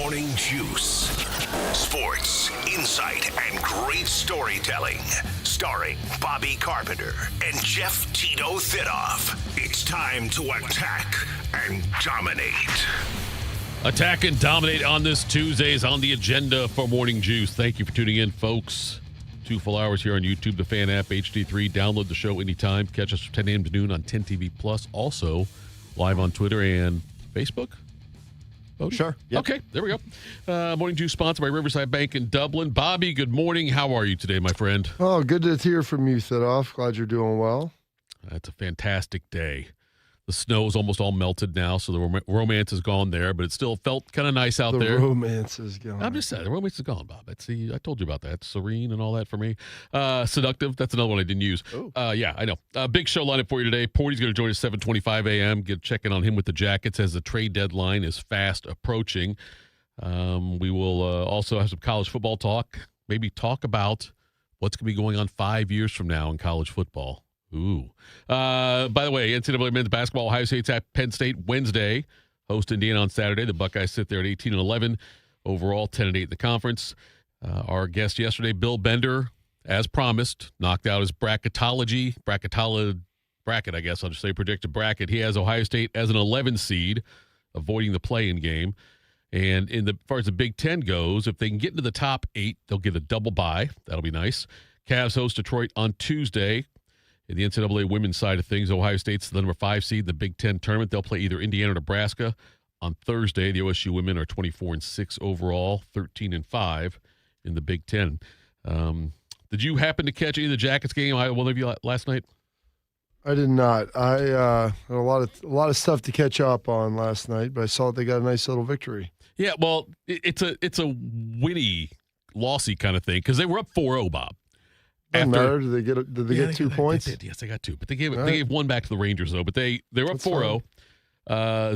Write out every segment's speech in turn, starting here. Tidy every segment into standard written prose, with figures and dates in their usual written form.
Morning Juice. Sports, insight, and great storytelling. Starring Bobby Carpenter and Jeff Tito Thitoff. It's time to attack and dominate. Attack and dominate on this Tuesday is on the agenda for Morning Juice. Thank you for tuning in, folks. 2 full hours here on YouTube, the Fan app, HD3. Download the show anytime. Catch us from 10 a.m. to noon on 10 TV Plus. Also, live on Twitter and Facebook. Oh, sure. Yep. Okay, there we go. Morning Juice sponsored by Riverside Bank in Dublin. Bobby, good morning. How are you today, my friend? Oh, good to hear from you, Thitoff. Glad you're doing well. It's a fantastic day. The snow is almost all melted now, so the romance is gone there, but it still felt kind of nice out there. The romance is gone. I'm just saying, the romance is gone, Bob. I told you about that. Serene and all that for me. Seductive, that's another one I didn't use. Yeah, I know. Big show lineup for you today. Porty's going to join us at 7:25 a.m. Get checking on him with the Jackets as the trade deadline is fast approaching. We will also have some college football talk, maybe talk about what's going to be going on 5 years from now in college football. Ooh. By the way, NCAA men's basketball, Ohio State's at Penn State Wednesday. Host Indiana on Saturday. The Buckeyes sit there at 18-11. Overall, 10-8 in the conference. Our guest yesterday, Bill Bender, as promised, knocked out his bracket, I guess I'll just say predicted bracket. He has Ohio State as an 11 seed, avoiding the play-in game. And as far as the Big Ten goes, if they can get into the top 8, they'll get a double bye. That'll be nice. Cavs host Detroit on Tuesday. In the NCAA women's side of things, Ohio State's the number 5 seed in the Big Ten tournament. They'll play either Indiana or Nebraska on Thursday. The OSU women are 24-6 overall, 13-5 in the Big Ten. Did you happen to catch any of the Jackets game? One of you last night? I did not. I had a lot of stuff to catch up on last night, but I saw they got a nice little victory. Yeah, well, it's a winny, lossy kind of thing because they were up 4-0, Bob. Doesn't matter. Did they get 2 points? They did. Yes, they got 2. But they gave one back to the Rangers, though. But they were up 4-0.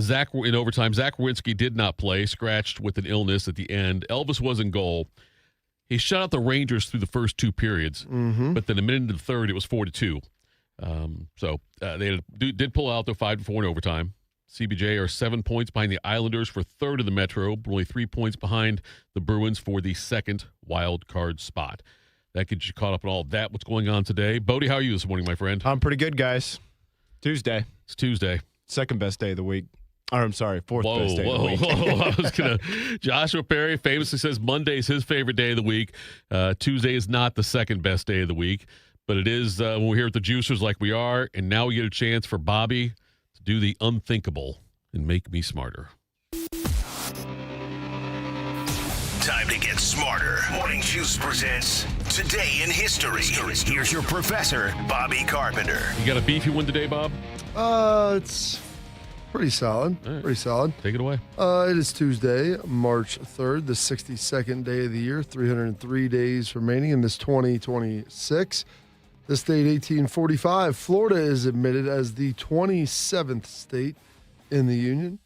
Zach in overtime. Zach Werenski did not play, scratched with an illness at the end. Elvis was in goal. He shut out the Rangers through the first 2 periods. Mm-hmm. But then a minute into the third, it was 4-2. So they did pull out, though, 5-4 in overtime. CBJ are 7 points behind the Islanders for third in the Metro, but only 3 points behind the Bruins for the second wild card spot. That gets you caught up on all of that. What's going on today? Bodie, how are you this morning, my friend? I'm pretty good, guys. Tuesday. It's Tuesday. Second best day of the week. Or, I'm sorry, fourth best day of the week. I was going to. Joshua Perry famously says Monday is his favorite day of the week. Tuesday is not the second best day of the week, but it is when we're here at the Juicers like we are, and now we get a chance for Bobby to do the unthinkable and make me smarter. Time to get smarter. Morning Juice presents Today in History. Here's your professor, Bobby Carpenter. You got a beefy one today, Bob? It's pretty solid. Right. Pretty solid. Take it away. It is Tuesday, March 3rd, the 62nd day of the year, 303 days remaining in this 2026. This date, 1845, Florida is admitted as the 27th state in the Union.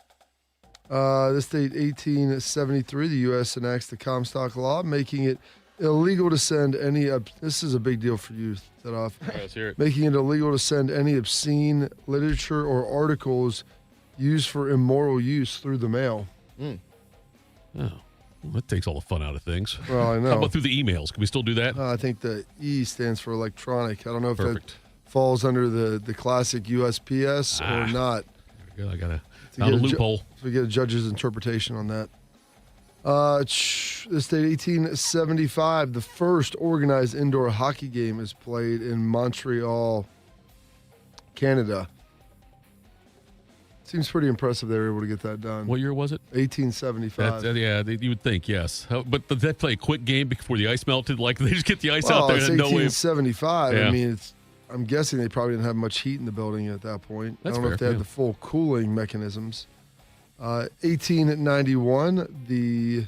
This date, 1873, the U.S. enacts the Comstock Law, making it illegal to send any. This is a big deal for you, Thitoff. Let's hear it. Making it illegal to send any obscene literature or articles used for immoral use through the mail. Oh, well, that takes all the fun out of things. Well, I know. How about through the emails? Can we still do that? I think the E stands for electronic. I don't know if Perfect. that falls under the classic USPS or not. There we go. I got a loophole. So we get a judge's interpretation on that. This date, 1875, the first organized indoor hockey game is played in Montreal, Canada. Seems pretty impressive they were able to get that done. What year was it? 1875. You would think, yes. But did they play a quick game before the ice melted? Like, they just get the ice Well, out there it's and no way. 1875. Yeah. I mean, I'm guessing they probably didn't have much heat in the building at that point. That's I don't know if they fair, had the full cooling mechanisms. 1891, the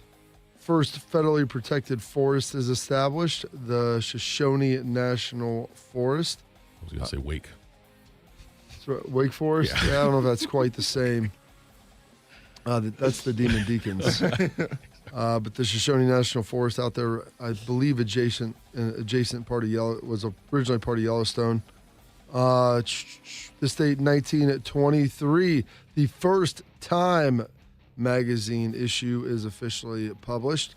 first federally protected forest is established, the Shoshone National Forest. I was going to say Wake. Wake Forest? Yeah, I don't know if that's quite the same. That's the Demon Deacons. But the Shoshone National Forest out there, I believe adjacent part of was originally part of Yellowstone. This date, 1923, the first time magazine issue is officially published.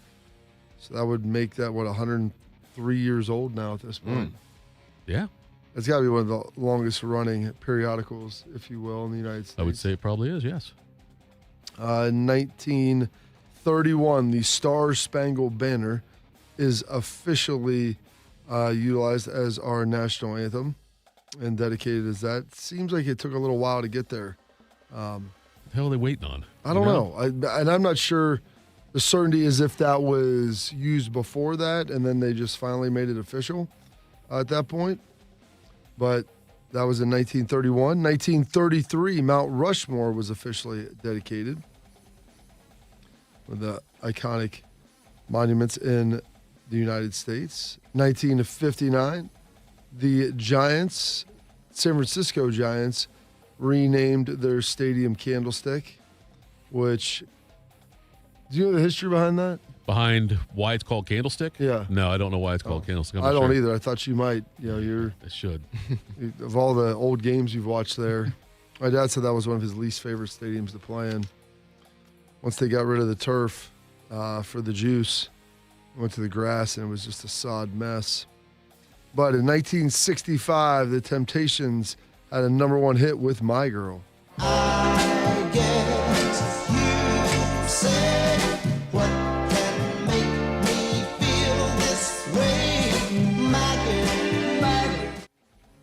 So that would make that, 103 years old now at this point. Yeah. It's got to be one of the longest running periodicals, if you will, in the United States. I would say it probably is, yes. 1931, the Star Spangled Banner is officially utilized as our national anthem and dedicated as that. Seems like it took a little while to get there. What the hell are they waiting on? I don't know. And I'm not sure. The certainty is if that was used before that and then they just finally made it official at that point. But that was in 1931. 1933, Mount Rushmore was officially dedicated. One of the iconic monuments in the United States. 1959, the Giants, San Francisco Giants, renamed their stadium Candlestick, which, do you know the history behind that? Behind why it's called Candlestick? Yeah. No, I don't know why it's called Candlestick. I don't either. I thought you might. You're I should. of all the old games you've watched there. My dad said that was one of his least favorite stadiums to play in. Once they got rid of the turf for the juice, went to the grass, and it was just a sod mess. But in 1965, the Temptations had a #1 hit with My Girl. I guess you said what can make me feel this way, my girl.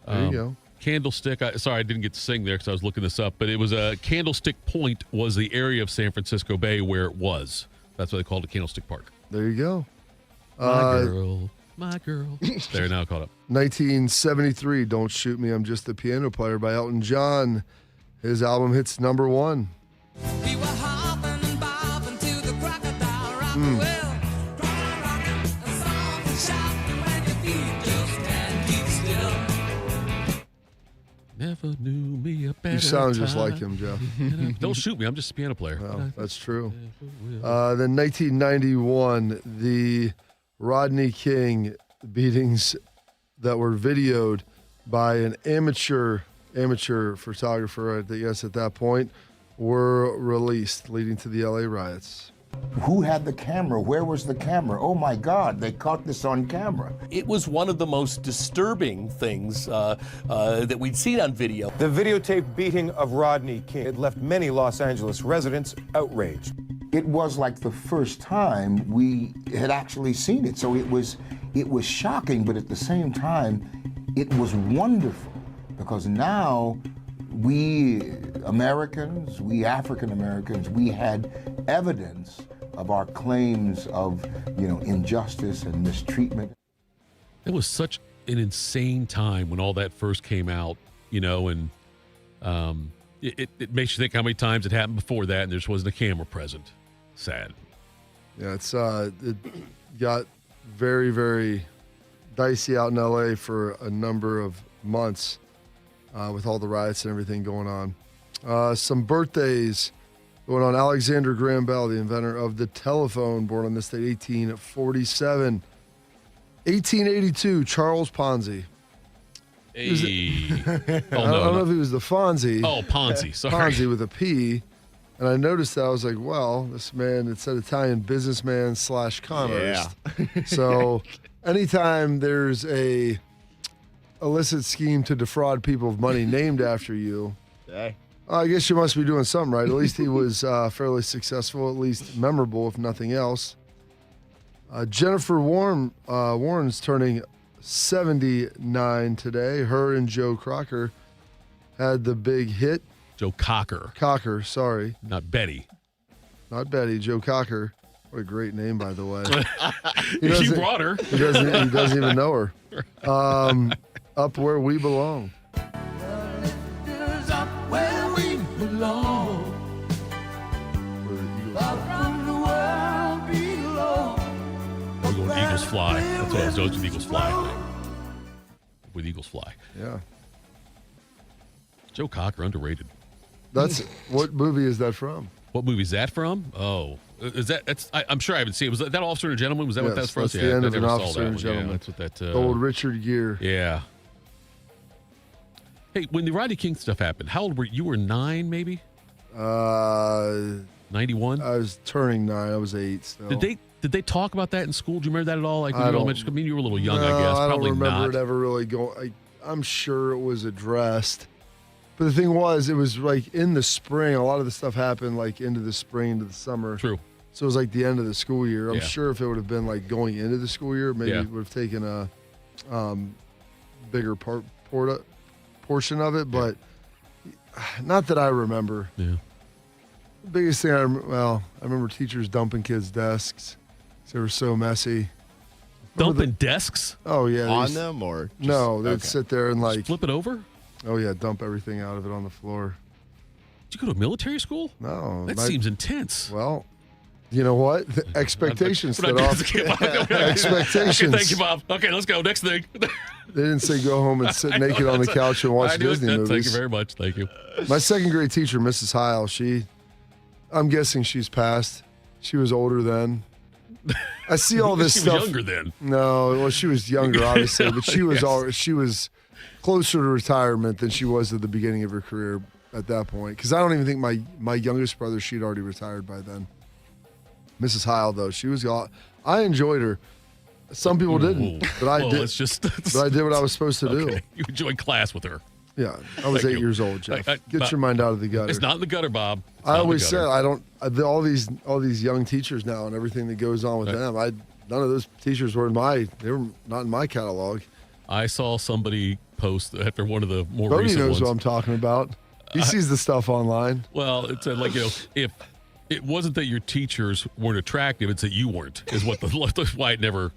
There you go. Candlestick. Sorry, I didn't get to sing there because I was looking this up, but it was Candlestick Point was the area of San Francisco Bay where it was. That's why they called it Candlestick Park. There you go. My girl. They're now caught up. 1973, Don't Shoot Me, I'm Just a Piano Player by Elton John. His album hits #1. We were hopping and bobbing to the crocodile rock. Well, rockin', a song and shouting when your feet just can't keep still. Never knew me a better You sound just time. like him, Jeff. Don't shoot me. I'm just a piano player. Well, that's true. Then 1991, the Rodney King beatings that were videoed by an amateur photographer, I guess at that point, were released, leading to the LA riots. Who had the camera? Where was the camera? Oh my God, they caught this on camera. It was one of the most disturbing things that we'd seen on video. The videotaped beating of Rodney King had left many Los Angeles residents outraged. It was like the first time we had actually seen it. So it was shocking, but at the same time, it was wonderful because now we Americans, we African Americans, we had evidence of our claims of, injustice and mistreatment. It was such an insane time when all that first came out, and it makes you think how many times it happened before that and there just wasn't a camera present. Sad. Yeah, it got very, very dicey out in LA for a number of months with all the riots and everything going on. Some birthdays going on. Alexander Graham Bell, the inventor of the telephone, born on this date, 1847. 1882, Charles Ponzi. Hey. I don't know if he was the Fonzie. Oh, Ponzi. Sorry. Ponzi with a P. And I noticed that. I was like, well, this man, it said Italian businessman / con artist. So anytime there's a illicit scheme to defraud people of money named after you, I guess you must be doing something right. At least he was fairly successful, at least memorable, if nothing else. Jennifer Warren's turning 79 today. Her and Joe Cocker had the big hit. Joe Cocker. Cocker, sorry. Not Betty. Not Betty, Joe Cocker. What a great name, by the way. You brought her. He doesn't even know her. Up Where We Belong. Up where we belong. From the world below. We're going Eagles Fly. That's what I was doing with Eagles Fly. With Eagles Fly. Yeah. Joe Cocker, underrated. What movie is that from? What movie is that from? Oh, I'm sure I haven't seen it. Was that Officer and a Gentleman? Was that what that's from? That's the end of An Officer and a Gentleman. Yeah, that's what that. Old Richard Gere. Yeah. Hey, when the Rodney King stuff happened, how old were you? You were 9, maybe? 91? I was turning 9. I was 8 still. Did they talk about that in school? Do you remember that at all? Like, I don't- I mean, you were a little young, No, I guess. I don't Probably remember not. it ever really going. I'm sure it was addressed. But the thing was, it was like in the spring. A lot of the stuff happened like into the spring, into the summer. True. So it was like the end of the school year. I'm Yeah. sure if it would have been like going into the school year, maybe Yeah. it would have taken a bigger portion of it. But not that I remember. Yeah. The biggest thing I remember teachers dumping kids' desks. 'Cause they were so messy. Dumping desks? Oh yeah, On them or just, no? They'd okay. sit there and like, Flip it over? oh yeah, dump everything out of it on the floor. Did you go to military school? No, That seems intense. Well, you know what? The expectations But set I off. did- Expectations. Okay, thank you, Bob. Okay, let's go. Next thing. They didn't say go home and sit I know, naked on the that's couch and I watch knew it. Disney Thank movies. you very much. Thank you. My second grade teacher, Mrs. Heil, I'm guessing she's passed. She was older then. I see all this She stuff. was younger then. No, well, she was younger, obviously, but she was Yes. she was closer to retirement than she was at the beginning of her career at that point. Because I don't even think my youngest brother, she'd already retired by then. Mrs. Heil, though, she was. I enjoyed her. Some people didn't, but I did. It's just. But I did what I was supposed to do. Okay. You enjoyed class with her. Yeah, I was Thank 8 you. years old, Jeff. Bob, Get your mind out of the gutter. It's not in the gutter, Bob. It's I not in the always said gutter. I don't. All these young teachers now and everything that goes on with them. None of those teachers were they were not in my catalog. I saw somebody post after one of the more Bodie recent knows ones. what I'm talking about. He sees the stuff online. Well, it said like if it wasn't that your teachers weren't attractive, it's that you weren't. Is what why it never.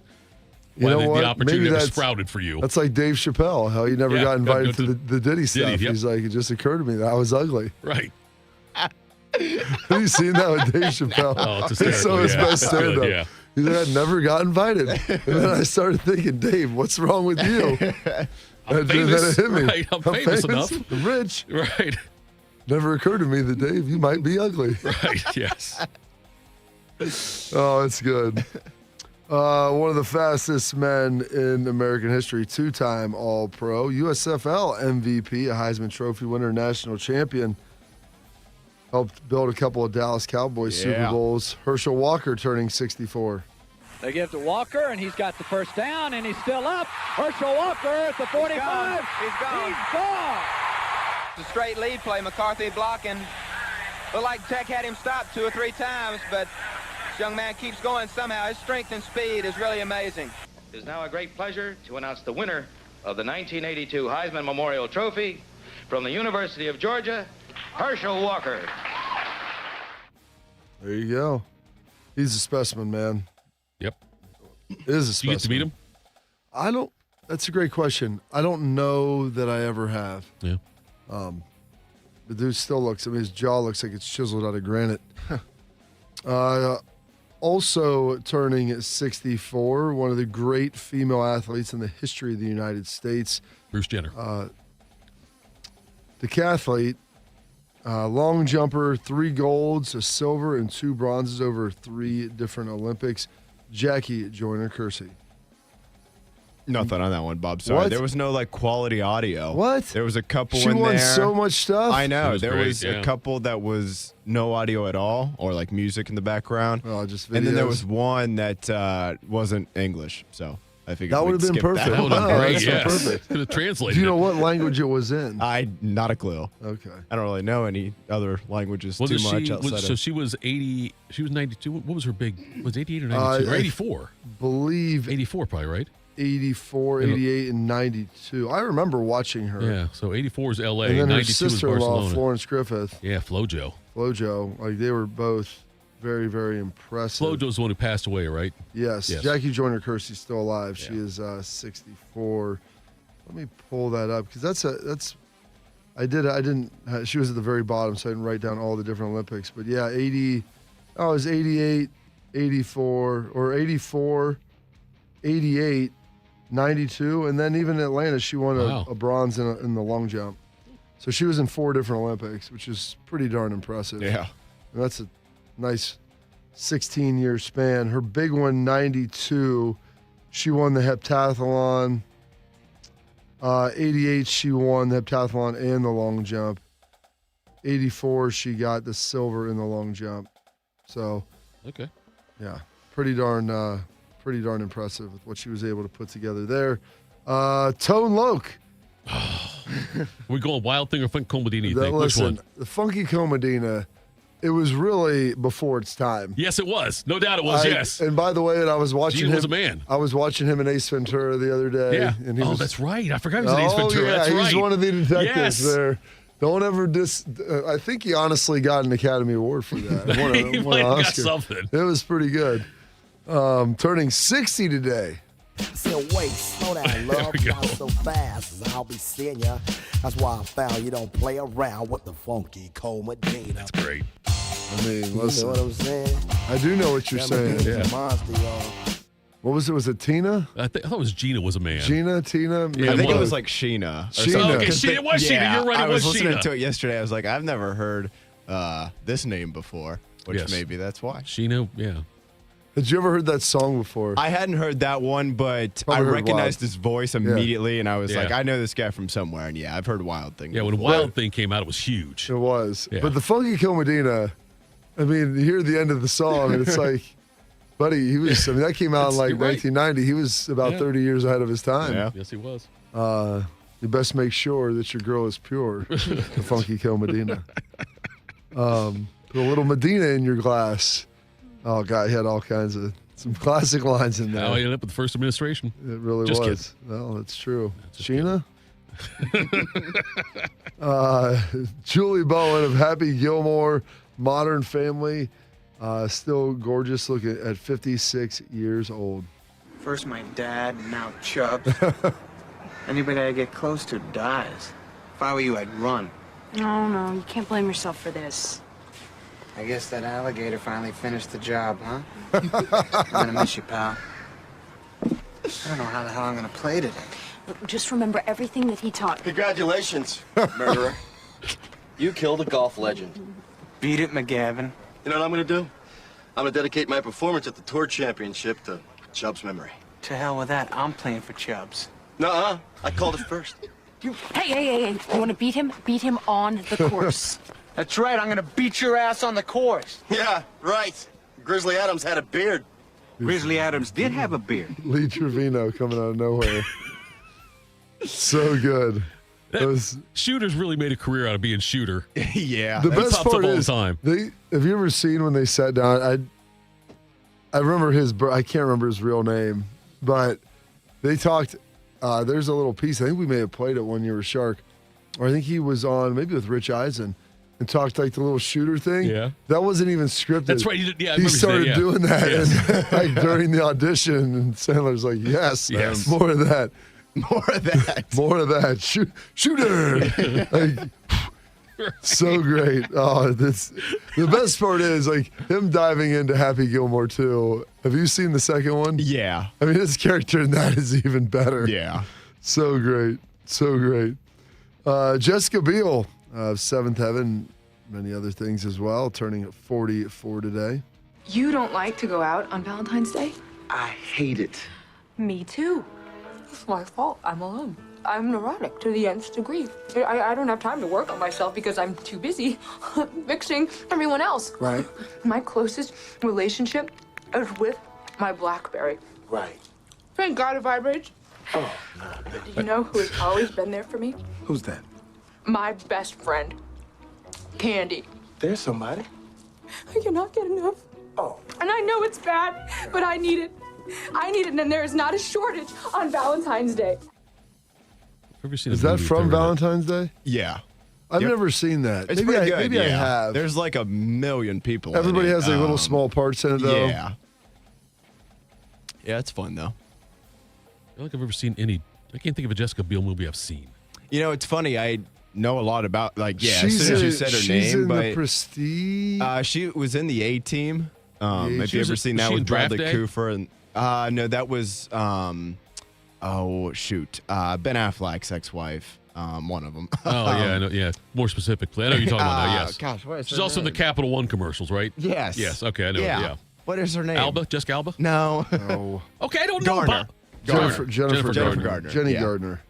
You know what? The opportunity Maybe never that's- sprawded for you. That's like Dave Chappelle, how he never Yeah, got invited go to to the Diddy stuff. Diddy, yep. He's like, it just occurred to me that I was ugly. Right. Have you seen that with Dave Chappelle? Oh, it's It's so hysterical, his yeah. best It's stand-up. good, yeah. He said, I never got invited. And then I started thinking, Dave, what's wrong with you? I'm Then famous. it hit me. Right, I'm famous enough. I'm rich. Right. Never occurred to me that, Dave, you might be ugly. Right. Yes. Oh, it's good. One of the fastest men in American history, two-time All-Pro, USFL MVP, a Heisman Trophy winner, national champion. Helped build a couple of Dallas Cowboys Super Bowls. Herschel Walker turning 64. They give to Walker, and he's got the first down, and he's still up. Herschel Walker at the 45. He's gone. He's gone. It's a straight lead play. McCarthy blocking. Looked like Tech had him stopped 2 or 3 times, but this young man keeps going somehow. His strength and speed is really amazing. It is now a great pleasure to announce the winner of the 1982 Heisman Memorial Trophy from the University of Georgia, Herschel Walker. There you go. He's a specimen, man. Yep. Is a You specimen. get to meet him? That's a great question. I don't know that I ever have. Yeah. The dude still looks, his jaw looks like it's chiseled out of granite. Also turning 64, one of the great female athletes in the history of the United States. Bruce Jenner. Decathlete, long jumper, 3 golds, a silver, and 2 bronzes over 3 different Olympics. Jackie Joyner-Kersee. Nothing on that one, Bob. Sorry. What? There was no like quality audio. What? There was a couple She in won there. so much stuff. I know. was There great, was yeah. a couple that was no audio at all or like music in the background. Oh, just And then there videos. was one that wasn't English. So I figured That we'd would have been skip perfect. That That would have Wow, been great. that's so Yes. perfect. Could have translated Do you know it. what language it was in? Not a clue. Okay. I don't really know any other languages Wasn't too much she, outside so of. she was 80. She was 92. What was her big? Was 88 or 92? Or I 84? believe 84 probably, right? 84, 88, and 92. I remember watching her. Yeah. So 84 is LA. And then her 92 is sister-in-law, Barcelona. Florence Griffith, Yeah, Flojo. Flojo, like they were both very, very impressive. Flojo's the one who passed away, right? Yes. Yes. Jackie Joyner-Kersey's still alive. Yeah. She is 64. Let me pull that up because I didn't. She was at the very bottom, so I didn't write down all the different Olympics. But yeah, 80. Oh, it was 88, 84, or 84, 88, 92, and then even in Atlanta, she won Wow. a bronze in the long jump. So she was in 4 different Olympics, which is pretty darn impressive. Yeah. And that's a nice 16-year span. Her big one, 92, she won the heptathlon. 88, she won the heptathlon and the long jump. 84, she got the silver in the long jump. So, Okay. yeah, pretty darn impressive with what she was able to put together there. Tone Loc. We going Wild Thing or Funky Comedina, you think? Which Listen, one? the Funky Comedina, it was really before its time. Yes, it was. No doubt it was, yes. And by the way, I was watching Gene him. was a man. I was watching him in Ace Ventura the other day. Yeah. And he was, that's right. I forgot he was in Ace Ventura. Yeah, That's right. he's one of the detectives Yes. there. Don't ever I think he honestly got an Academy Award for that. He might have got something. It was pretty good. Turning 60 today. So wait, slow down, love, not so fast, as I'll be seeing ya. That's why I found you don't play around with the Funky Comedina. That's great. I mean, listen. You know what I'm saying? I do know what you're saying. Yeah. Monster, y'all. What was it? Was it Tina? I thought it was Gina was a man. Tina? Yeah, I think it was like Sheena. Sheena. Okay, Sheena. It was Sheena. You're right. I It was was listening Sheena. to it yesterday. I was like, I've never heard this name before, which Yes. maybe that's why. Sheena, yeah. Had you ever heard that song before? I hadn't heard that one, but Probably I heard recognized Wild. his voice immediately, and I was Yeah. like, I know this guy from somewhere. And yeah, I've heard Wild Thing. Yeah, when before. Wild Thing came out, it was huge. It was. Yeah. But the Funky Comedina, I mean, you hear the end of the song, and it's like, buddy, that came out in like You're right. 1990. He was about 30 years ahead of his time. Yeah. Yes, he was. You best make sure that your girl is pure. The Funky Comedina. Put a little Medina in your glass. Oh, God, he had all kinds of some classic lines in there. Now he ended up with the first administration. It really Just was. Well, that's true. Sheena? Julie Bowen of Happy Gilmore, Modern Family, still gorgeous looking at 56 years old. First my dad, now Chubbs. Anybody I get close to dies. If I were you, I'd run. No, you can't blame yourself for this. I guess that alligator finally finished the job, huh? I'm gonna miss you, pal. I don't know how the hell I'm gonna play today. Just remember everything that he taught me. Congratulations, murderer. You killed a golf legend. Beat it, McGavin. You know what I'm gonna do? I'm gonna dedicate my performance at the Tour Championship to Chubb's memory. To hell with that. I'm playing for Chubbs. Nuh-uh. I called it first. Hey. You want to beat him? Beat him on the course. That's right. I'm gonna beat your ass on the course. Yeah, right. Grizzly Adams had a beard. Grizzly Adams did have a beard. Lee Trevino coming out of nowhere. So good. Shooters really made a career out of being shooter. Yeah. The That best pops up part all the is, time. have you ever seen when they sat down? I remember I can't remember his real name, but they talked. There's a little piece. I think we may have played it one year with Shark, or I think he was on maybe with Rich Eisen and talked like the little shooter thing. Yeah. That wasn't even scripted. That's right. I He remember you started saying, yeah. doing that Yes. and, like during the audition, and Sandler's like, "Yes, Yes. more of that, More of that. more of that, shooter." Like, so great. Oh, the best part is like him diving into Happy Gilmore too. Have you seen the second one? Yeah. I mean, his character in that is even better. Yeah. So great. So great. Jessica Biel of Seventh Heaven, many other things as well, turning 44 today. You don't like to go out on Valentine's Day? I hate it. Me too. It's my fault. I'm alone. I'm neurotic to the nth degree. I don't have time to work on myself because I'm too busy fixing everyone else. Right. My closest relationship is with my BlackBerry. Right. Thank God it vibrates. Oh, no. You know who has always been there for me? Who's that? My best friend, Candy. There's somebody. I cannot get enough. Oh. And I know it's bad, but I need it. I need it, and there is not a shortage on Valentine's Day. Ever seen Is a that movie with from her in it? Valentine's Day? Yeah. I've Yep. never seen that. It's maybe pretty I, good. maybe I yeah. have. There's like 1 million people. Everybody in it. has like little small parts in it though. Yeah. Yeah, it's fun though. I don't think I've ever seen any. I can't think of a Jessica Biel movie I've seen. You know, it's funny. I know a lot about as She's soon as you in- said her she's name, in but The Prestige. she was in the A-Team. Have She you was ever in- seen was that she in with Draft Bradley Day? Cooper? And no, that was oh shoot, Ben Affleck's ex-wife. One of them. Oh yeah, I know, yeah. More specifically, I know what you're talking about now. Yes. Gosh, what is She's her also in the name? Capital One commercials, right? Yes. Yes. Okay, I know. Yeah. Yeah. What is her name? Alba, Jessica Alba. No. Oh. Okay, I don't know. Garner. Jennifer Jennifer Gardner. Jenny Yeah. Gardner.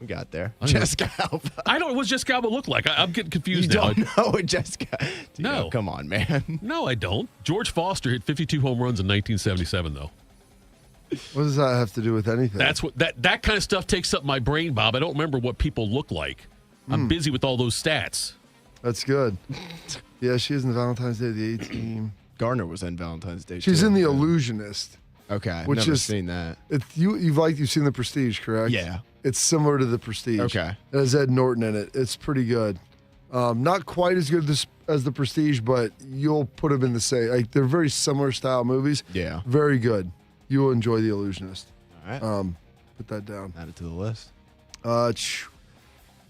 We got there. I know. Jessica Alba. I don't know what Jessica Alba looked like. I'm getting confused You now. don't know what Jessica. No. Come on, man. No, I don't. George Foster hit 52 home runs in 1977, though. What does that have to do with anything? That's what that kind of stuff takes up my brain, Bob. I don't remember what people look like. I'm busy with all those stats. That's good. Yeah, she is in the Valentine's Day of the A-Team. Garner was in Valentine's Day. She's too. in The Illusionist. Okay, I've which never is, seen that. You've seen The Prestige, correct? Yeah. It's similar to The Prestige. Okay. It has Ed Norton in it. It's pretty good. Not quite as good as The Prestige, but you'll put them in the same. Like, they're very similar style movies. Yeah. Very good. You will enjoy The Illusionist. All right. Put that down. Add it to the list.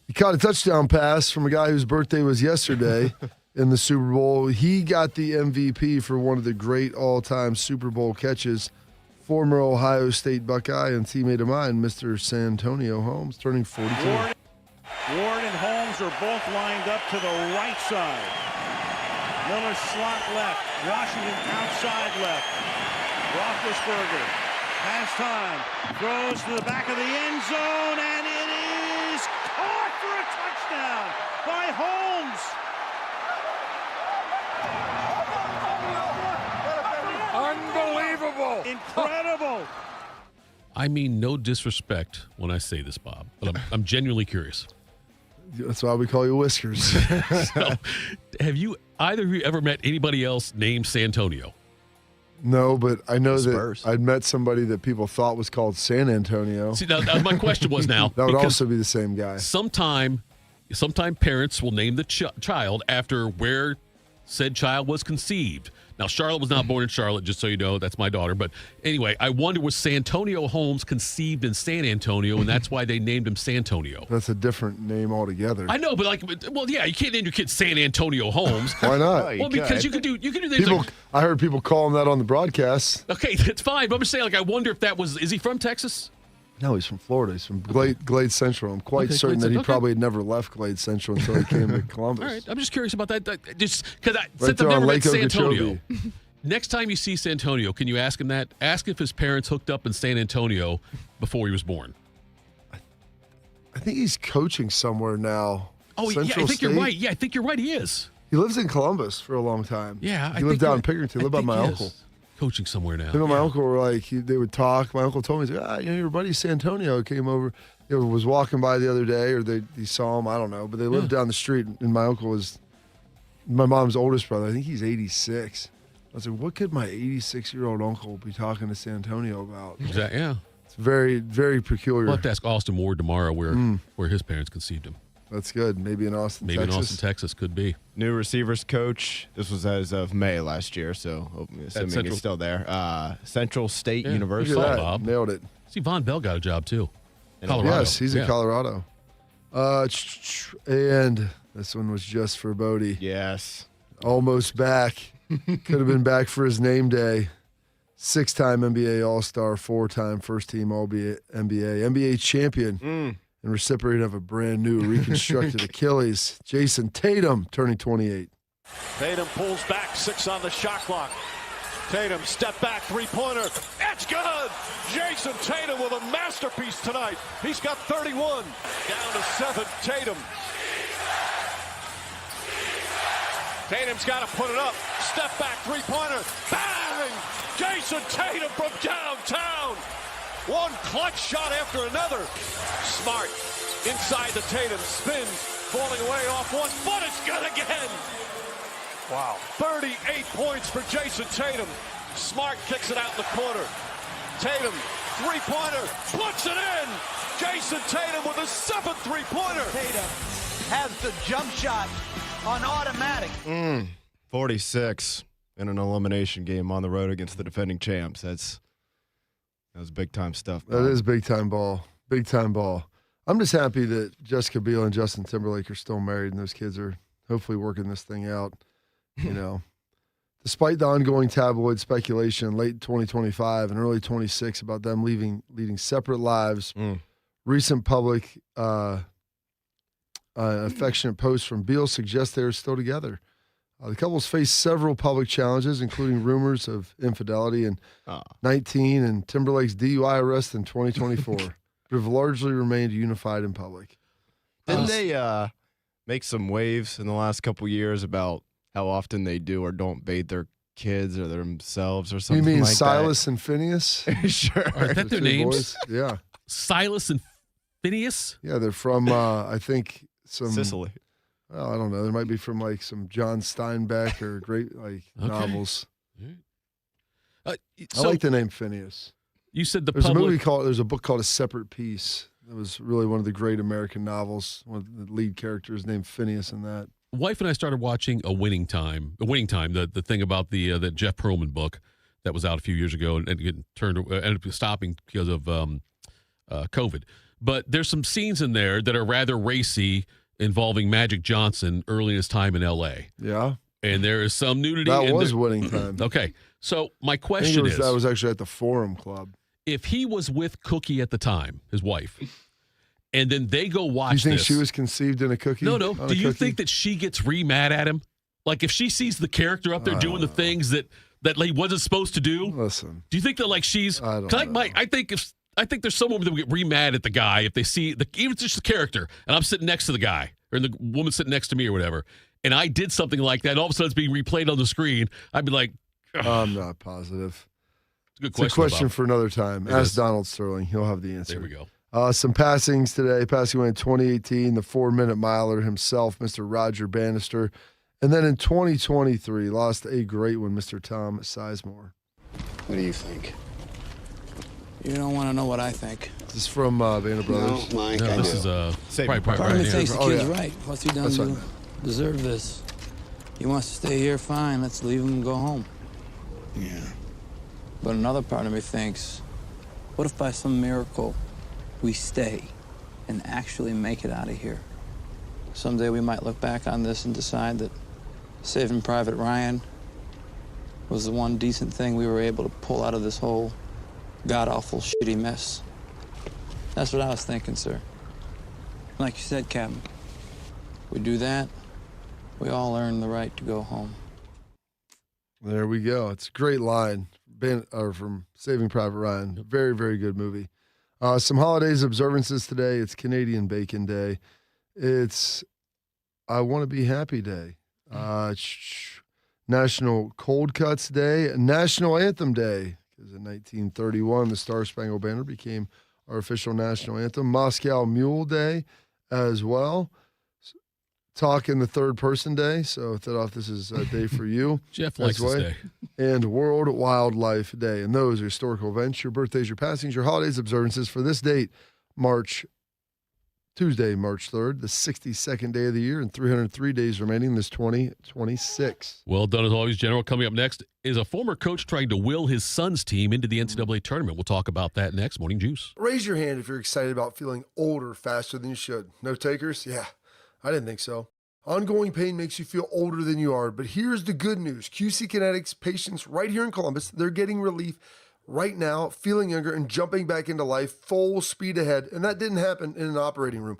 He caught a touchdown pass from a guy whose birthday was yesterday in the Super Bowl. He got the MVP for one of the great all-time Super Bowl catches. Former Ohio State Buckeye and teammate of mine, Mr. Santonio Holmes, turning 42. Ward and Holmes are both lined up to the right side. Miller slot left. Washington outside left. Roethlisberger has time. Throws to the back of the end zone, and it is caught for a touchdown by Holmes. Unbelievable. Incredible. I mean no disrespect when I say this, Bob, but I'm genuinely curious. That's why we call you Whiskers. So, have you either of you ever met anybody else named Santonio? No, but I know Spurs. that I'd met somebody that people thought was called San Antonio. See, now my question was now. That would because also be the same guy. Sometime parents will name the child after where said child was conceived. Now, Charlotte was not born in Charlotte, just so you know. That's my daughter. But anyway, I wonder, was Santonio Holmes conceived in San Antonio, and that's why they named him Santonio? That's a different name altogether. I know, but you can't name your kid San Antonio Holmes. Why not? Well, because you could do things People, like, I heard people call him that on the broadcast. okay, that's fine. But I'm just saying, I wonder if is he from Texas? No, he's from Florida. He's from Glade Central. I'm quite certain Glade that he Central. probably had never left Glade Central until he came to Columbus. All right, I'm just curious about that. Just because Right since there I've on never met Lake Santonio. Okeechobee. Next time you see Santonio, can you ask him that? Ask if his parents hooked up in San Antonio before he was born. I think he's coaching somewhere now. Oh, yeah, I Central think you're State. right. Yeah, I think you're right. He is. He lives in Columbus for a long time. Yeah, he lived down in Pickerington. He lived by my uncle. Coaching somewhere now. Him and my uncle were like, they would talk. My uncle told me, he's like, your buddy Santonio came over. He was walking by the other day, or he saw him. I don't know, but they lived down the street, and my uncle was my mom's oldest brother. I think he's 86. I was like, what could my 86-year-old uncle be talking to Santonio about? Exactly. Yeah. It's very, very peculiar. We'll have to ask Austin Ward tomorrow where his parents conceived him. That's good. Maybe in Austin, Maybe Texas. in Austin, Texas, could be. New receivers coach. This was as of May last year, so assuming Central. it's still there. Central State Yeah, University. Look at that. Bob. Nailed it. See, Von Bell got a job too. Colorado. Yes, he's in Colorado. And this one was just for Bodie. Yes. Almost back. Could have been back for his name day. 6-time NBA All-Star, 4-time first-team All-NBA, NBA champion, and recipient of a brand new reconstructed Achilles. Jason Tatum, turning 28. Tatum pulls back, 6 on the shot clock. Tatum, step back, three-pointer. It's good! Jason Tatum with a masterpiece tonight. He's got 31. Down to 7, Tatum. Tatum's got to put it up. Step back, three-pointer. Bang! Jason Tatum from downtown. One clutch shot after another. Smart inside the Tatum. Spins, falling away off one foot. It's good again. Wow. 38 points for Jason Tatum. Smart kicks it out in the corner. Tatum, three-pointer, puts it in. Jason Tatum with a 7th three-pointer. Tatum has the jump shot on automatic. 46 in an elimination game on the road against the defending champs. That was big-time stuff. That is big-time ball. Big-time ball. I'm just happy that Jessica Biel and Justin Timberlake are still married, and those kids are hopefully working this thing out. You know, despite the ongoing tabloid speculation late 2025 and early 26 about them leading separate lives, recent public affectionate posts from Biel suggest they are still together. The couples face several public challenges, including rumors of infidelity in 19 and Timberlake's DUI arrest in 2024. but have largely remained unified in public. Didn't they make some waves in the last couple years about how often they do or don't bathe their kids or themselves or something? You mean like Silas and Phineas? Sure. Are that their names? Boys? Yeah. Silas and Phineas? Yeah, they're from, I think, some Sicily. Well, I don't know. They might be from like some John Steinbeck or great novels. I like the name Phineas. You said the there's public. There's a book called A Separate Piece. That was really one of the great American novels. One of the lead characters named Phineas in that. Wife and I started watching A Winning Time, the thing about the Jeff Pearlman book that was out a few years ago and ended up stopping because of COVID. But there's some scenes in there that are rather racy involving Magic Johnson early in his time in L.A. Yeah. And there is some nudity. That was Winning Time. Okay. So my question is. That was actually at the Forum Club. If he was with Cookie at the time, his wife, and then they go watch this. Do you think she was conceived in a cookie? No. Do you think that she gets mad at him? Like if she sees the character up there doing the things that he wasn't supposed to do? Listen. Do you think that like she's. I don't know. I think there's some women that would get mad at the guy if they see even just the character, and I'm sitting next to the guy, or the woman sitting next to me or whatever, and I did something like that, and all of a sudden it's being replayed on the screen, I'd be like, ugh. I'm not positive. It's a good question. It's a question for another time. It Ask is. Donald Sterling. He'll have the answer. There we go. Some passings today. Passing away in 2018, the 4-minute miler himself, Mr. Roger Bannister. And then in 2023, lost a great one, Mr. Tom Sizemore. What do you think? You don't want to know what I think. This is from Band of Brothers. No, Mike, No, I this do. is Saving part Part of me right thinks the here. kid's right. What's he done That's to right. deserve this? He wants to stay here, fine. Let's leave him and go home. Yeah. But another part of me thinks, what if by some miracle we stay and actually make it out of here? Someday we might look back on this and decide that Saving Private Ryan was the one decent thing we were able to pull out of this whole god-awful, shitty mess. That's what I was thinking, sir. Like you said, Captain, we do that, we all earn the right to go home. There we go. It's a great line from Saving Private Ryan. Very, very good movie. Some holidays, observances today. It's Canadian Bacon Day. It's I Want to Be Happy Day. National Cold Cuts Day. National Anthem Day. Because in 1931, the Star Spangled Banner became our official national anthem. Moscow Mule Day as well. Talk in the Third Person Day. So, Thitoff, this is a day for you. Jeff likes this day. And World Wildlife Day. And those are historical events, your birthdays, your passings, your holidays, observances for this date, Tuesday, March 3rd, the 62nd day of the year, and 303 days remaining this 2026. Well done as always, General. Coming up next is a former coach trying to will his son's team into the NCAA tournament. We'll talk about that next. Morning Juice. Raise your hand if you're excited about feeling older faster than you should. No takers? Yeah, I didn't think so. Ongoing pain makes you feel older than you are, but here's the good news. QC Kinetics patients right here in Columbus, they're getting relief right now, feeling younger and jumping back into life full speed ahead. And that didn't happen in an operating room.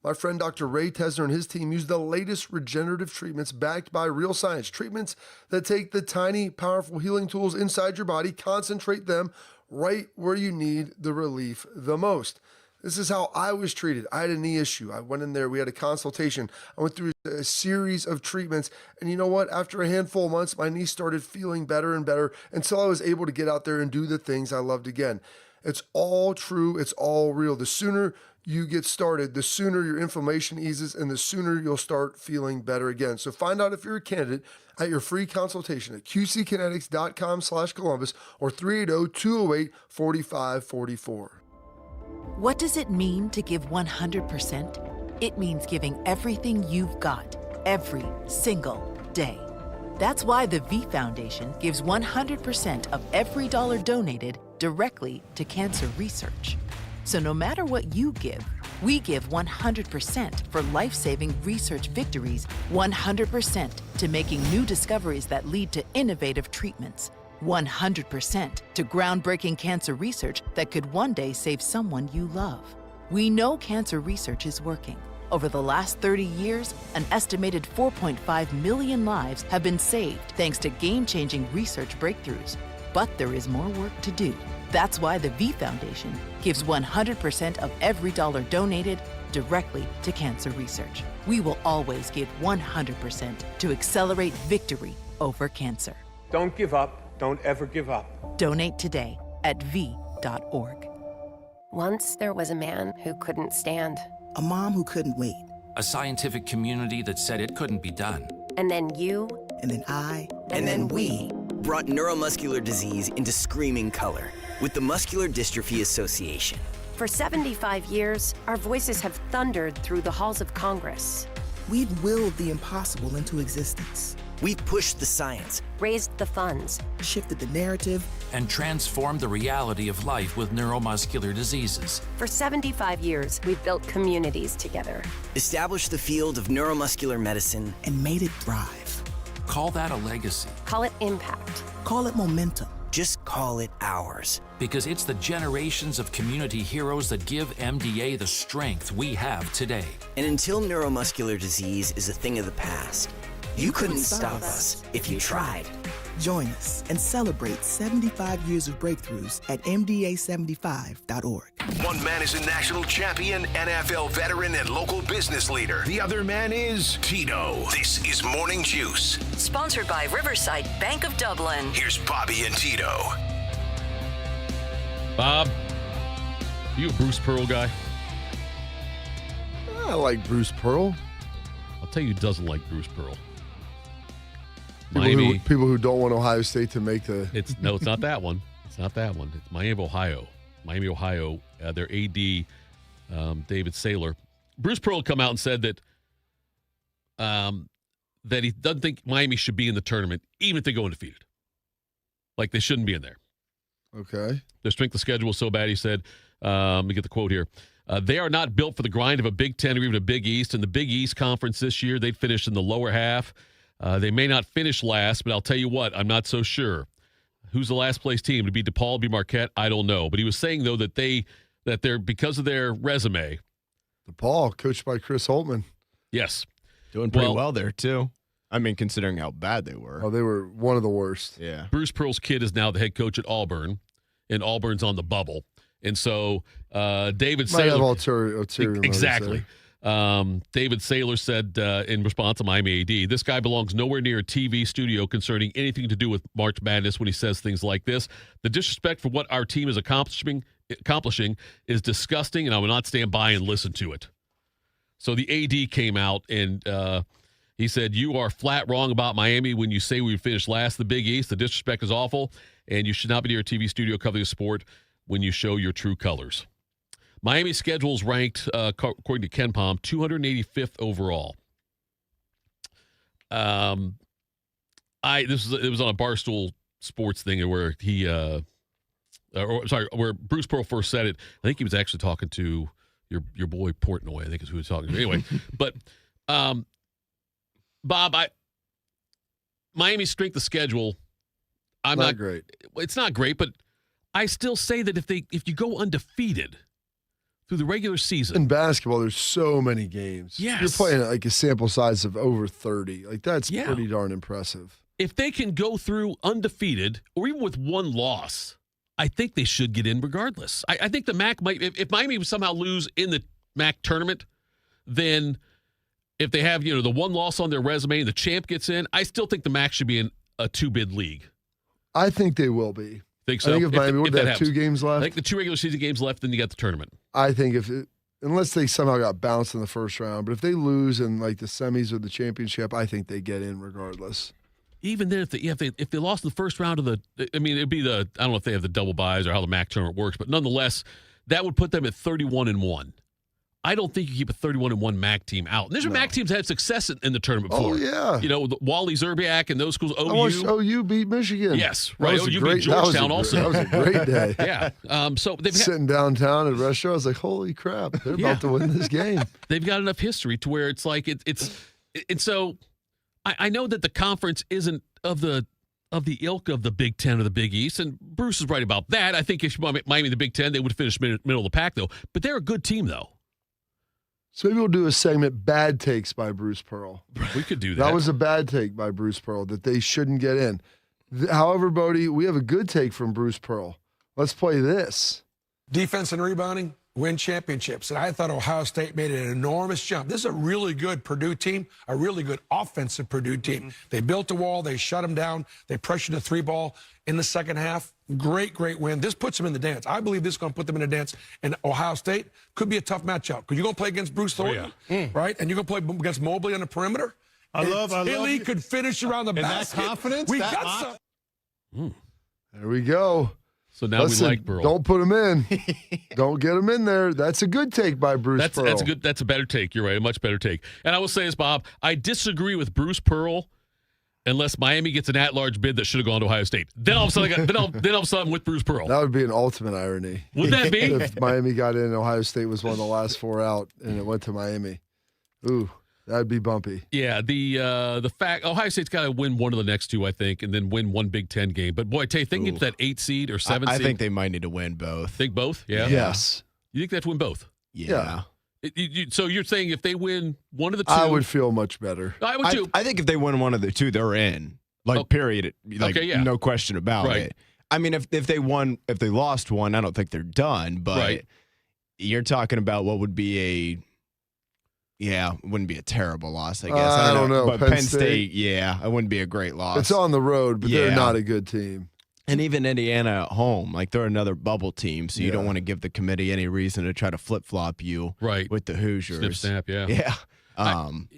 My friend Dr. Ray Tesner and his team use the latest regenerative treatments backed by real science. Treatments that take the tiny, powerful healing tools inside your body, concentrate them right where you need the relief the most. This is how I was treated. I had a knee issue. I went in there. We had a consultation. I went through a series of treatments. And you know what? After a handful of months, my knee started feeling better and better until I was able to get out there and do the things I loved again. It's all true. It's all real. The sooner you get started, the sooner your inflammation eases and the sooner you'll start feeling better again. So find out if you're a candidate at your free consultation at qckinetics.com/Columbus or 380-208-4544. What does it mean to give 100%? It means giving everything you've got, every single day. That's why the V Foundation gives 100% of every dollar donated directly to cancer research. So no matter what you give, we give 100% for life-saving research victories, 100% to making new discoveries that lead to innovative treatments, 100% to groundbreaking cancer research that could one day save someone you love. We know cancer research is working. Over the last 30 years, an estimated 4.5 million lives have been saved thanks to game-changing research breakthroughs. but there is more work to do. That's why the V Foundation gives 100% of every dollar donated directly to cancer research. We will always give 100% to accelerate victory over cancer. Don't give up. Don't ever give up. Donate today at v.org. Once there was a man who couldn't stand. A mom who couldn't wait. A scientific community that said it couldn't be done. And then you. And then I. And then we. Brought neuromuscular disease into screaming color with the Muscular Dystrophy Association. For 75 years, our voices have thundered through the halls of Congress. We've willed the impossible into existence. We've pushed the science, raised the funds, shifted the narrative, and transformed the reality of life with neuromuscular diseases. For 75 years, we've built communities together, established the field of neuromuscular medicine, and made it thrive. Call that a legacy. Call it impact. Call it momentum. Just call it ours. Because it's the generations of community heroes that give MDA the strength we have today. And until neuromuscular disease is a thing of the past, you couldn't stop us if you tried. Join us and celebrate 75 years of breakthroughs at MDA75.org. One man is a national champion, NFL veteran, and local business leader. The other man is Tito. This is Morning Juice. Sponsored by Riverside Bank of Dublin. Here's Bobby and Tito. Bob, you a Bruce Pearl guy? I like Bruce Pearl. I'll tell you who doesn't like Bruce Pearl. People who don't want Ohio State to make the. It's not that one. It's not that one. It's Miami, Ohio. Miami, Ohio. Their AD, David Saylor. Bruce Pearl come out and said that that he doesn't think Miami should be in the tournament, even if they go undefeated. Like they shouldn't be in there. Okay. Their strength of schedule was so bad, he said. Let me get the quote here. They are not built for the grind of a Big Ten or even a Big East. In the Big East Conference this year, they'd finish in the lower half. They may not finish last, but I'll tell you what, I'm not so sure. Who's the last place team? To be DePaul, be Marquette? I don't know. But he was saying, though, that they're because of their resume. DePaul, coached by Chris Holtman. Yes. Doing pretty well there, too. I mean, considering how bad they were. Oh, they were one of the worst. Yeah. Bruce Pearl's kid is now the head coach at Auburn, and Auburn's on the bubble. And so David Might Saylor. have ulterior exactly. David Saylor said in response to Miami AD, this guy belongs nowhere near a TV studio concerning anything to do with March Madness when he says things like this. The disrespect for what our team is accomplishing is disgusting, and I will not stand by and listen to it. So the AD came out and he said, you are flat wrong about Miami when you say we finished last in the Big East. The disrespect is awful, and you should not be near a TV studio covering the sport when you show your true colors. Miami's schedule is ranked, according to Ken Palm, 285th overall. It was on a Barstool Sports thing where where Bruce Pearl first said it. I think he was actually talking to your boy Portnoy. I think is who he was talking to. Anyway, but Bob, Miami's strength of schedule, I'm not great. It's not great, but I still say that if you go undefeated through the regular season. In basketball, there's so many games. Yes. You're playing at like a sample size of over 30. Like, that's pretty darn impressive. If they can go through undefeated or even with one loss, I think they should get in regardless. I think the MAC might, if Miami would somehow lose in the MAC tournament, then if they have, the one loss on their resume and the champ gets in, I still think the MAC should be in a two-bid league. I think they will be. Think so? I think if Miami would have 2 games left. I think the 2 regular season games left, then you got the tournament. I think unless they somehow got bounced in the first round, but if they lose in like the semis or the championship, I think they get in regardless. Even then, if they lost in the first round of it'd be I don't know if they have the double buys or how the MAC tournament works, but nonetheless, that would put them at 31-1. I don't think you keep a 31-1 MAC team out. And there's MAC teams that had success in the tournament before. Oh, yeah. Wally Zerbiak and those schools, OU. I watched OU beat Michigan. Yes, right. OU beat Georgetown also. That was a great day. Yeah. So they've sitting downtown at a restaurant, I was like, holy crap, they're about to win this game. They've got enough history to where it's like and so I know that the conference isn't of the ilk of the Big Ten or the Big East, and Bruce is right about that. I think if Miami in the Big Ten, they would finish middle of the pack, though. But they're a good team, though. So maybe we'll do a segment, Bad Takes by Bruce Pearl. We could do that. That was a bad take by Bruce Pearl, that they shouldn't get in. However, Bodie, we have a good take from Bruce Pearl. Let's play this. Defense and rebounding win championships. And I thought Ohio State made an enormous jump. This is a really good Purdue team, a really good offensive Purdue team. They built a wall. They shut them down. They pressured the 3-ball in the second half. Great win. This puts them in the dance. I believe this is going to put them in a dance. And Ohio State could be a tough matchup because you're going to play against Bruce Thornton, right? And you're going to play against Mobley on the perimeter. I love Tilly could finish around the basket. That confidence? We got some. There we go. So now Listen, we like Burl. Don't put him in. Don't get him in there. That's a good take by Bruce Pearl. That's a better take. You're right. A much better take. And I will say this, Bob, I disagree with Bruce Pearl unless Miami gets an at-large bid that should have gone to Ohio State. Then all of a sudden, then all of a sudden with Bruce Pearl. That would be an ultimate irony. Would that be? If Miami got in, Ohio State was one of the last 4 out, and it went to Miami. Ooh. That'd be bumpy. Yeah, the fact Ohio State's got to win one of the next 2, I think, and then win one Big Ten game. But boy, Tay, think it's that 8 seed or 7 seed. I think they might need to win both. Think both? Yeah. Yes. You think they have to win both? Yeah. So you're saying if they win one of the 2, I would feel much better. I would too. I think if they win one of the 2, they're in. Period. No question about it. I mean, if they lost one, I don't think they're done. But you're talking about what would be it wouldn't be a terrible loss, I guess. I don't know. But Penn State, it wouldn't be a great loss. It's on the road, but they're not a good team. And even Indiana at home, they're another bubble team, so you don't want to give the committee any reason to try to flip-flop you with the Hoosiers. Snip, snap, Yeah.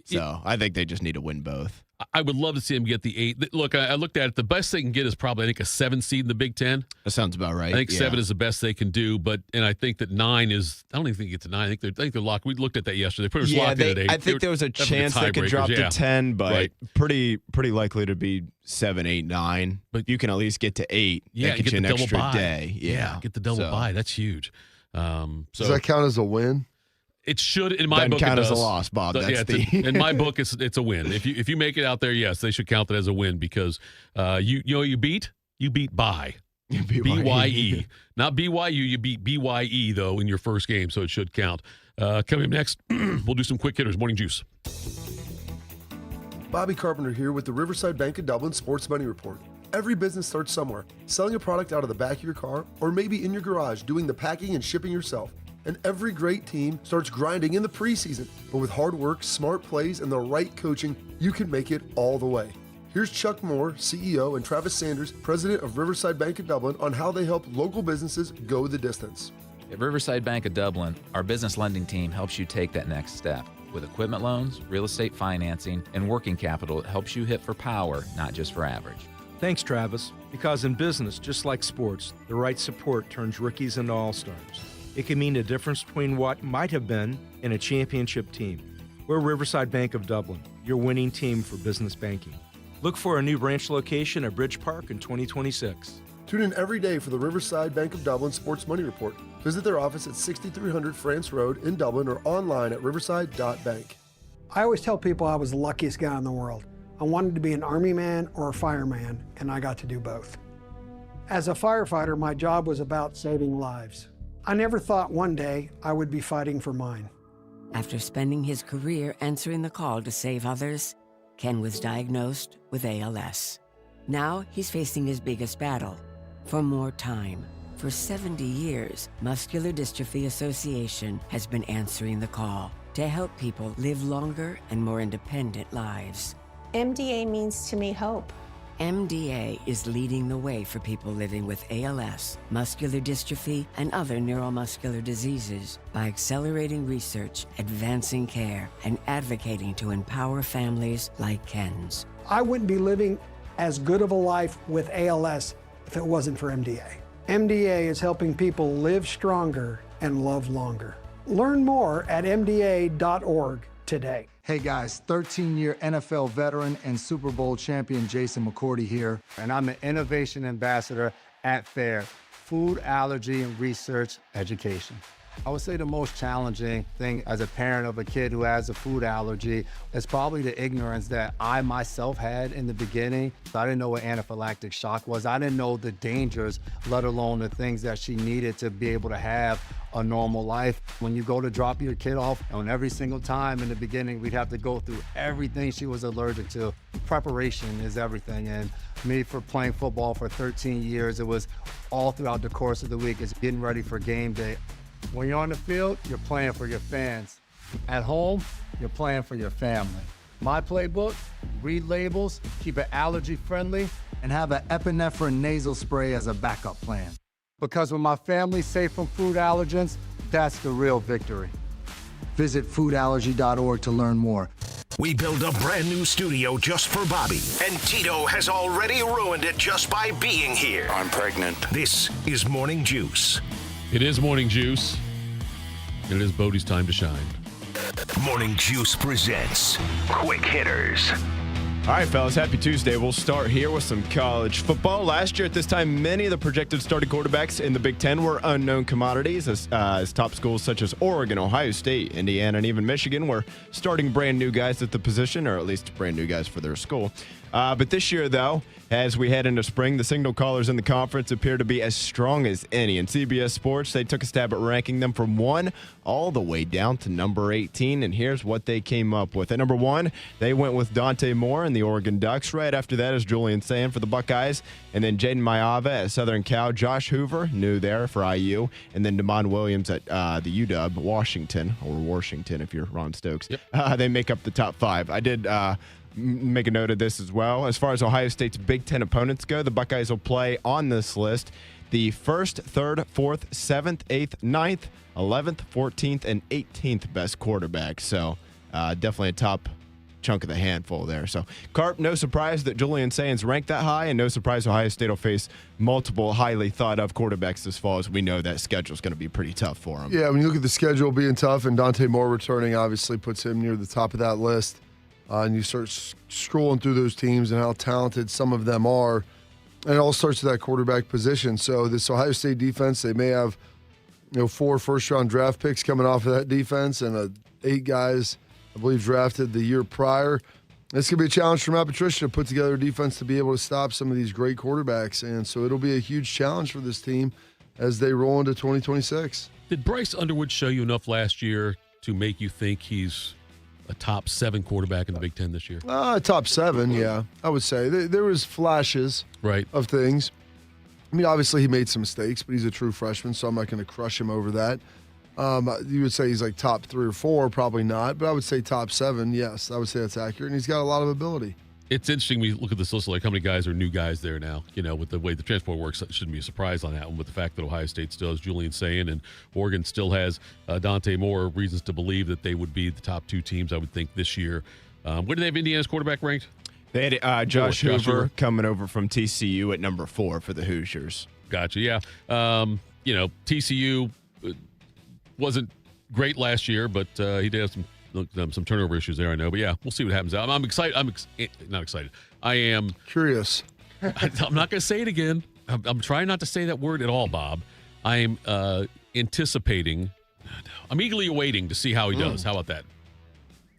So I think they just need to win both. I would love to see them get the 8. Look, I looked at it. The best they can get is probably, I think, a 7 seed in the Big Ten. That sounds about right. I think 7 is the best they can do, and I think that 9 is. I don't even think it's a 9. I think they're locked. We looked at that yesterday. They pretty much locked in at 8. I think there was a chance they could drop to 10, but pretty likely to be 7, 8, 9. But you can at least get to 8. Yeah, get you an extra bye. Day. Yeah, get the double bye. That's huge. Does that count as a win? It should, in my book, count it does. as a loss, Bob. In my book, it's a win. If you make it out there, yes, they should count it as a win because you beat by BYE, not BYU. You beat BYE though in your first game, so it should count. Coming up next, we'll do some quick hitters. Morning juice. Bobby Carpenter here with the Riverside Bank of Dublin Sports Money Report. Every business starts somewhere, selling a product out of the back of your car or maybe in your garage, doing the packing and shipping yourself. And every great team starts grinding in the preseason. But with hard work, smart plays, and the right coaching, you can make it all the way. Here's Chuck Moore, CEO, and Travis Sanders, president of Riverside Bank of Dublin, on how they help local businesses go the distance. At Riverside Bank of Dublin, our business lending team helps you take that next step. With equipment loans, real estate financing, and working capital, it helps you hit for power, not just for average. Thanks, Travis. Because in business, just like sports, the right support turns rookies into all-stars. It can mean the difference between what might have been and a championship team. We're Riverside Bank of Dublin, your winning team for business banking. Look for a new branch location at Bridge Park in 2026. Tune in every day for the Riverside Bank of Dublin Sports Money Report. Visit their office at 6300 France Road in Dublin or online at riverside.bank. I always tell people I was the luckiest guy in the world. I wanted to be an Army man or a fireman, and I got to do both. As a firefighter, my job was about saving lives. I never thought one day I would be fighting for mine. After spending his career answering the call to save others, Ken was diagnosed with ALS. Now he's facing his biggest battle, for more time. For 70 years, Muscular Dystrophy Association has been answering the call to help people live longer and more independent lives. MDA means to me hope. MDA is leading the way for people living with ALS, muscular dystrophy, and other neuromuscular diseases by accelerating research, advancing care, and advocating to empower families like Ken's. I wouldn't be living as good of a life with ALS if it wasn't for MDA. MDA is helping people live stronger and love longer. Learn more at mda.org today. Hey guys, 13-year NFL veteran and Super Bowl champion Jason McCourty here, and I'm an innovation ambassador at FAIR, Food Allergy and Research Education. I would say the most challenging thing as a parent of a kid who has a food allergy is probably the ignorance that I myself had in the beginning. I didn't know what anaphylactic shock was. I didn't know the dangers, let alone the things that she needed to be able to have a normal life. When you go to drop your kid off, and every single time in the beginning, we'd have to go through everything she was allergic to. preparation is everything. And me, for playing football for 13 years, it was all throughout the course of the week. It's getting ready for game day. When you're on the field, you're playing for your fans. At home, you're playing for your family. My playbook: read labels, keep it allergy friendly, and have an epinephrine nasal spray as a backup plan. Because when my family's safe from food allergens, that's the real victory. Visit foodallergy.org to learn more. We built a brand new studio just for Bobby, and Tito has already ruined it just by being here. I'm pregnant. This is Morning Juice. It is Morning Juice. It is Bodie's time to shine. Morning Juice presents Quick Hitters. All right, fellas, happy Tuesday. We'll start here with some college football. Last year at this time, many of the projected starting quarterbacks in the Big Ten were unknown commodities, as top schools such as Oregon, Ohio State, Indiana, and even Michigan were starting brand new guys at the position, or at least brand new guys for their school. But this year, though, as we head into spring, the signal callers in the conference appear to be as strong as any. In CBS Sports, they took a stab at ranking them from 1 all the way down to number 18, and here's what they came up with. At number 1, they went with Dante Moore and the Oregon Ducks. Right after that is Julian Sand for the Buckeyes, and then Jaden Maiava at Southern Cal, Josh Hoover, new there for IU, and then Damon Williams at the UW, Washington if you're Ron Stokes. Yep. They make up the top 5. I did make a note of this as well. As far as Ohio State's Big Ten opponents go, the Buckeyes will play on this list the 1st, 3rd, 4th, 7th, 8th, 9th, 11th, 14th, and 18th best quarterbacks. So definitely a top chunk of the handful there. So, Carp, no surprise that Julian Sands ranked that high, and no surprise Ohio State will face multiple highly thought-of quarterbacks this fall, as we know that schedule is going to be pretty tough for them. Yeah, when you look at the schedule being tough, and Dante Moore returning obviously puts him near the top of that list. And you start scrolling through those teams and how talented some of them are. And it all starts with that quarterback position. So this Ohio State defense, they may have 4 first-round draft picks coming off of that defense and 8 guys, I believe, drafted the year prior. It's going to be a challenge for Matt Patricia to put together a defense to be able to stop some of these great quarterbacks. And so it'll be a huge challenge for this team as they roll into 2026. Did Bryce Underwood show you enough last year to make you think he's a top 7 quarterback in the Big Ten this year? Top 7, yeah, I would say. There was flashes of things. I mean, obviously he made some mistakes, but he's a true freshman, so I'm not going to crush him over that. You would say he's like top 3 or 4, probably not, but I would say top 7, yes. I would say that's accurate, and he's got a lot of ability. It's interesting when you look at this list, like how many guys are new guys there now. With the way the transport works, it shouldn't be a surprise on that one. With the fact that Ohio State still has Julian Sand and Oregon still has Dante Moore, reasons to believe that they would be the top 2 teams, I would think, this year. Where do they have Indiana's quarterback ranked? They had Josh Hoover coming over from TCU at number 4 for the Hoosiers. Gotcha, yeah. TCU wasn't great last year, but he did have some turnover issues there, I know. But, yeah, we'll see what happens. I'm excited. Not excited. I am curious. I'm not going to say it again. I'm trying not to say that word at all, Bob. I am anticipating. I'm eagerly awaiting to see how he does. How about that?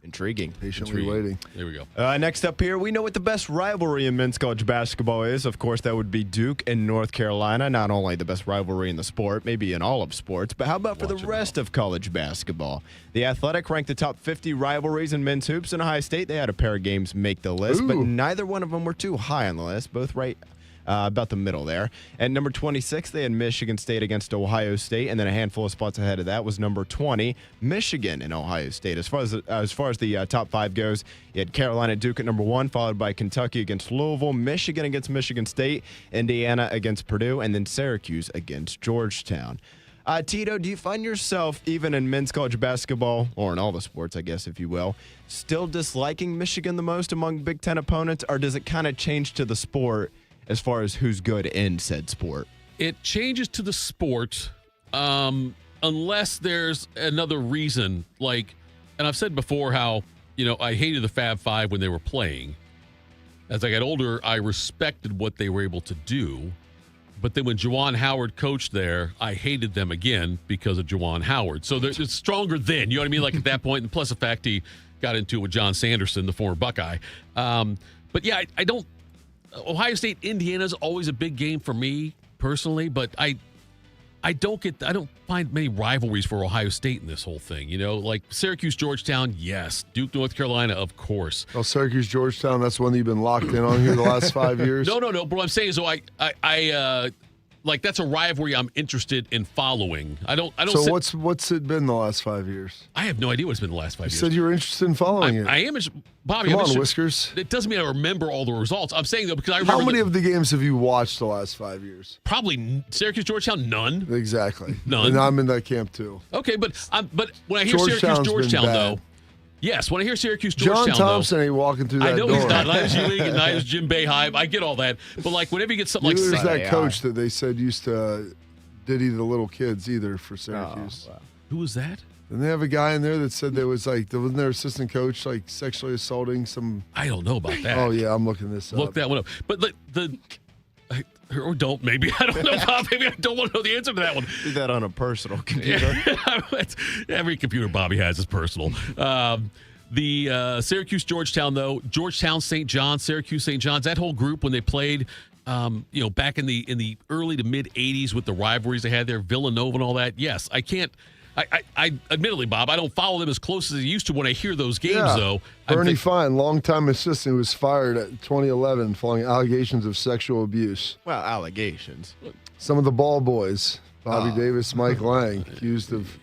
Intriguing. Patiently waiting. There we go. Next up here, we know what the best rivalry in men's college basketball is. Of course, that would be Duke and North Carolina. Not only the best rivalry in the sport, maybe in all of sports, but how about for the rest of college basketball? The Athletic ranked the top 50 rivalries in men's hoops. In Ohio State, they had a pair of games make the list, but neither one of them were too high on the list, both right about the middle there. At number 26, they had Michigan State against Ohio State, and then a handful of spots ahead of that was number 20, Michigan and Ohio State. As far as the top 5 goes, you had Carolina Duke at number 1, followed by Kentucky against Louisville, Michigan against Michigan State, Indiana against Purdue, and then Syracuse against Georgetown. Tito, do you find yourself, even in men's college basketball, or in all the sports, I guess, if you will, still disliking Michigan the most among Big Ten opponents, or does it kind of change to the sport as far as who's good in said sport? It changes to the sport unless there's another reason. Like, and I've said before how, I hated the Fab Five when they were playing. As I got older, I respected what they were able to do. But then when Juwan Howard coached there, I hated them again because of Juwan Howard. So it's stronger then, you know what I mean? Like at that point, and plus the fact he got into it with John Sanderson, the former Buckeye. But yeah, I don't. Ohio State, Indiana is always a big game for me personally, but I don't find many rivalries for Ohio State in this whole thing. Like Syracuse, Georgetown, yes. Duke, North Carolina, of course. Well, Syracuse, Georgetown, that's one that you've been locked in on here the last 5 years. No. But what I'm saying is, I like that's a rivalry I'm interested in following. I don't. So what's it been the last 5 years? I have no idea what it's been the last 5 years. You said you were interested in following it. I am, Bobby. Come on, Whiskers. It doesn't mean I remember all the results. I'm saying though because I remember. How many of the games have you watched the last 5 years? Probably Syracuse, Georgetown, none. Exactly, none. And I'm in that camp too. Okay, but when I hear Syracuse, Georgetown though. Yes, when I hear Syracuse, Georgetown, John Thompson ain't walking through that door. I know he's not. Neither is Ewing, and neither is Jim Boeheim. I get all that. But, like, whenever you get something There's like that coach that they said used to diddy the little kids either for Syracuse. Oh, wow. Who was that? And they have a guy in there that said there was, wasn't their assistant coach, sexually assaulting some... I don't know about that. Oh, yeah, I'm looking this up. Look that one up. But or don't, maybe. I don't know, Bob. Maybe I don't want to know the answer to that one. Do that on a personal computer. Every computer Bobby has is personal. The Syracuse, Georgetown, though, Georgetown, St. John's, Syracuse, St. John's, that whole group when they played, back in the early to mid '80s with the rivalries they had there, Villanova and all that. Yes, I can't. I admittedly, Bob, I don't follow them as close as I used to when I hear those games, though. Bernie Fine, longtime assistant, was fired at 2011 following allegations of sexual abuse. Well, allegations. Some of the ball boys, Bobby Davis, Mike Lang, accused of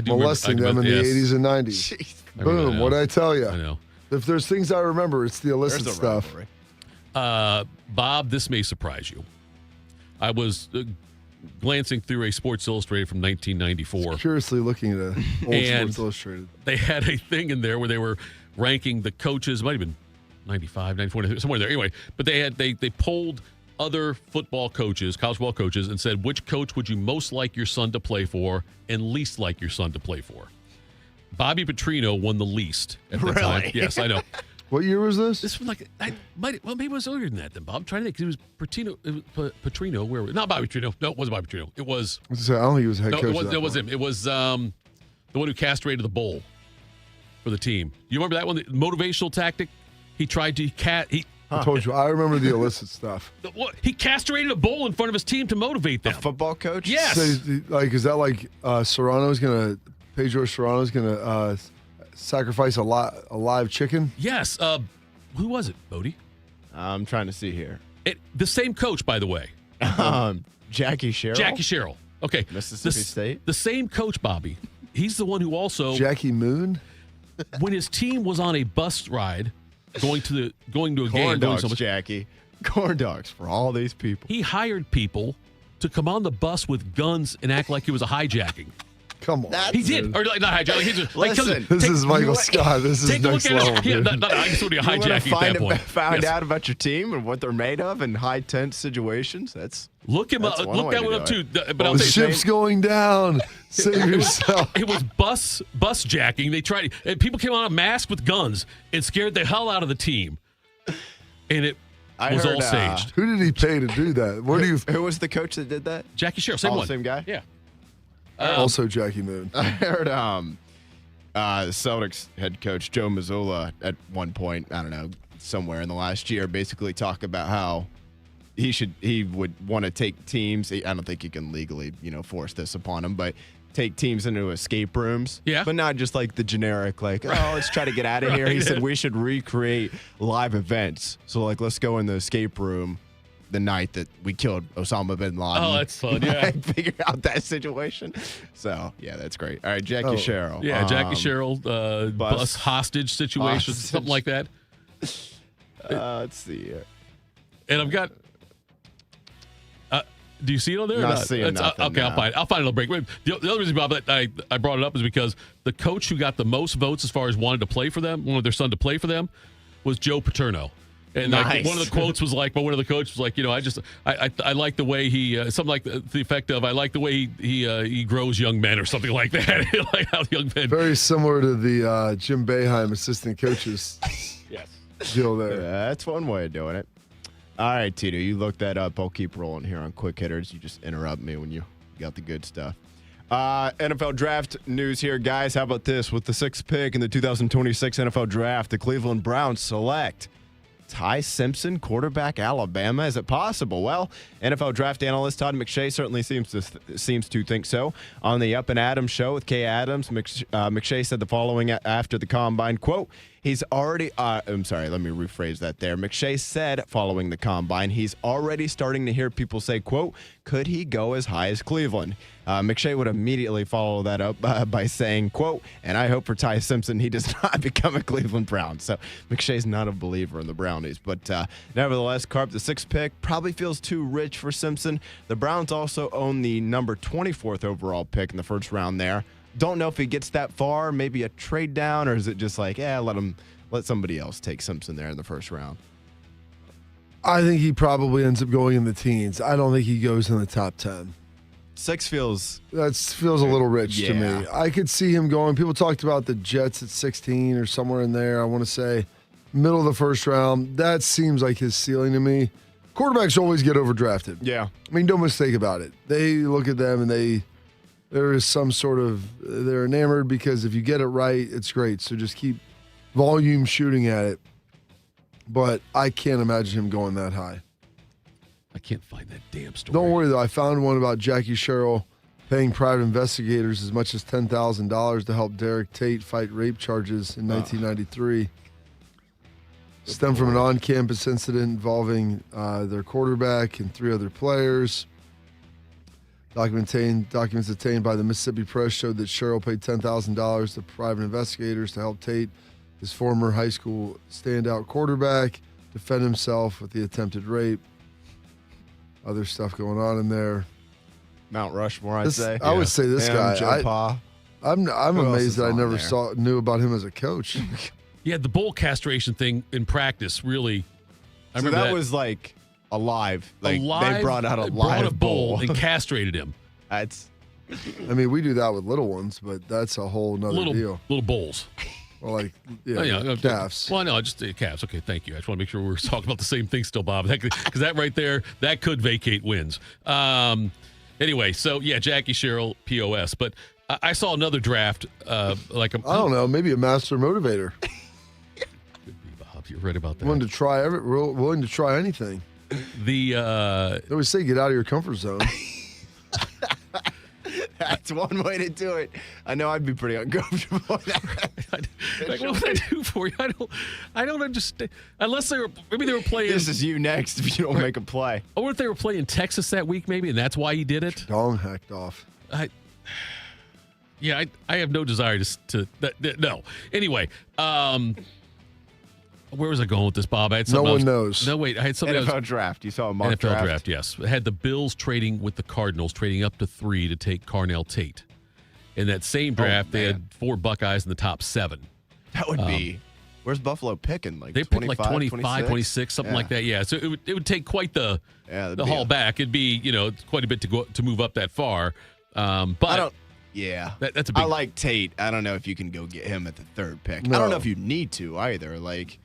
molesting them in the 80s and 90s. Jeez. Boom, what'd I tell you? I know. If there's things I remember, it's the illicit stuff. Bob, this may surprise you. I was glancing through a Sports Illustrated from 1994. Curiously looking at old Sports Illustrated. They had a thing in there where they were ranking the coaches. It might have been 95, 94, somewhere there. Anyway, but they polled other football coaches, college football coaches, and said, which coach would you most like your son to play for and least like your son to play for? Bobby Petrino won the least at the time. Yes, I know. What year was this? This was maybe it was earlier than that then, Bob. I'm trying to think, because it was Petrino. Where was it? Not Bobby Petrino. No, it wasn't Bobby Petrino. It was. I don't think he was head coach. It was him. It was the one who castrated the bull for the team. You remember that one? The motivational tactic? He tried to I told you. I remember the illicit stuff. He castrated a bull in front of his team to motivate them. A football coach? Yes. So, is that like Serrano's going to, Pedro Serrano's going to sacrifice a live chicken? Yes. Who was it, Bodie? I'm trying to see here. The same coach, by the way. Jackie Sherrill? Jackie Sherrill. Okay. Mississippi State? The same coach, Bobby. He's the one who also... Jackie Moon? When his team was on a bus ride going to a Corn game... dogs, Jackie. Corn dogs for all these people. He hired people to come on the bus with guns and act like it was a hijacking. Come on. He did. Or not hijacking. Listen, this is Michael Scott. This is next level. Yeah, I guess it would be a hijacking at that point. Find out about your team and what they're made of in high tense situations. Look him up. Look that one up too. But the ship's going down. Save yourself. It was bus jacking. They tried, and people came on a mask with guns and scared the hell out of the team. And it was all staged. Who did he pay to do that? Who was the coach that did that? Jackie Sherrill. Same one. Same guy. Yeah. Also Jackie Moon. I heard the Celtics head coach Joe Mazzulla at one point, I don't know, somewhere in the last year, basically talk about how he would want to take teams. I don't think you can legally, force this upon them, but take teams into escape rooms. Yeah. But not just like the generic, let's try to get out of here. He said we should recreate live events. So let's go in the escape room the night that we killed Osama bin Laden. Oh, that's fun, yeah. Figure out that situation. So, yeah, that's great. All right, Jackie Sherrill. Yeah, Jackie Sherrill, bus hostage situation, something like that. Let's see here. And I've got... do you see it on there? Not seeing nothing. Okay, no. I'll find it. I'll break. The other reason, Bob, that I brought it up is because the coach who got the most votes as far as wanted their son to play for them, was Joe Paterno. And nice. One of the quotes was one of the coaches was like, I like the way he, something like the effect of, I like the way he grows young men or something like that. Like how young men. Very similar to the Jim Boeheim assistant coaches. Yes. Deal there. Yeah, that's one way of doing it. All right, Tito, you look that up. I'll keep rolling here on quick hitters. You just interrupt me when you got the good stuff. NFL draft news here, guys. How about this? With the 6th pick in the 2026 NFL draft, the Cleveland Browns select Ty Simpson, quarterback, Alabama. Is it possible? Well, NFL draft analyst Todd McShay certainly seems to think so. On the Up and Adams show with Kay Adams, McShay said the following after the combine, quote, he's already, I'm sorry, let me rephrase that there. McShay said following the combine, he's already starting to hear people say, quote, could he go as high as Cleveland? McShay would immediately follow that up by saying, quote, and I hope for Ty Simpson he does not become a Cleveland Brown. So McShay's not a believer in the Brownies. But nevertheless, Carp, the 6th pick, probably feels too rich for Simpson. The Browns also own the number 24th overall pick in the first round there. Don't know if he gets that far, maybe a trade down, or is it just like, let somebody else take Simpson there in the first round? I think he probably ends up going in the teens. I don't think he goes in the top 10. 6 feels a little rich to me. I could see him going. People talked about the Jets at 16 or somewhere in there. I want to say middle of the first round. That seems like his ceiling to me. Quarterbacks always get overdrafted. Yeah. I mean, don't mistake about it. They look at them and there is some sort of, they're enamored because if you get it right, it's great. So just keep volume shooting at it. But I can't imagine him going that high. I can't find that damn story. Don't worry, though. I found one about Jackie Sherrill paying private investigators as much as $10,000 to help Derek Tate fight rape charges in 1993. Stemmed from an on-campus incident involving their quarterback and 3 other players. Documents obtained by the Mississippi Press showed that Sherrill paid $10,000 to private investigators to help Tate, his former high school standout quarterback, defend himself with the attempted rape. Other stuff going on in there. Mount Rushmore, I'd say. I would say this guy. Joe Pa. I'm amazed that I never knew about him as a coach. Yeah, the bull castration thing in practice really. I remember that was like alive. Like they brought out a live bull and castrated him. I mean, we do that with little ones, but that's a whole nother deal. Little bulls. Well, calves. Well, no, just calves. Okay, thank you. I just want to make sure we're talking about the same thing still, Bob, because that right there, that could vacate wins. Anyway, so yeah, Jackie Sherrill, POS. But I saw another draft. I don't know, maybe a master motivator. Could be, Bob. You're right about that. Willing to try anything. They always say get out of your comfort zone. That's one way to do it. I know I'd be pretty uncomfortable with that. What would I do for you? I don't understand. Unless maybe they were playing. This is you next if you don't make a play. I wonder if they were playing Texas that week, maybe, and that's why he did it. Dong hacked off. I have no desire no. Anyway, where was I going with this, Bob? I had no one knows. No, wait. I had something. NFL draft. You saw a mock NFL draft, yes. I had the Bills trading with the Cardinals, trading up to 3 to take Carnell Tate. In that same draft, they had 4 Buckeyes in the top 7. That would be. Where's Buffalo picking? Like they picked like 25, 26, something like that. Yeah. So it would take quite the haul back. It'd be quite a bit to move up that far. But I don't. Yeah, that's a big. I like Tate. I don't know if you can go get him at the 3rd pick. No. I don't know if you need to either. Like.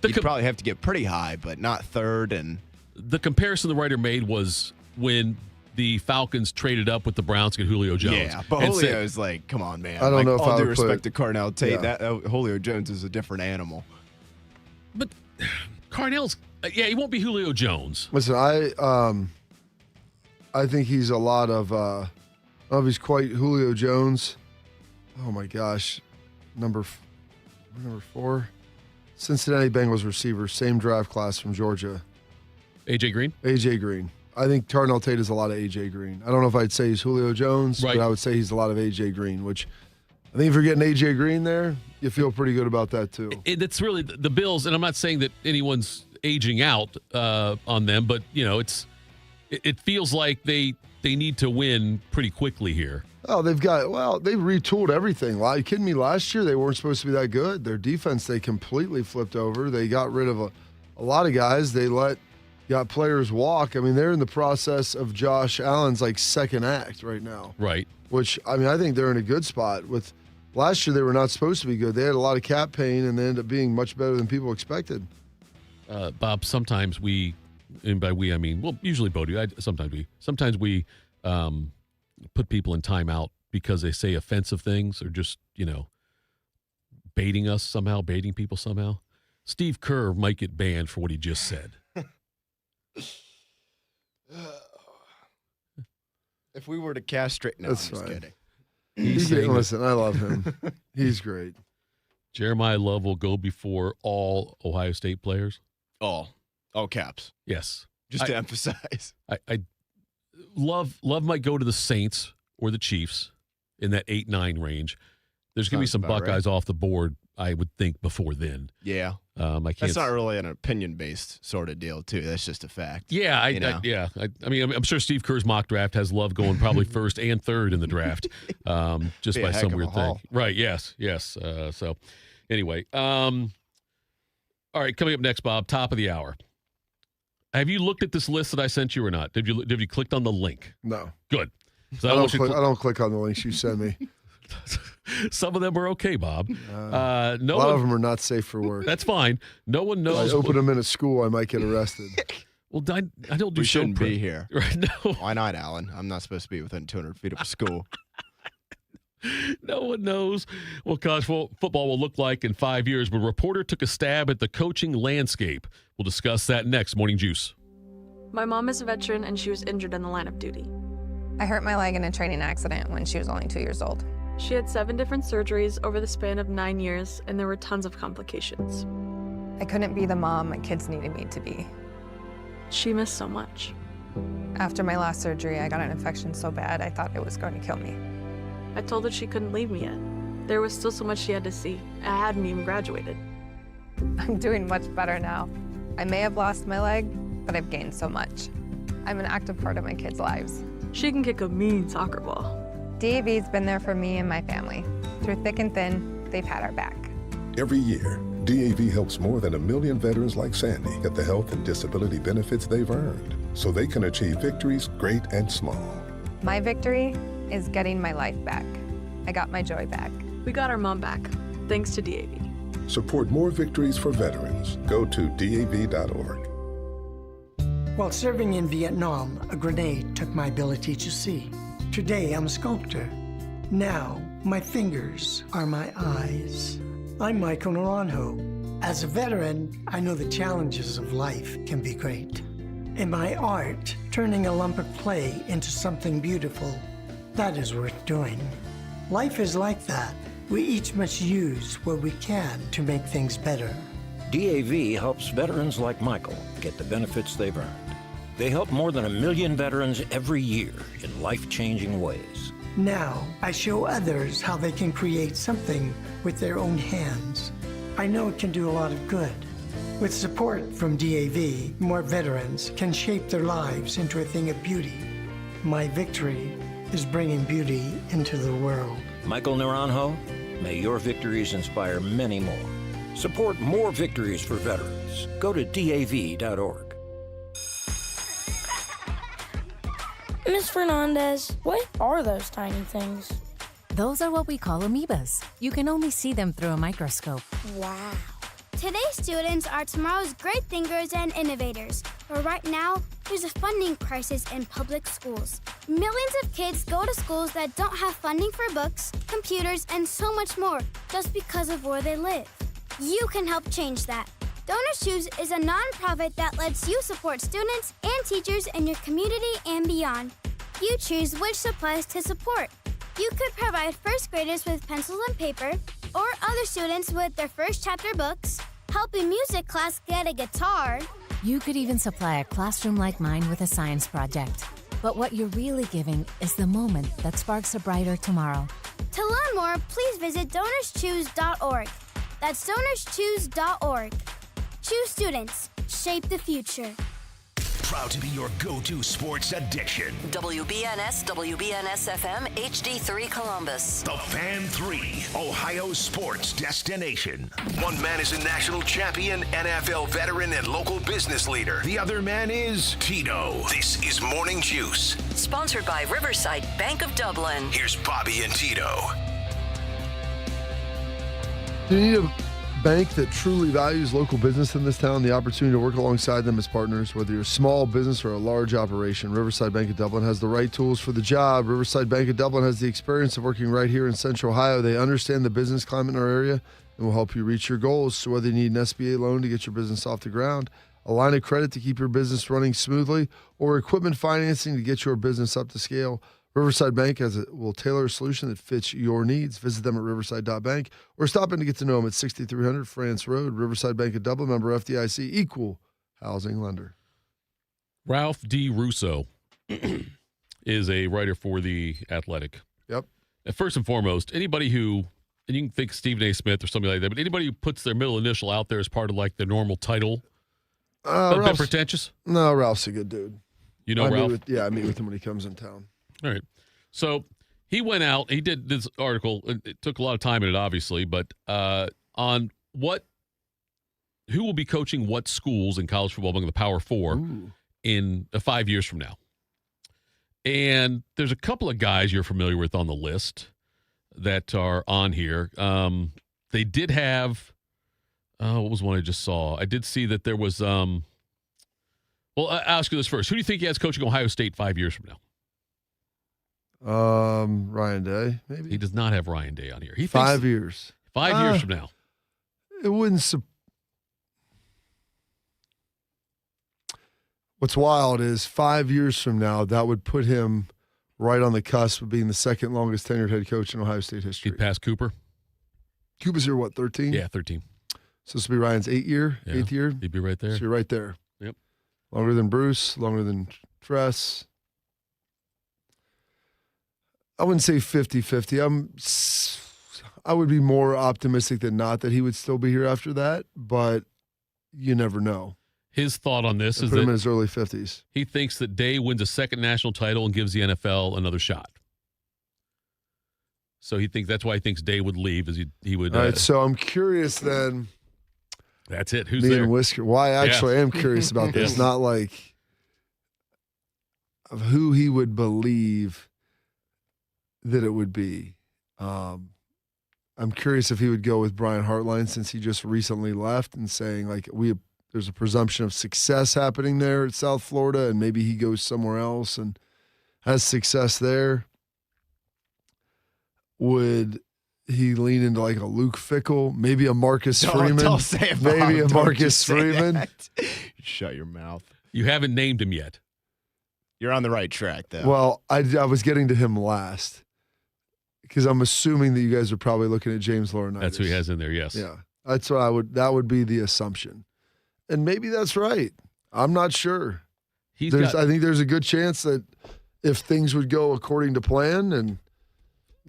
You'd probably have to get pretty high, but not 3rd. And the comparison the writer made was when the Falcons traded up with the Browns to get Julio Jones. Yeah, but Julio is like, come on, man. I don't know if all I due would respect to Carnell Tate, that Julio Jones is a different animal. But Carnell's, he won't be Julio Jones. Listen, I think he's a lot of he's quite Julio Jones. Oh my gosh, number 4. Cincinnati Bengals receiver, same draft class from Georgia. A.J. Green? A.J. Green. I think Carnell Tate is a lot of A.J. Green. I don't know if I'd say he's Julio Jones, but I would say he's a lot of A.J. Green, which I think if you're getting A.J. Green there, you feel pretty good about that too. It's really the Bills, and I'm not saying that anyone's aging out on them, but, it feels like they need to win pretty quickly here. Oh, they've retooled everything. Are you kidding me? Last year, they weren't supposed to be that good. Their defense, they completely flipped over. They got rid of a lot of guys. They got players walk. I mean, they're in the process of Josh Allen's, second act right now. Right. Which, I mean, I think they're in a good spot. With last year, they were not supposed to be good. They had a lot of cap pain, and they ended up being much better than people expected. Bob, sometimes we, and by we, I mean, well, usually Bodie, sometimes we put people in timeout because they say offensive things or just, baiting people somehow. Steve Kerr might get banned for what he just said. If we were to castrate, no, That's I'm just fine. kidding. Listen, I love him. He's great. Jeremiah Love will go before all Ohio State players. All caps. Yes. Just to emphasize. I Love might go to the Saints or the Chiefs in that 8-9 range. There's going to be some Buckeyes off the board, I would think, before then. Yeah. I can't. That's not really an opinion-based sort of deal, too. That's just a fact. Yeah, I mean, I'm sure Steve Kerr's mock draft has Love going probably first and third in the draft, just Be by a heck some of a weird thing. haul. Right? Yes. So, anyway, all right. Coming up next, Bob. Top of the hour. Have you looked at this list that I sent you or not? Have you clicked on the link? No. Good. So I don't click on the links you send me. Some of them are okay, Bob. A lot of them are not safe for work. That's fine. No one knows. I open them in a school, I might get arrested. Well, I don't do We show shouldn't be here. Right? No. Why not, Alan? I'm not supposed to be within 200 feet of a school. No one knows what college football will look like in 5 years, but a reporter took a stab at the coaching landscape. We'll discuss that next. Morning Juice. My mom is a veteran, and she was injured in the line of duty. I hurt my leg in a training accident when she was only 2 years old. She had 7 different surgeries over the span of 9 years, and there were tons of complications. I couldn't be the mom my kids needed me to be. She missed so much. After my last surgery, I got an infection so bad I thought it was going to kill me. I told her she couldn't leave me yet. There was still so much she had to see. I hadn't even graduated. I'm doing much better now. I may have lost my leg, but I've gained so much. I'm an active part of my kids' lives. She can kick a mean soccer ball. DAV's been there for me and my family. Through thick and thin, they've had our back. Every year, DAV helps more than 1 million veterans like Sandy get the health and disability benefits they've earned so they can achieve victories great and small. My victory is getting my life back. I got my joy back. We got our mom back, thanks to DAV. Support more victories for veterans. Go to DAV.org. While serving in Vietnam, a grenade took my ability to see. Today, I'm a sculptor. Now, my fingers are my eyes. I'm Michael Naranjo. As a veteran, I know the challenges of life can be great. In my art, turning a lump of clay into something beautiful, that is worth doing. Life is like that. We each must use what we can to make things better. DAV helps veterans like Michael get the benefits they've earned. They help more than 1 million veterans every year in life-changing ways. Now, I show others how they can create something with their own hands. I know it can do a lot of good. With support from DAV, more veterans can shape their lives into a thing of beauty. My victory is bringing beauty into the world. Michael Naranjo, may your victories inspire many more. Support more victories for veterans. Go to DAV.org. Ms. Fernandez, what are those tiny things? Those are what we call amoebas. You can only see them through a microscope. Wow. Today's students are tomorrow's great thinkers and innovators. But right now, there's a funding crisis in public schools. Millions of kids go to schools that don't have funding for books, computers, and so much more just because of where they live. You can help change that. Donors Choose is a nonprofit that lets you support students and teachers in your community and beyond. You choose which supplies to support. You could provide first graders with pencils and paper, or other students with their first chapter books, help a music class get a guitar. You could even supply a classroom like mine with a science project. But what you're really giving is the moment that sparks a brighter tomorrow. To learn more, please visit DonorsChoose.org. That's DonorsChoose.org. Choose students. Shape the future. Proud to be your go-to sports addiction. WBNS, WBNS FM, HD3 Columbus. The Fan 3, Ohio sports destination. One man is a national champion, NFL veteran, and local business leader. The other man is Tito. This is Morning Juice. Sponsored by Riverside Bank of Dublin. Here's Bobby and Tito. Do you need a bank that truly values local business in this town? The opportunity to work alongside them as partners, whether you're a small business or a large operation, Riverside Bank of Dublin has the right tools for the job. Riverside Bank of Dublin has the experience of working right here in Central Ohio. They understand the business climate in our area and will help you reach your goals. So whether you need an SBA loan to get your business off the ground, a line of credit to keep your business running smoothly, or equipment financing to get your business up to scale, Riverside Bank will tailor a solution that fits your needs. Visit them at riverside.bank or stop in to get to know them at 6300 France Road. Riverside Bank of Dublin, member FDIC, equal housing lender. Ralph D. Russo is a writer for The Athletic. Yep. And first and foremost, anybody who, and you can think Stephen A. Smith or something like that, but anybody who puts their middle initial out there as part of like the normal title, a bit pretentious? No, Ralph's a good dude. You know Ralph? I meet with him when he comes in town. All right. So he went out, he did this article. It took a lot of time in it, obviously, but on who will be coaching what schools in college football among the Power Four in 5 years from now. And there's a couple of guys you're familiar with on the list that are on here. They did have, what was one I just saw? I did see that there was, well, I'll ask you this first. Who do you think he has coaching Ohio State 5 years from now? Ryan Day, maybe. He does not have Ryan Day on here. He 5 years. 5 years from now. It wouldn't. What's wild is 5 years from now, that would put him right on the cusp of being the second longest tenured head coach in Ohio State history. He'd pass Cooper. Cooper's here, what, 13? Yeah, 13. So this will be Ryan's eighth year? He'd be right there. So you're right there. Yep. Longer than Bruce, longer than Tress. I wouldn't say 50-50. I would be more optimistic than not that he would still be here after that, but you never know. His thought on this is put him that in his early 50s. He thinks that Day wins a second national title and gives the NFL another shot. So he thinks that's why he thinks Day would leave, as he would. All right, so I'm curious then. That's it. Who's me there? And Whisker. Why actually I am curious about this. Not like of who he would believe that it would be. I'm curious if he would go with Brian Hartline, since he just recently left, and saying like there's a presumption of success happening there at South Florida, and maybe he goes somewhere else and has success there. Would he lean into like a Luke Fickell, maybe a Marcus Freeman? Don't say it, Bob. Maybe a Don't Marcus Freeman. That. Shut your mouth. You haven't named him yet. You're on the right track, though. Well, I was getting to him last because I'm assuming that you guys are probably looking at James Laurinaitis. That's who he has in there, yes. Yeah, that's what that would be the assumption. And maybe that's right. I'm not sure. I think there's a good chance that if things would go according to plan, and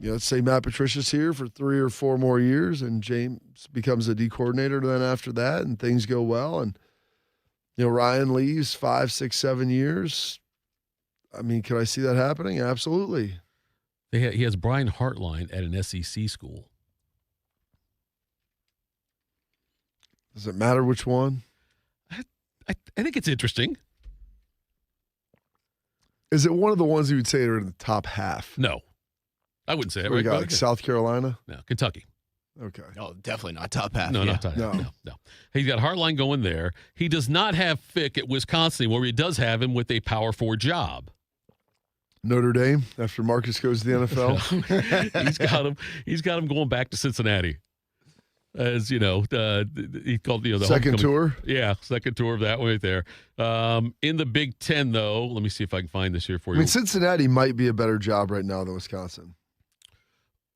let's say Matt Patricia's here for 3 or 4 more years, and James becomes a D coordinator then after that, and things go well, and Ryan leaves 5, 6, 7 years. I mean, can I see that happening? Absolutely. He has Brian Hartline at an SEC school. Does it matter which one? I think it's interesting. Is it one of the ones you would say are in the top half? No. I wouldn't say it. We got like South Carolina? No, Kentucky. Okay. No, definitely not top half. No, not top half. No. He's got Hartline going there. He does not have Fick at Wisconsin, where he does have him with a Power 4 job. Notre Dame, after Marcus goes to the NFL. He's got him going back to Cincinnati. As he called the second tour. Yeah, second tour of that one right there. In the Big Ten, though, let me see if I can find this here for you. I mean, Cincinnati might be a better job right now than Wisconsin.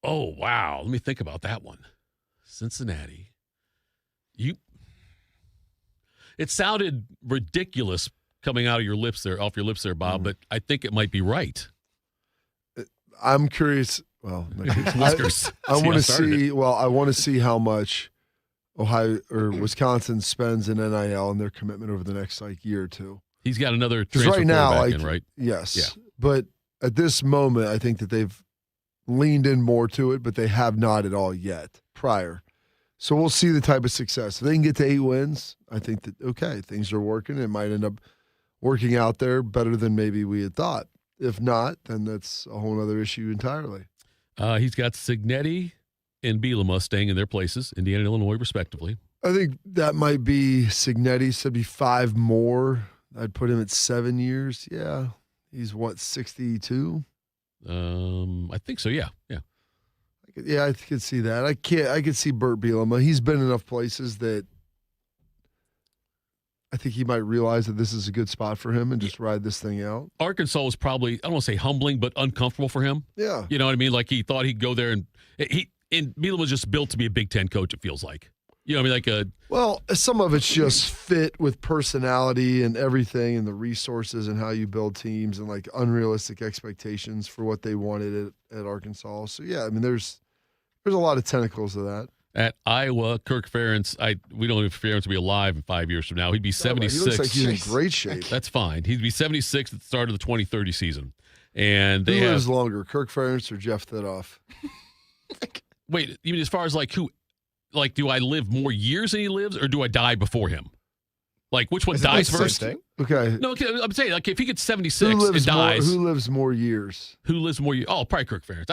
Oh, wow. Let me think about that one. Cincinnati. It sounded ridiculous coming out of your lips there, off your lips there, Bob, but I think it might be right. I'm curious. Well, Whiskers. I want to see. Well, I want to see how much Ohio or Wisconsin spends in NIL and their commitment over the next year or two. He's got another transfer right now, in, right? Yes. Yeah. But at this moment, I think that they've leaned in more to it, but they have not at all yet prior. So we'll see the type of success. If they can get to 8 wins, I think that, things are working. It might end up working out there better than maybe we had thought. If not, then that's a whole other issue entirely. He's got Cignetti and Bielema staying in their places, Indiana and Illinois, respectively. I think that might be Cignetti. So it'd be 5 more. I'd put him at 7 years. Yeah. He's 62? I think so, yeah. Yeah, I could see that. I could see Burt Bielema. He's been enough places that I think he might realize that this is a good spot for him and just ride this thing out. Arkansas was probably, I don't want to say humbling, but uncomfortable for him. Yeah. You know what I mean? Like he thought he'd go there and Bielema was just built to be a Big Ten coach, it feels like. You know what I mean? Well, some of it's just fit with personality and everything and the resources and how you build teams and like unrealistic expectations for what they wanted at Arkansas. So, yeah, I mean, there's a lot of tentacles to that. At Iowa, Kirk Ferentz, we don't know if Ferentz will be alive in 5 years from now. He'd be 76. He looks like he's in great shape. That's fine. He'd be 76 at the start of the 2030 season. And they Who lives longer, Kirk Ferentz or Jeff Thitoff? Wait, you mean as far as like who? Like, do I live more years than he lives, or do I die before him? Like, which one dies first? Okay. No, I'm saying, like, if he gets 76 and dies. Who lives more years? Who lives more years? Oh, probably Kirk Ferentz.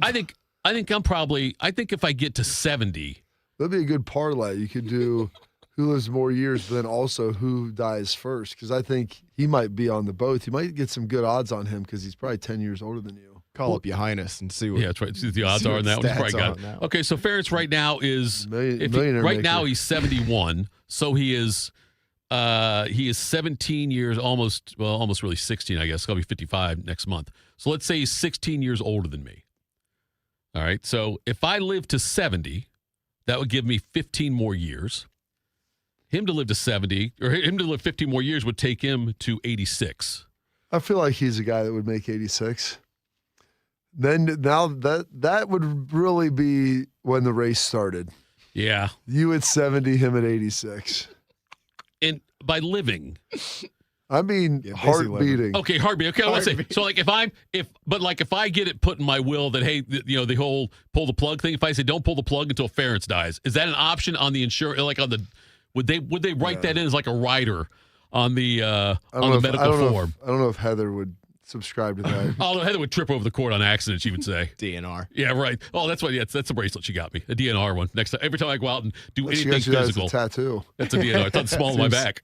I think if I get to 70. That'd be a good parlay. You could do who lives more years, but then also who dies first. Because I think he might be on the both. You might get some good odds on him because he's probably 10 years older than you. Call up your highness and see what. Yeah, that's right. See the odds are on that one. You probably got it. Okay, so Ferentz right now is now he's 71. So he is 17 years, almost really 16, I guess. He'll be 55 next month. So let's say he's 16 years older than me. All right. So if I live to 70, that would give me 15 more years. Him to live to 70, or him to live 15 more years would take him to 86. I feel like he's a guy that would make 86. Then now that would really be when the race started. Yeah. You at 70, him at 86. And by living. I mean, heart beating. Okay, heart beating. Okay, I want to say. So, like, if I get it put in my will that, hey, the whole pull the plug thing, if I say don't pull the plug until Ferentz dies, is that an option on the insurance? Like on the, would they write that in as like a rider on the medical form? I don't know if Heather would subscribe to that. Although Heather would trip over the cord on accident, she would say. DNR. Yeah, right. Oh, that's that's the bracelet she got me. A DNR one. Next time, every time I go out and do anything physical. That's a tattoo. That's a DNR. It's on the small of my back.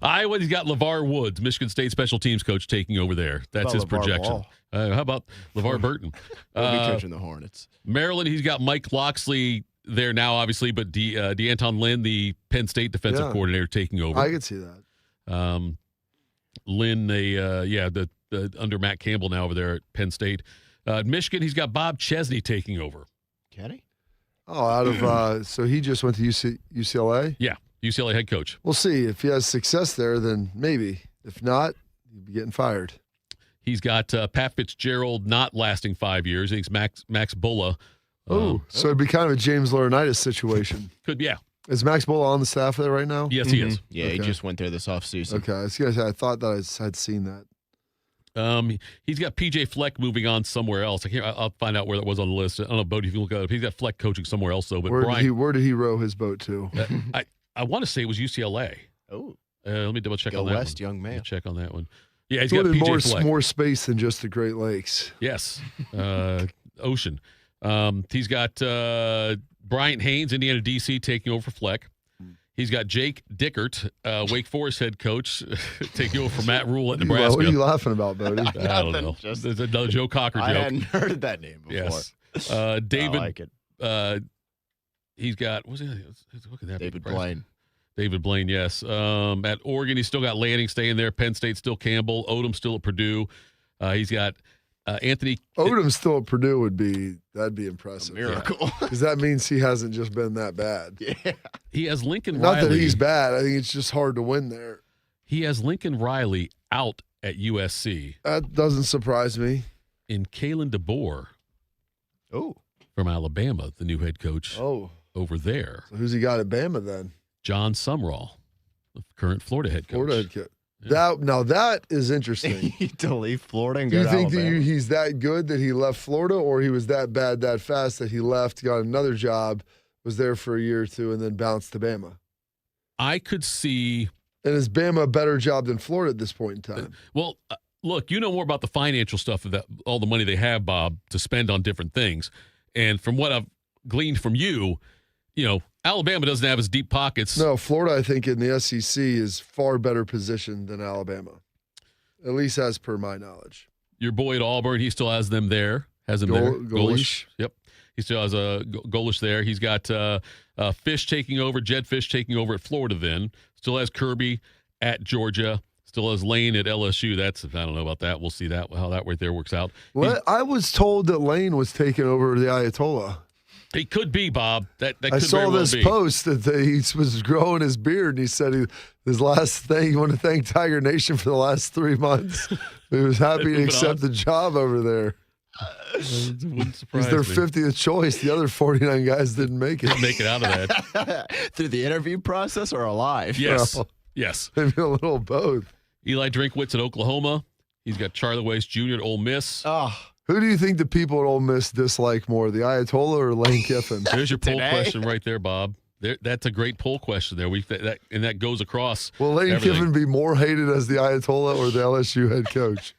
Iowa's got LeVar Woods, Michigan State special teams coach, taking over there. That's his projection. How about LeVar Burton? He'll be coaching the Hornets. Maryland, he's got Mike Locksley there now, obviously, but DeAnton Lynn, the Penn State defensive coordinator, taking over. I could see that. Lynn, the under Matt Campbell now over there at Penn State. Michigan, he's got Bob Chesney taking over. Can he? Oh, out of so he just went to UCLA? Yeah, UCLA head coach. We'll see. If he has success there, then maybe. If not, he'd be getting fired. He's got Pat Fitzgerald not lasting 5 years. I think it's Max Bulla. So it'd be kind of a James Laurinaitis situation. Could, yeah. Is Max Bulla on the staff there right now? Yes, he is. Yeah, he just went there this offseason. Okay, I was gonna say, I thought that I had seen that. He's got PJ Fleck moving on somewhere else. I'll find out where that was on the list. I don't know, Bodie, if you look at it. He's got Fleck coaching somewhere else, though. But where did he row his boat to? I want to say it was UCLA. Oh. Let me double check on that West, one. young man. Check on that one. Yeah, he's got PJ Fleck. More space than just the Great Lakes. Yes. Ocean. He's got Bryant Haynes, Indiana DC, taking over for Fleck. He's got Jake Dickert, Wake Forest head coach, taking over for Matt Rule at Nebraska. What are you laughing about, Bodie? I don't know. There's another Joe Cocker joke. I hadn't heard of that name before. Yes. David. I like it. He's got, what's it? Look at that. David Blaine. David Blaine, yes. At Oregon, he's still got Lanning staying there. Penn State still Campbell. Odom still at Purdue. He's got Anthony. Odom still at Purdue that'd be impressive. A miracle. Because that means he hasn't just been that bad. Yeah. He has Lincoln Not Riley. that he's bad. I think it's just hard to win there. He has Lincoln Riley out at USC. That doesn't surprise me. And Kalen DeBoer. Oh. From Alabama, the new head coach. Over there. So who's he got at Bama then? John Sumrall, the current Florida head coach. Yeah. That is interesting. To leave Florida and Do go you to think Alabama? that he's that good that he left Florida, or he was that bad that fast that he left, got another job, was there for a year or two, and then bounced to Bama? I could see. And is Bama a better job than Florida at this point in time? Well, look, you know more about the financial stuff of that, all the money they have, Bob, to spend on different things. And from what I've gleaned from you, Alabama doesn't have as deep pockets. No, Florida, I think, in the SEC is far better positioned than Alabama, at least as per my knowledge. Your boy at Auburn, he still has them there. Has him there. Golish. Yep. He still has a Golish there. He's got Fish taking over, Jed Fish taking over at Florida then. Still has Kirby at Georgia. Still has Lane at LSU. I don't know about that. We'll see how that right there works out. I was told that Lane was taking over the Ayatollah. He could be, Bob. That could I saw very well this be. post that he was growing his beard, and he said his last thing, he wanted to thank Tiger Nation for the last 3 months. He was happy to accept the job over there. Wouldn't surprise He's their me. 50th choice. The other 49 guys didn't make it. Make it out of that. Through the interview process or alive? Yes. Well, Yes. Maybe a little of both. Eli Drinkwitz at Oklahoma. He's got Charlie Weiss Jr. at Ole Miss. Who do you think the people at Ole Miss dislike more, the Ayatollah or Lane Kiffin? There's your poll question right there, Bob. That's a great poll question there. And that goes across. Will Lane everything. Kiffin be more hated as the Ayatollah or the LSU head coach?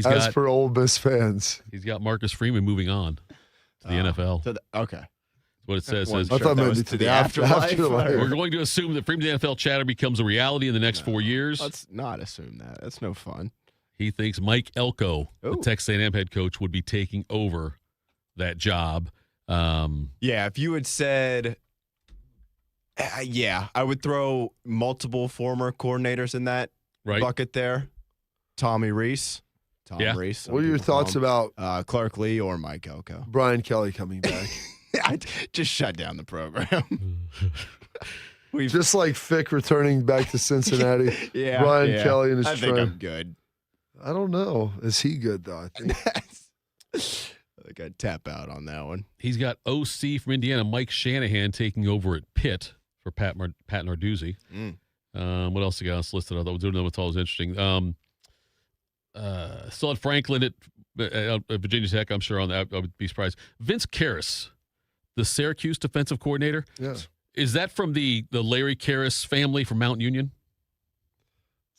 As for Ole Miss fans. He's got Marcus Freeman moving on to the NFL. Okay. What it says I is thought maybe to the afterlife. We're going to assume that Freeman's NFL chatter becomes a reality in the next 4 years. Let's not assume that. That's no fun. He thinks Mike Elko, the Texas A&M head coach, would be taking over that job. Yeah, if you had said, I would throw multiple former coordinators in that bucket there. Tommy Reese. Reese. What are your thoughts about Clark Lee or Mike Elko? Brian Kelly coming back? I just shut down the program. Just like Fick returning back to Cincinnati. Brian Kelly and his I think I'm good. I don't know. Is he good, though? I think. I got tap out on that one. He's got OC from Indiana, Mike Shanahan, taking over at Pitt for Pat Narduzzi. What else you got us listed? I thought was always interesting. Still had Franklin at Virginia Tech. I'm sure on that. I would be surprised. Vince Karras, the Syracuse defensive coordinator. Yeah. Is that from the Larry Karras family from Mount Union?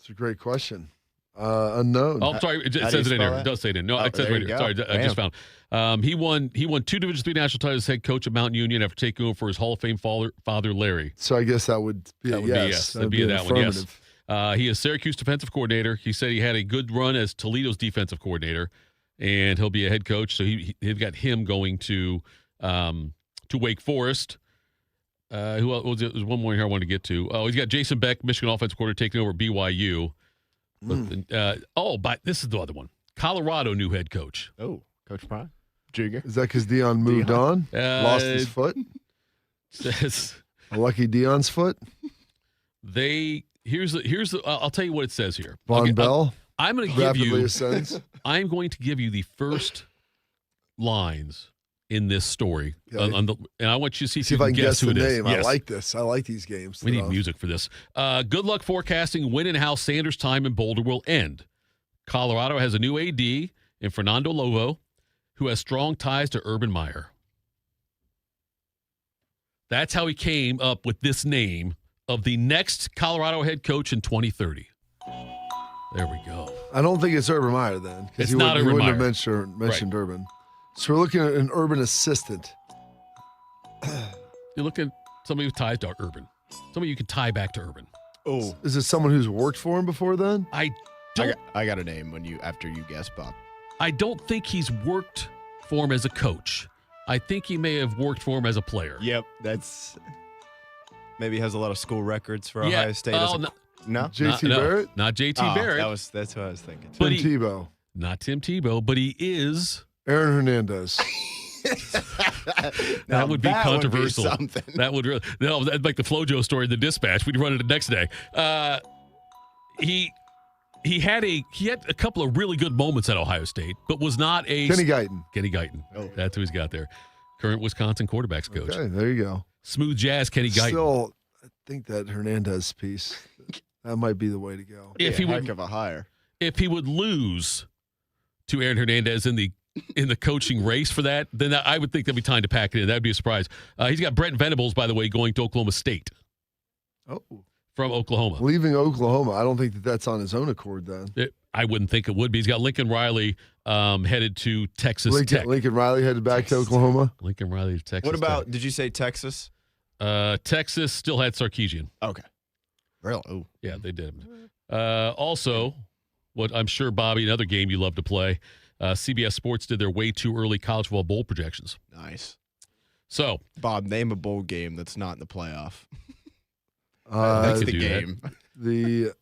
It's a great question. Unknown. Oh, I'm sorry. It says it in there. It does say it in. No, it says right here. Sorry, I just found. He won 2 Division III national titles as head coach at Mount Union after taking over for his Hall of Fame father Larry. So I guess that would be a yes. That'd be that one, yes. He is Syracuse defensive coordinator. He said he had a good run as Toledo's defensive coordinator, and he'll be a head coach. So they've got him going to Wake Forest. Who else? There's one more here I wanted to get to. Oh, he's got Jason Beck, Michigan offensive coordinator, taking over at BYU. But this is the other one. Colorado new head coach. Oh, Coach Prime Jr. Is that because Deion moved on? Lost his foot? Says lucky Deion's foot? I'll tell you what it says here. Von Bell? I'm going to give rapidly you ascends. I'm going to give you the first lines in this story. Okay. And I want you to see if I can guess who the it is. name. Yes. I like this. I like these games. We need music for this. Good luck forecasting when and how Sanders' time in Boulder will end. Colorado has a new AD in Fernando Lovo, who has strong ties to Urban Meyer. That's how he came up with this name of the next Colorado head coach in 2030. There we go. I don't think it's Urban Meyer then. It's not Urban Meyer. He wouldn't have mentioned Urban. So we're looking at an Urban assistant. You're looking at somebody with ties to Urban. Somebody you can tie back to Urban. Oh, is it someone who's worked for him before then? I got a name after you guess, Bob. I don't think he's worked for him as a coach. I think he may have worked for him as a player. Yep, that's maybe has a lot of school records for Ohio State. No, JT Barrett, not JT Barrett. That's what I was thinking. Tim Tebow, not Tim Tebow, but he is Aaron Hernandez. That would be controversial. That would really that'd like the FloJo story in the Dispatch. We'd run it the next day. He had a couple of really good moments at Ohio State, but was not a Kenny Guyton. Kenny Guyton. Oh. That's who he's got there. Current Wisconsin quarterbacks coach. Okay, there you go. Smooth jazz, Kenny Guyton. Still, I think that Hernandez piece, that might be the way to go. If he would heck of a hire. If he would lose to Aaron Hernandez in the coaching race for that, then I would think that'd be time to pack it in. That'd be a surprise. He's got Brent Venables, by the way, going to Oklahoma State. Oh. From Oklahoma. Leaving Oklahoma. I don't think that's on his own accord then. I wouldn't think it would be. He's got Lincoln Riley headed to Texas Tech. Lincoln Riley headed back to Oklahoma. Lincoln Riley to Texas What about, Tech. Did you say Texas? Texas still had Sarkisian. Okay. Really? Oh. Yeah, they did. Also, what I'm sure, Bobby, another game you love to play, CBS Sports did their way too early college football bowl projections. Nice. So, Bob, name a bowl game that's not in the playoff. That's the game. The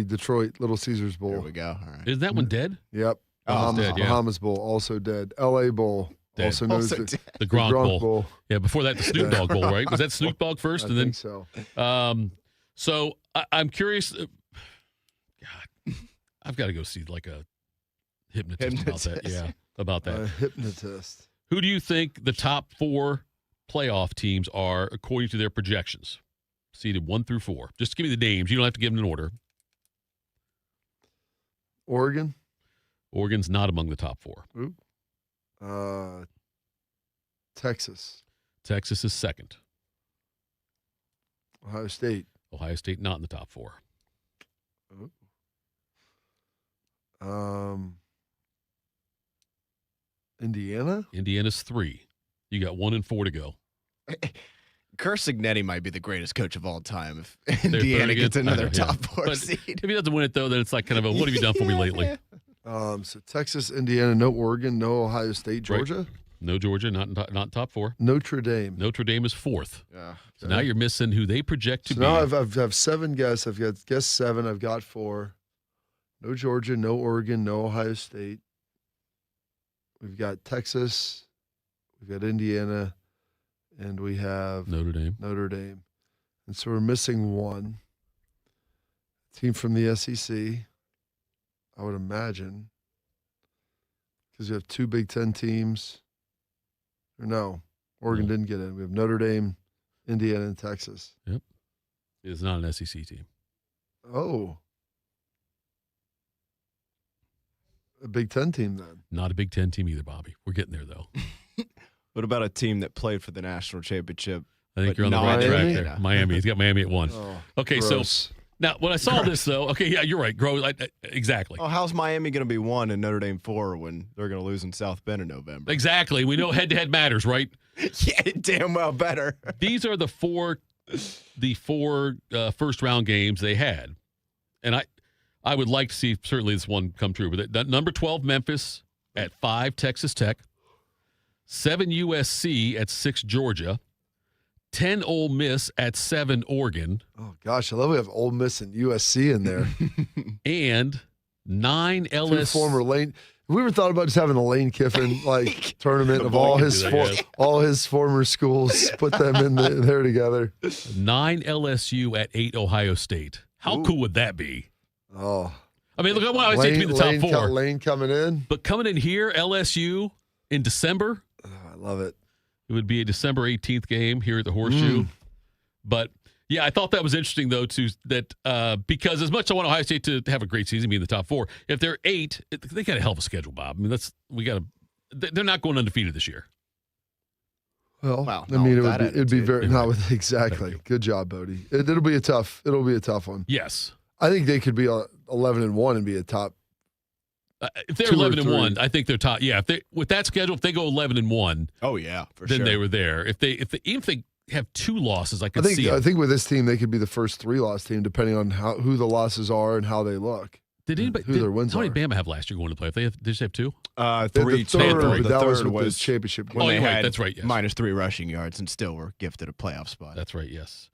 Detroit Little Caesars Bowl. There we go. All right. Is that one dead? Yep. Bahamas Bowl, also dead. L.A. Bowl, dead. also known as the Gronk Bowl. Yeah, before that, the Snoop Dogg Bowl, right? Was that Snoop Dogg first? I and then think so. So I'm curious. God, I've got to go see like a hypnotist about that. Yeah, about that. A hypnotist. Who do you think the top 4 playoff teams are according to their projections? Seeded 1 through 4. Just give me the names. You don't have to give them in order. Oregon. Oregon's not among the top 4. Ooh. Texas. Texas is second. Ohio State. Ohio State not in the top 4. Indiana? Indiana's 3. You got 1 and 4 to go. Signetti might be the greatest coach of all time if Indiana gets another top 4 seed. If he doesn't win it, though, then it's like kind of a, what have you done for me lately? So Texas, Indiana, no Oregon, no Ohio State, Georgia? Right. No Georgia, not top 4. Notre Dame. Notre Dame is 4th. Yeah. So now you're missing who they project to be. Now I've 7 guesses. I've got guess 7. I've got 4. No Georgia, no Oregon, no Ohio State. We've got Texas. We've got Indiana. And we have Notre Dame. And so we're missing one. Team from the SEC, I would imagine. Because you have 2 Big Ten teams. Or no, Oregon didn't get in. We have Notre Dame, Indiana, and Texas. Yep. It's not an SEC team. Oh. A Big Ten team then. Not a Big Ten team either, Bobby. We're getting there, though. What about a team that played for the national championship? I think you're on the right track there. Miami. He's got Miami at 1. Oh, okay, gross. So now when I saw this, though, okay, yeah, you're right. Exactly. Oh, how's Miami going to be 1 and Notre Dame 4 when they're going to lose in South Bend in November? Exactly. We know head-to-head matters, right? Yeah, damn well better. These are the four first-round games they had. And I would like to see certainly this one come true. But that number 12, Memphis, at 5, Texas Tech. 7 USC at 6 Georgia, 10 Ole Miss at 7 Oregon. Oh gosh, I love we have Ole Miss and USC in there, and 9 LSU. 2 former Lane. Have we ever thought about just having a Lane Kiffin tournament of all his all his former schools? Put them in there together. 9 LSU at 8 Ohio State. How cool would that be? Oh, I mean, look, I want Ohio State to be the top 4. Lane coming in, but coming in here, LSU in December. I love it. It would be a December 18th game here at the Horseshoe. But, yeah, I thought that was interesting, though, too, that because as much as I want Ohio State to have a great season, be in the top 4, if they're 8, they got a hell of a schedule, Bob. I mean, they're not going undefeated this year. Well, I mean, it'd be very exactly. Good job, Bodie. It'll be a tough one. Yes. I think they could be 11-1 and be a top. If they're 11-1, I think they're top. Yeah, with that schedule, if they go 11-1, oh yeah, then they were there. If they have 2 losses, I see it. I think with this team, they could be the first 3-loss team, depending on who the losses are and how they look. Did anybody? Their wins how many Bama have last year going to play? They just have 2. 3. That was with the championship game. Oh, you're right. That's right. Yes. -3 rushing yards and still were gifted a playoff spot. That's right. Yes.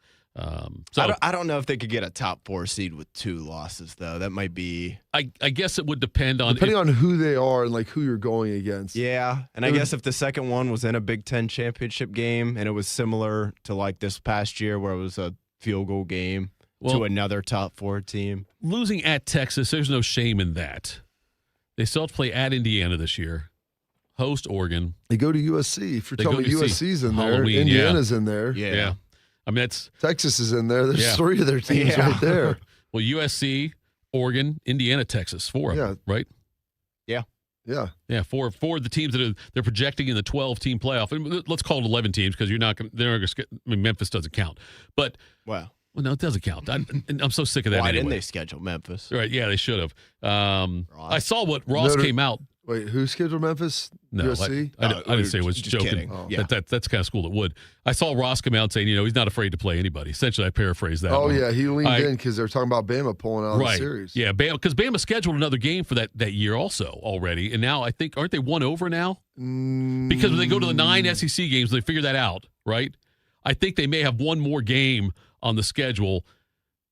So I don't know if they could get a top 4 seed with 2 losses, though. That might be. I guess it would depend on who they are and who you're going against. Yeah, and I guess if the second one was in a Big Ten championship game and it was similar to this past year where it was a field goal game to another top 4 team. Losing at Texas, there's no shame in that. They still have to play at Indiana this year. Host Oregon. They go to USC. If you're telling me USC's in there, Indiana's in there. Yeah. I mean, Texas is in there. There's 3 of their teams right there. Well, USC, Oregon, Indiana, Texas, 4 of them, right? Yeah. Yeah. Yeah, 4 of the teams that they're projecting in the 12-team playoff. And let's call it 11 teams because they're not going to. I mean, Memphis doesn't count. But well, no, it doesn't count. I'm so sick of that. Why anyway. didn't they schedule Memphis? Right? Yeah, they should have. I saw what Ross came out. Wait, who scheduled Memphis? No, USC? I didn't say it was joking. Kidding. Oh. Yeah. That's the kind of school that would. I saw Ross come out and saying, he's not afraid to play anybody. Essentially, I paraphrased that. Oh, yeah, he leaned in because they're talking about Bama pulling out of the series. Yeah, because Bama scheduled another game for that year also already. And now I think, aren't they one over now? Because when they go to the 9 SEC games, they figure that out, right? I think they may have one more game on the schedule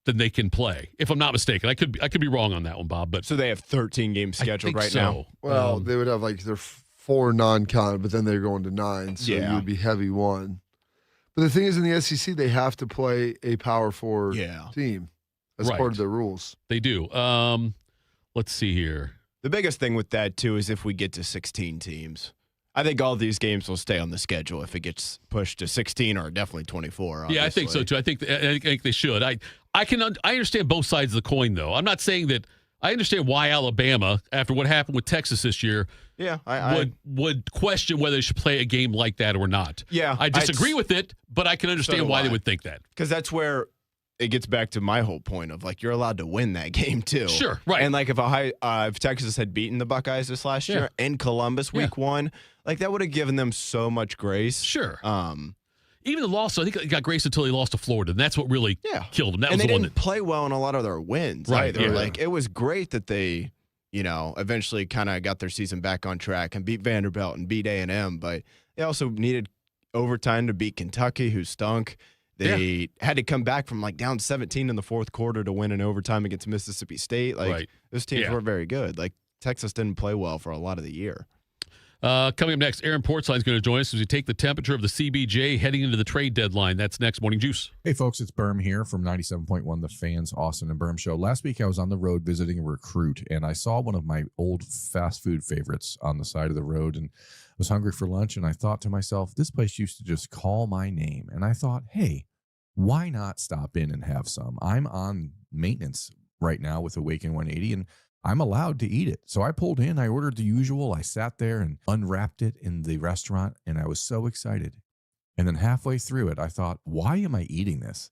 than they can play, if I'm not mistaken. I could be wrong on that one, Bob. But so they have 13 games scheduled right now. Well, they would have like their 4 non-con, but then they're going to 9, so you would be heavy 1. But the thing is, in the SEC, they have to play a Power 4 team as part of their rules. They do. Let's see here. The biggest thing with that too is if we get to 16 teams. I think all these games will stay on the schedule if it gets pushed to 16 or definitely 24. Obviously. Yeah, I think so too. I think they should. I understand both sides of the coin, though. I'm not saying that. I understand why Alabama, after what happened with Texas this year, would question whether they should play a game like that or not. Yeah, I disagree with it, but I can understand why they would think that. Because that's where it gets back to my whole point of you're allowed to win that game too. Sure, right. And if Texas had beaten the Buckeyes this last year in Columbus week 1, that would have given them so much grace. Sure. Even the loss, I think it got grace until they lost to Florida, and that's what really killed them. That was they the one didn't play well in a lot of their wins either. Yeah. It was great that they, eventually kind of got their season back on track and beat Vanderbilt and beat A&M, but they also needed overtime to beat Kentucky, who stunk. They had to come back from down 17 in the fourth quarter to win in overtime against Mississippi State. Those teams weren't very good. Texas didn't play well for a lot of the year. Coming up next, Aaron Portzline is going to join us as we take the temperature of the CBJ heading into the trade deadline. That's next. Morning Juice. Hey, folks, it's Berm here from 97.1 The Fans, Austin and Berm Show. Last week, I was on the road visiting a recruit, and I saw one of my old fast food favorites on the side of the road and was hungry for lunch, and I thought to myself, this place used to just call my name. And I thought, hey, why not stop in and have some? I'm on maintenance right now with Awaken 180, and I'm allowed to eat it. So I pulled in, I ordered the usual. I sat there and unwrapped it in the restaurant, and I was so excited. And then halfway through it, I thought, why am I eating this?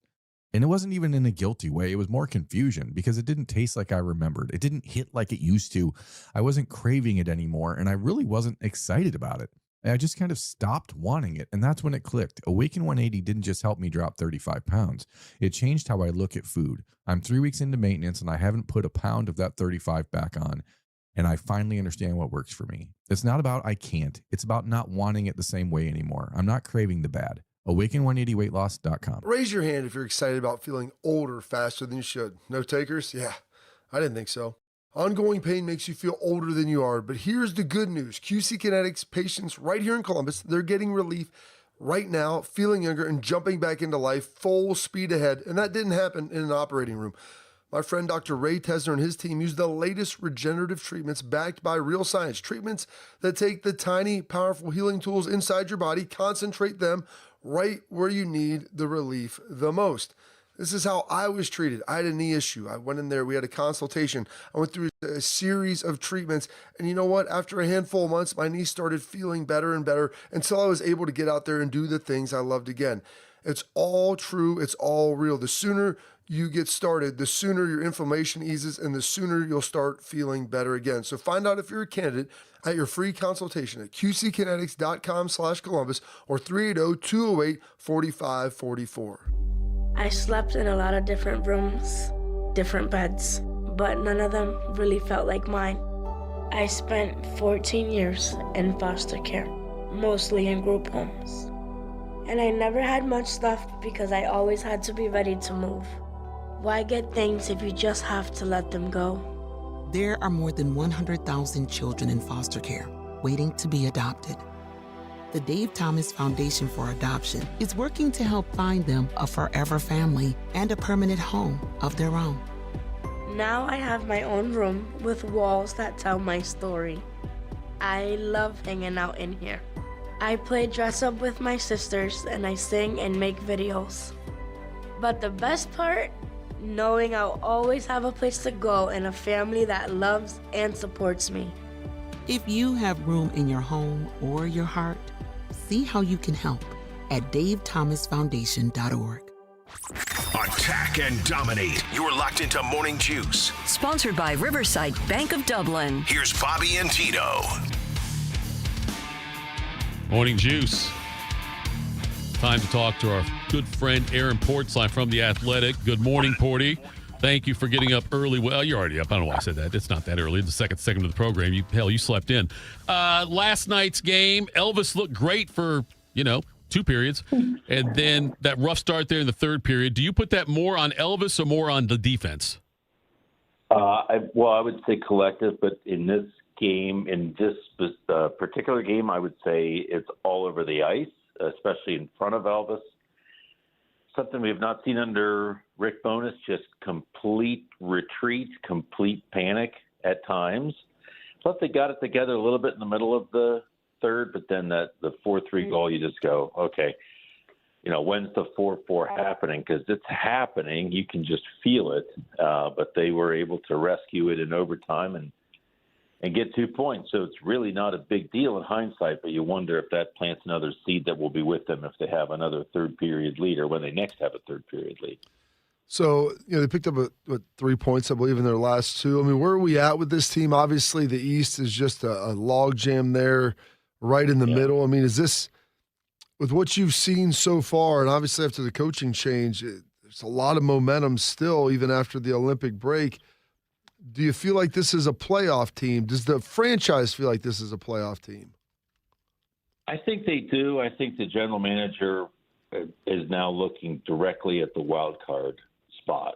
And it wasn't even in a guilty way. It was more confusion because it didn't taste like I remembered. It didn't hit like it used to. I wasn't craving it anymore, and I really wasn't excited about it. I just kind of stopped wanting it, and that's when it clicked. Awaken 180 didn't just help me drop 35 pounds. It changed how I look at food. I'm 3 weeks into maintenance, and I haven't put a pound of that 35 back on, and I finally understand what works for me. It's not about I can't. It's about not wanting it the same way anymore. I'm not craving the bad. Awaken180weightloss.com. Raise your hand if you're excited about feeling older faster than you should. No takers? Yeah, I didn't think so. Ongoing pain makes you feel older than you are, but here's the good news. QC Kinetics patients right here in Columbus, they're getting relief right now, feeling younger and jumping back into life, full speed ahead, and that didn't happen in an operating room. My friend Dr. Ray Tesner and his team use the latest regenerative treatments backed by real science, treatments that take the tiny, powerful healing tools inside your body, concentrate them right where you need the relief the most. This is how I was treated. I had a knee issue. I went in there. We had a consultation. I went through a series of treatments. And you know what? After a handful of months, my knee started feeling better and better until I was able to get out there and do the things I loved again. It's all true. It's all real. The sooner you get started, the sooner your inflammation eases and the sooner you'll start feeling better again. So find out if you're a candidate at your free consultation at qckinetics.com/Columbus or 380-208-4544. I slept in a lot of different rooms, different beds, but none of them really felt like mine. I spent 14 years in foster care, mostly in group homes. And I never had much stuff because I always had to be ready to move. Why get things if you just have to let them go? There are more than 100,000 children in foster care waiting to be adopted. The Dave Thomas Foundation for Adoption is working to help find them a forever family and a permanent home of their own. Now I have my own room with walls that tell my story. I love hanging out in here. I play dress up with my sisters and I sing and make videos. But the best part, knowing I'll always have a place to go and a family that loves and supports me. If you have room in your home or your heart, see how you can help at davethomasfoundation.org. Attack and dominate. You're locked into Morning Juice. Sponsored by Riverside Bank of Dublin. Here's Bobby and Tito. Morning Juice. Time to talk to our good friend Aaron Portzline from The Athletic. Good morning, Porty. Thank you for getting up early. Well, you're already up. I don't know why I said that. It's not that early. It's the second segment of the program. You slept in. Last night's game, Elvis looked great for, 2 periods. And then that rough start there in the third period. Do you put that more on Elvis or more on the defense? I would say collective, but in this game, in this particular game, I would say it's all over the ice, especially in front of Elvis. Something we have not seen under Rick Bowness, just complete retreat, complete panic at times. Plus, they got it together a little bit in the middle of the third, but then the 4-3 goal, you just go, okay, when's the 4-4 happening? Because it's happening. You can just feel it. But they were able to rescue it in overtime and get 2 points. So it's really not a big deal in hindsight, but you wonder if that plants another seed that will be with them if they have another third period lead or when they next have a third period lead. So, they picked up 3 points, I believe, in their last two. I mean, where are we at with this team? Obviously, the East is just a log jam there right in the middle. I mean, is this, with what you've seen so far, and obviously after the coaching change, there's a lot of momentum still, even after the Olympic break. Do you feel like this is a playoff team? Does the franchise feel like this is a playoff team? I think they do. I think the general manager is now looking directly at the wild card spot.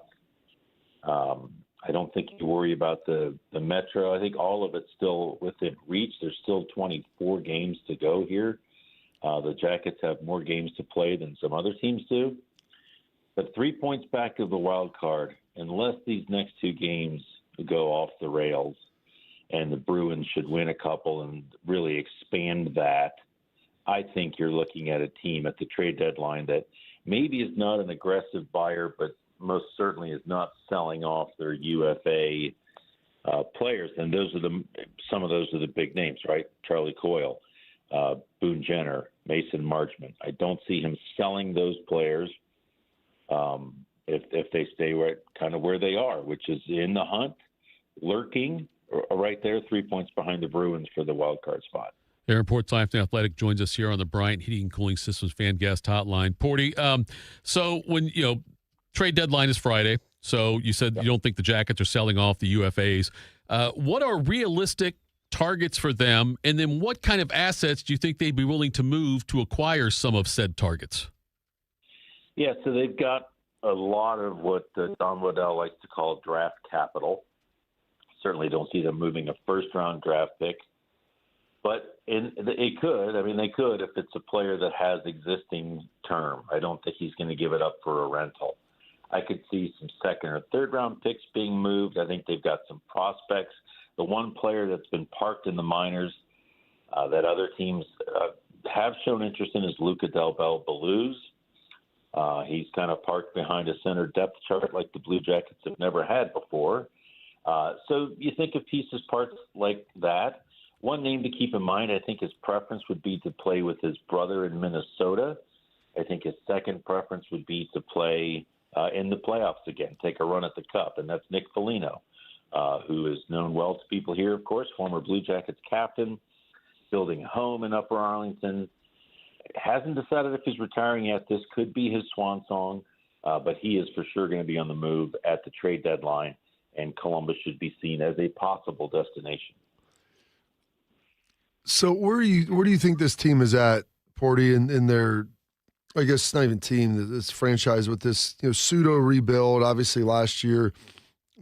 I don't think you worry about the Metro. I think all of it's still within reach. There's still 24 games to go here. The Jackets have more games to play than some other teams do. But 3 points back of the wild card, unless these next two games go off the rails, and the Bruins should win a couple and really expand that, I think you're looking at a team at the trade deadline that maybe is not an aggressive buyer, but most certainly is not selling off their UFA players. And some of those are the big names, right? Charlie Coyle, Boone Jenner, Mason Marchment. I don't see him selling those players if they stay where they are, which is in the hunt, lurking right there, 3 points behind the Bruins for the wild card spot. Aaron Portzline from The Athletic joins us here on the Bryant Heating and Cooling Systems Fan Guest Hotline. Porty, so when, trade deadline is Friday, so you said you don't think the Jackets are selling off the UFAs. What are realistic targets for them, and then what kind of assets do you think they'd be willing to move to acquire some of said targets? Yeah, so they've got a lot of what Don Waddell likes to call draft capital. Certainly don't see them moving a first-round draft pick. But they could if it's a player that has existing term. I don't think he's going to give it up for a rental. I could see some second or third round picks being moved. I think they've got some prospects. The one player that's been parked in the minors that other teams have shown interest in is Luca Del Bel Belouz. He's kind of parked behind a center depth chart like the Blue Jackets have never had before. So you think of pieces, parts like that. One name to keep in mind, I think his preference would be to play with his brother in Minnesota. I think his second preference would be to play in the playoffs again, take a run at the Cup, and that's Nick Foligno, who is known well to people here, of course, former Blue Jackets captain, building a home in Upper Arlington. Hasn't decided if he's retiring yet. This could be his swan song, but he is for sure going to be on the move at the trade deadline, and Columbus should be seen as a possible destination. So where do you think this team is at, Porty, in their, I guess it's not even team, this franchise with this pseudo rebuild? Obviously last year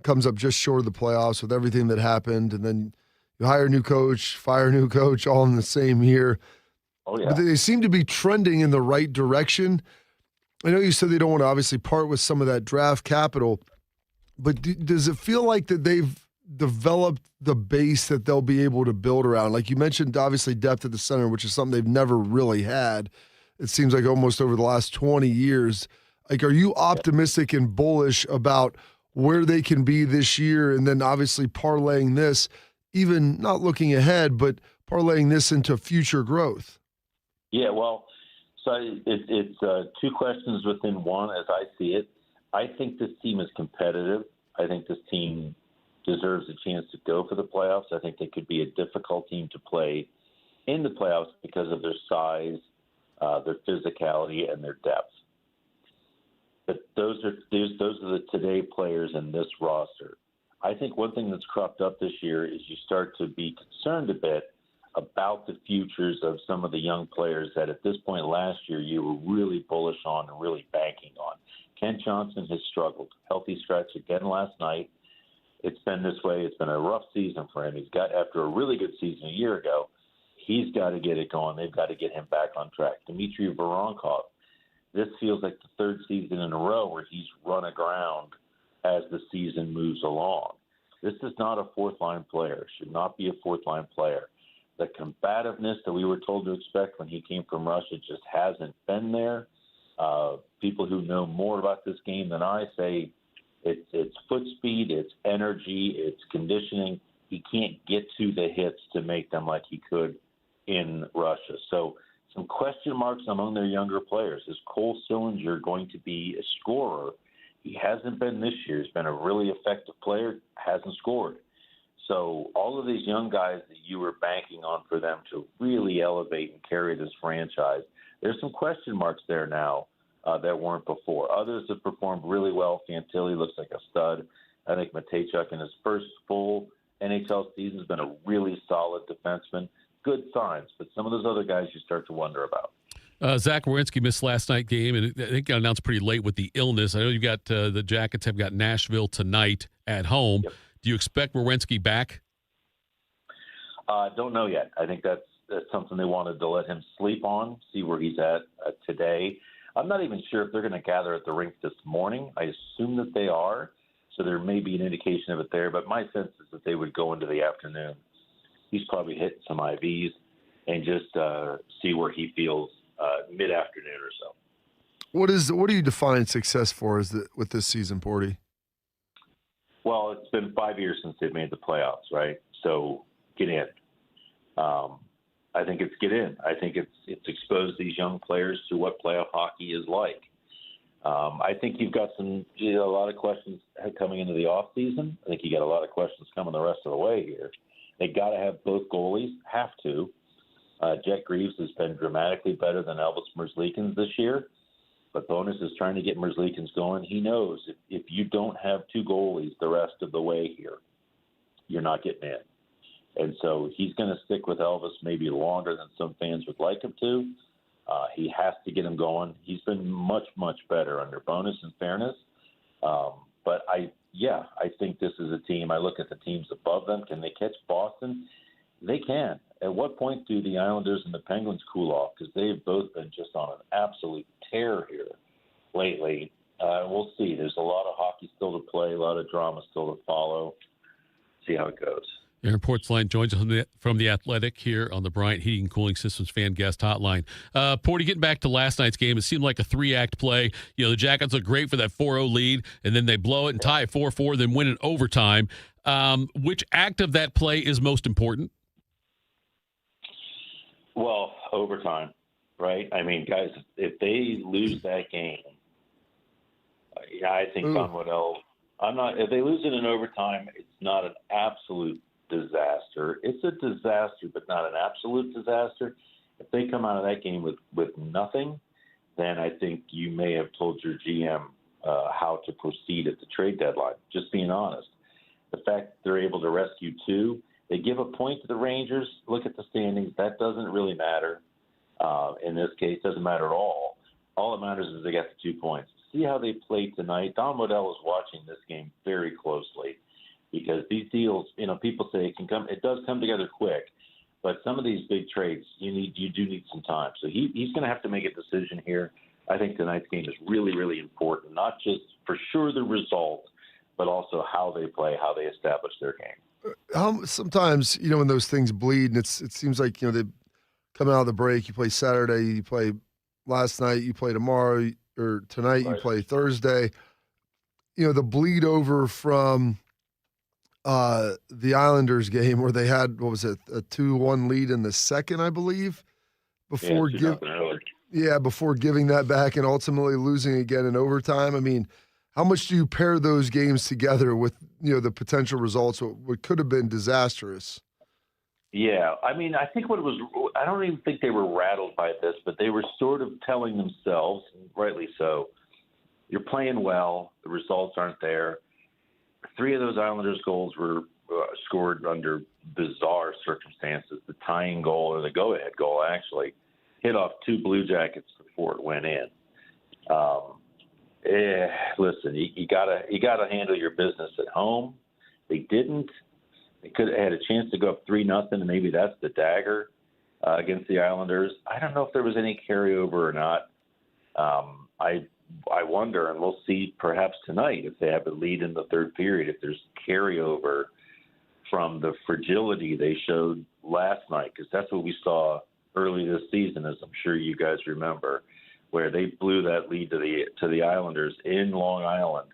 comes up just short of the playoffs with everything that happened, and then you hire a new coach, fire a new coach, all in the same year. Oh, yeah. But they seem to be trending in the right direction. I know you said they don't want to obviously part with some of that draft capital, but does it feel like that they've developed the base that they'll be able to build around? Like you mentioned, obviously depth at the center, which is something they've never really had. It seems like almost over the last 20 years. Like, are you optimistic and bullish about where they can be this year, and then obviously parlaying this, even not looking ahead, but parlaying this into future growth? Yeah, well, so it's two questions within one as I see it. I think this team is competitive. I think this team deserves a chance to go for the playoffs. I think they could be a difficult team to play in the playoffs because of their size, their physicality, and their depth. But those are the today players in this roster. I think one thing that's cropped up this year is you start to be concerned a bit about the futures of some of the young players that at this point last year you were really bullish on and really banking on. Kent Johnson has struggled. Healthy stretch again last night. It's been this way. It's been a rough season for him. He's got, after a really good season a year ago, he's got to get it going. They've got to get him back on track. Dmitry Voronkov, this feels like the third season in a row where he's run aground as the season moves along. This is not a fourth-line player. Should not be a fourth-line player. The combativeness that we were told to expect when he came from Russia just hasn't been there. People who know more about this game than I say it's foot speed, it's energy, it's conditioning. He can't get to the hits to make them like he could in Russia. So some question marks among their younger players. Is Cole Sillinger going to be a scorer? He hasn't been this year. He's been a really effective player, hasn't scored. So all of these young guys that you were banking on for them to really elevate and carry this franchise, there's some question marks there now that weren't before. Others have performed really well. Fantilli looks like a stud. I think Matejchuk in his first full NHL season has been a really solid defenseman. Good signs, but some of those other guys you start to wonder about. Zach Werenski missed last night's game, and I think got announced pretty late with the illness. I know you got the Jackets have got Nashville tonight at home. Yep. Do you expect Werenski back? Don't know yet. I think that's something they wanted to let him sleep on, see where he's at today. I'm not even sure if they're going to gather at the rink this morning. I assume that they are, so there may be an indication of it there. But my sense is that they would go into the afternoon. He's probably hitting some IVs and just see where he feels mid-afternoon or so. What do you define success for with this season, Porty? Well, it's been 5 years since they've made the playoffs, right? So get in. I think it's get in. I think it's exposed these young players to what playoff hockey is like. I think you've got a lot of questions coming into the off season. I think you got a lot of questions coming the rest of the way here. They got to have both goalies, have to. Jet Greaves has been dramatically better than Elvis Merzlikins this year, but Bowness is trying to get Merzlikins going. He knows if you don't have two goalies the rest of the way here, you're not getting in. And so he's going to stick with Elvis maybe longer than some fans would like him to. He has to get him going. He's been much, much better under Bowness, in fairness. But I think this is a team. I look at the teams above them. Can they catch Boston? They can. At what point do the Islanders and the Penguins cool off? Because they've both been just on an absolute tear here lately. We'll see. There's a lot of hockey still to play, a lot of drama still to follow. See how it goes. Aaron Portzline joins us from The Athletic here on the Bryant Heating and Cooling Systems fan guest hotline. Porty, getting back to last night's game, it seemed like a 3-act play. You know, the Jackets look great for that 4-0 lead, and then they blow it and tie it 4-4, then win in overtime. Which act of that play is most important? Well, overtime, right? I mean, guys, if they lose that game, I think Don Waddell. If they lose it in overtime, it's not an absolute disaster. It's a disaster, but not an absolute disaster. If they come out of that game with nothing, then I think you may have told your GM how to proceed at the trade deadline. Just being honest. The fact that they're able to rescue two, they give a point to the Rangers. Look at the standings. That doesn't really matter. In this case, doesn't matter at all. All that matters is they got the 2 points. See how they played tonight. Don Waddell is watching this game very closely because these deals, people say it does come together quick, but some of these big trades, you do need some time. So he's going to have to make a decision here. I think tonight's game is really, really important, not just for sure the result, but also how they play, how they establish their game. Sometimes, when those things bleed, and it seems like, they come out of the break, you play Saturday, you play last night, you play tomorrow, or tonight, right. You play Thursday. The bleed over from the Islanders game where they had, what was it, a 2-1 lead in the second, I believe, before giving that back and ultimately losing again in overtime. I mean, How much do you pair those games together with, the potential results, what could have been disastrous? Yeah, I mean, I think I don't even think they were rattled by this, but they were sort of telling themselves, rightly so, you're playing well, the results aren't there. 3 of those Islanders goals were scored under bizarre circumstances. The tying goal, or the go-ahead goal, actually, hit off 2 Blue Jackets before it went in. Listen, you gotta handle your business at home. They didn't. They could have had a chance to go up 3-0, and maybe that's the dagger against the Islanders. I don't know if there was any carryover or not. I wonder, and we'll see perhaps tonight if they have a lead in the third period, if there's carryover from the fragility they showed last night, because that's what we saw early this season, as I'm sure you guys remember, where they blew that lead to the Islanders in Long Island.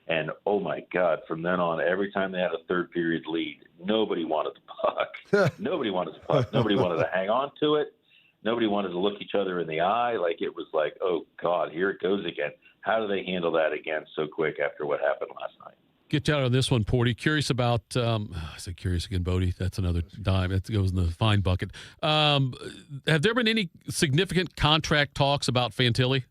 And, oh, my God, from then on, every time they had a third period lead, nobody wanted the puck. Nobody wanted the puck. Nobody wanted to hang on to it. Nobody wanted to look each other in the eye. Like, it was like, oh, God, here it goes again. How do they handle that again so quick after what happened last night? Get you out on this one, Porty. Curious about, I said curious again, Bodie. That's another dime. It goes in the fine bucket. Have there been any significant contract talks about Fantilli?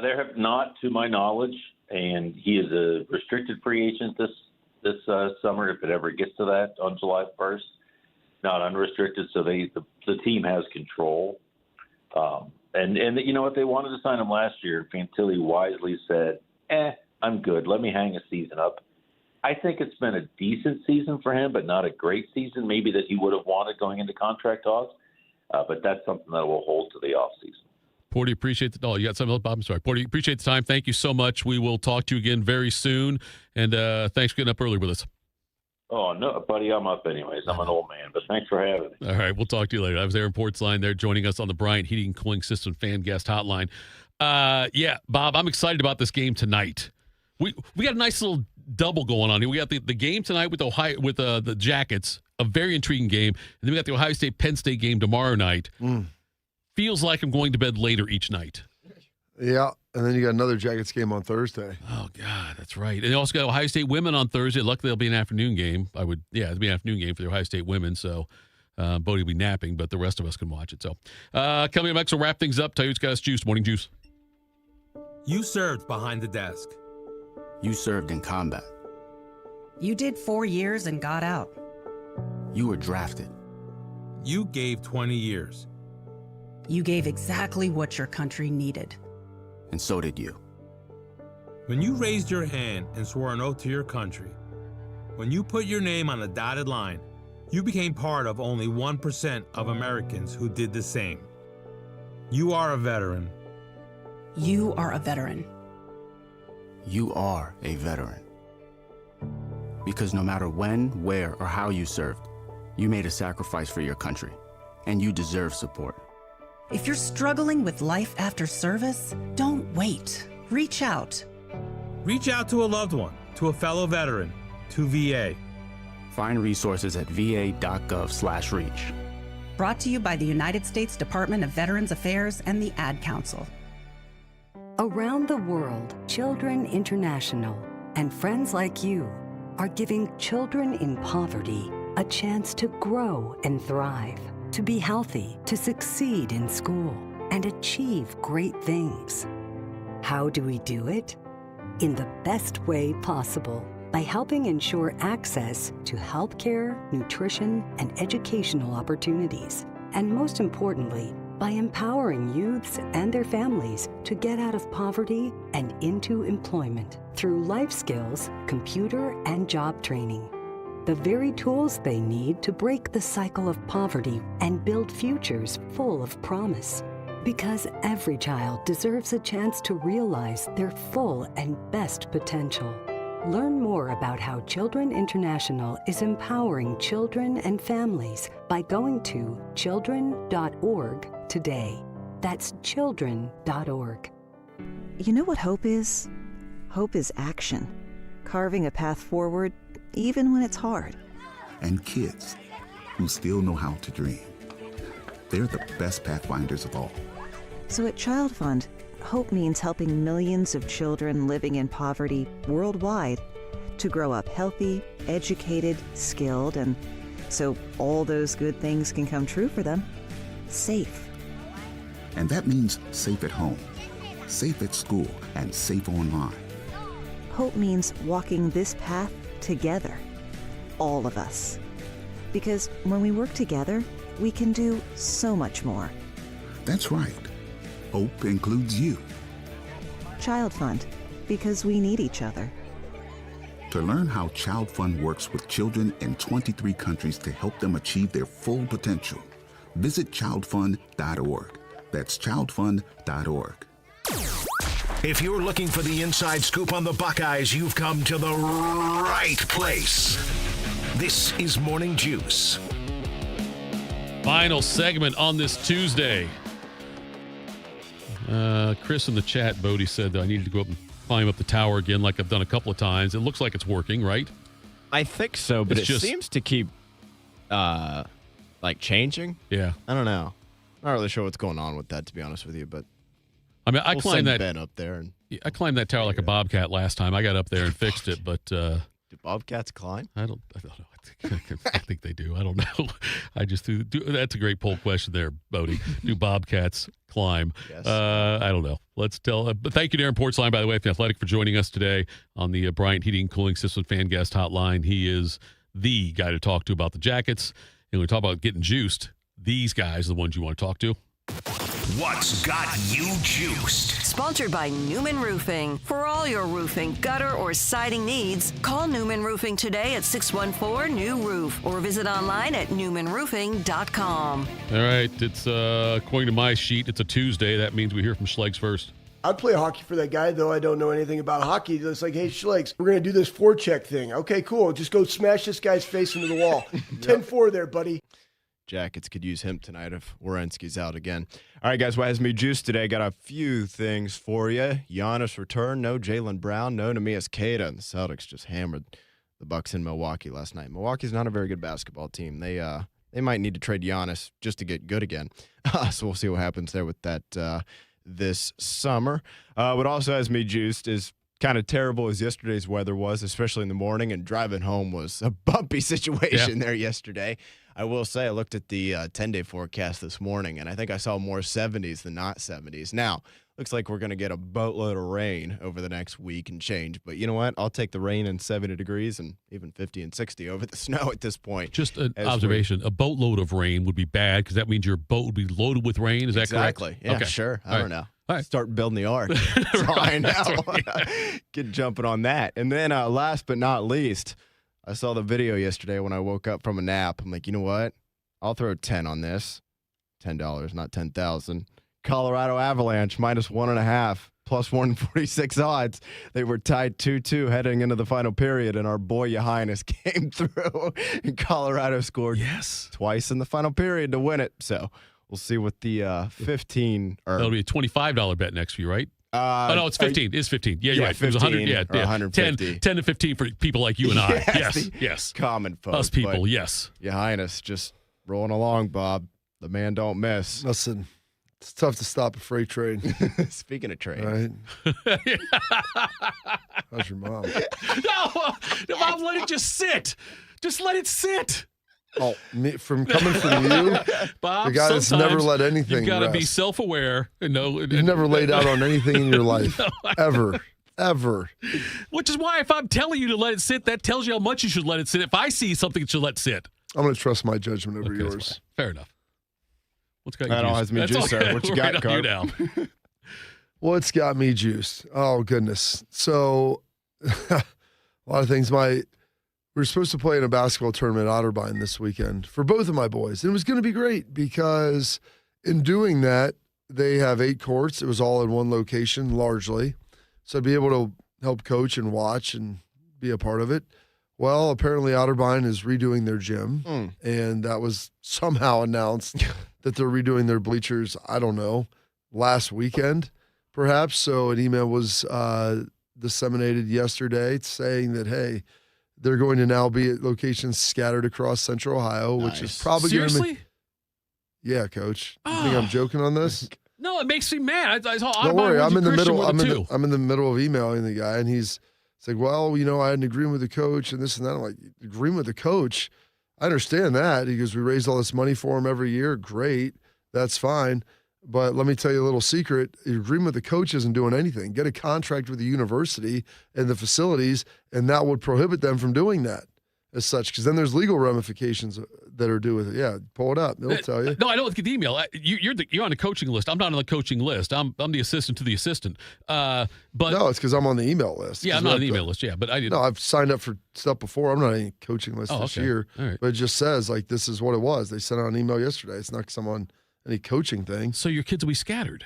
There have not, to my knowledge, and he is a restricted free agent this summer, if it ever gets to that on July 1st. Not unrestricted, so the team has control. And you know what? They wanted to sign him last year. Fantilli wisely said, I'm good. Let me hang a season up. I think it's been a decent season for him, but not a great season, maybe that he would have wanted going into contract talks. But that's something that will hold to the offseason. Porty, appreciate the you got something else, Bob? I'm sorry. Porty, appreciate the time. Thank you so much. We will talk to you again very soon. And thanks for getting up early with us. Oh, no, buddy, I'm up anyways. I'm an old man, but thanks for having me. All right, we'll talk to you later. I was Aaron Portzline there joining us on the Bryant Heating and Cooling System fan guest hotline. Yeah, Bob, I'm excited about this game tonight. We got a nice little double going on here. We got the game tonight with the Jackets, a very intriguing game. And then we got the Ohio State-Penn State game tomorrow night. Feels like I'm going to bed later each night. Yeah, and then you got another Jackets game on Thursday. Oh, God, that's right. And you also got Ohio State women on Thursday. Luckily, it'll be an afternoon game. It'll be an afternoon game for the Ohio State women, so Bodie will be napping, but the rest of us can watch it. So coming up next, we'll wrap things up. Tell you what's got us juice. Morning Juice. You served behind the desk. You served in combat. You did 4 years and got out. You were drafted. You gave 20 years. You gave exactly what your country needed. And so did you. When you raised your hand and swore an oath to your country, when you put your name on a dotted line, you became part of only 1% of Americans who did the same. You are a veteran. You are a veteran. You are a veteran. Because no matter when, where, or how you served, you made a sacrifice for your country, and you deserve support. If you're struggling with life after service, don't wait. Reach out. Reach out to a loved one, to a fellow veteran, to VA. Find resources at va.gov/reach. Brought to you by the United States Department of Veterans Affairs and the Ad Council. Around the world, Children International and friends like you are giving children in poverty a chance to grow and thrive, to be healthy, to succeed in school, and achieve great things. How do we do it? In the best way possible, by helping ensure access to healthcare, nutrition, and educational opportunities. And most importantly, by empowering youths and their families to get out of poverty and into employment through life skills, computer, and job training. The very tools they need to break the cycle of poverty and build futures full of promise. Because every child deserves a chance to realize their full and best potential. Learn more about how Children International is empowering children and families by going to children.org today. That's children.org. You know what hope is? Hope is action. Carving a path forward, even when it's hard. And kids who still know how to dream. They're the best pathfinders of all. So at Child Fund, hope means helping millions of children living in poverty worldwide to grow up healthy, educated, skilled, and so all those good things can come true for them, safe. And that means safe at home, safe at school, and safe online. Hope means walking this path together, all of us. Because when we work together, we can do so much more. That's right. Hope includes you. Child Fund, because we need each other. To learn how Child Fund works with children in 23 countries to help them achieve their full potential, visit childfund.org. That's childfund.org. If you're looking for the inside scoop on the Buckeyes, you've come to the right place. This is Morning Juice. Final segment on this Tuesday. Chris in the chat, Bodie, said that I needed to go up and climb up the tower again like I've done a couple of times. It looks like it's working, right? I think so, but it seems to keep changing. Yeah. I don't know. Not really sure what's going on with that, to be honest with you, but I mean, I climbed that Ben up there. I climbed that tower like a bobcat last time. I got up there and fixed it, but do bobcats climb? I don't know. I think they do. I don't know. I just do. That's a great poll question there, Bodie. Do bobcats climb? Yes. I don't know. Let's tell. But thank you, Darren Portzline, by the way, from The Athletic, for joining us today on the Bryant Heating and Cooling System fan guest hotline. He is the guy to talk to about the Jackets. And we talk about getting juiced. These guys are the ones you want to talk to. What's got you juiced? Sponsored by Newman Roofing. For all your roofing, gutter, or siding needs, call Newman Roofing today at 614-NEW-ROOF or visit online at newmanroofing.com. All right. It's according to my sheet, it's a Tuesday. That means we hear from Schlegs first. I'd play hockey for that guy, though I don't know anything about hockey. It's like, hey, Schlegs, we're going to do this forecheck thing. Okay, cool. Just go smash this guy's face into the wall. 10-4 there, buddy. Jackets could use him tonight if Werenski's out again. All right, guys, what has me juiced today? Got a few things for you. Giannis return, no Jaylen Brown, no Neemias Queta, and the Celtics just hammered the Bucks in Milwaukee last night. Milwaukee's not a very good basketball team. They might need to trade Giannis just to get good again. So we'll see what happens there with that this summer. What also has me juiced is kind of terrible as yesterday's weather was, especially in the morning, and driving home was a bumpy situation there yesterday. I will say I looked at the 10-day forecast this morning, and I think I saw more 70s than not 70s. Now, looks like we're going to get a boatload of rain over the next week and change. But you know what? I'll take the rain and 70 degrees and even 50 and 60 over the snow at this point. Just an observation. A boatload of rain would be bad because that means your boat would be loaded with rain. Is that correct? Exactly. Yeah, okay. Sure. I don't know. All right. Start building the ark. That's all I know. Get jumping on that. And then last but not least, I saw the video yesterday when I woke up from a nap. I'm like, you know what? I'll throw 10 on this. $10, not 10,000. Colorado Avalanche minus 1.5, plus 146 odds. They were tied 2-2 heading into the final period, and our boy Yohannes came through, and Colorado scored twice in the final period to win it. So we'll see what the 15. That'll be a $25 bet next for you, right? No, it's 15. It's 15. Yeah, you're right. 15, it was 100. Yeah, 150. 10 to 15 for people like you and I. Yes. Common folks. Us people, yes. Yohannes just rolling along, Bob. The man don't miss. Listen, it's tough to stop a freight train. Speaking of trains. Right? How's your mom? No, Mom, let it just sit. Just let it sit. Oh, coming from you, Bob, the guy that's never let anything You've got to be rest. self-aware. You've never laid out on anything in your life. Ever. Which is why if I'm telling you to let it sit, that tells you how much you should let it sit. If I see something that should let sit. I'm going to trust my judgment over yours. Fair enough. What's got you that all has me juiced, sir. What you got, Carp? What's got me juiced? Oh, goodness. So, a lot of things. We were supposed to play in a basketball tournament at Otterbein this weekend for both of my boys. And it was going to be great because in doing that, they have 8 courts. It was all in one location, largely. So I'd be able to help coach and watch and be a part of it. Well, apparently Otterbein is redoing their gym, and that was somehow announced that they're redoing their bleachers, I don't know, last weekend, perhaps. So an email was disseminated yesterday saying that, hey, they're going to now be at locations scattered across Central Ohio, which is probably going to be. Yeah, Coach. You think I'm joking on this? No, it makes me mad. Don't worry, I'm in the middle. I'm in the middle of emailing the guy, and it's like, well, I had an agreement with the coach and this and that. I'm like, agreement with the coach? I understand that. He goes, we raised all this money for him every year. Great, that's fine. But let me tell you a little secret. Your agreement with the coach isn't doing anything. Get a contract with the university and the facilities, and that would prohibit them from doing that as such, because then there's legal ramifications that are due with it. Yeah, pull it up. It'll tell you. No, I don't get the email. You're on the coaching list. I'm not on the coaching list. I'm the assistant to the assistant. But no, it's because I'm on the email list. Yeah, I'm not on the email list. Yeah, but I didn't. No, I've signed up for stuff before. I'm not on any coaching list this year. All right. But it just says, like, this is what it was. They sent out an email yesterday. It's not because I'm on any coaching thing. So your kids will be scattered.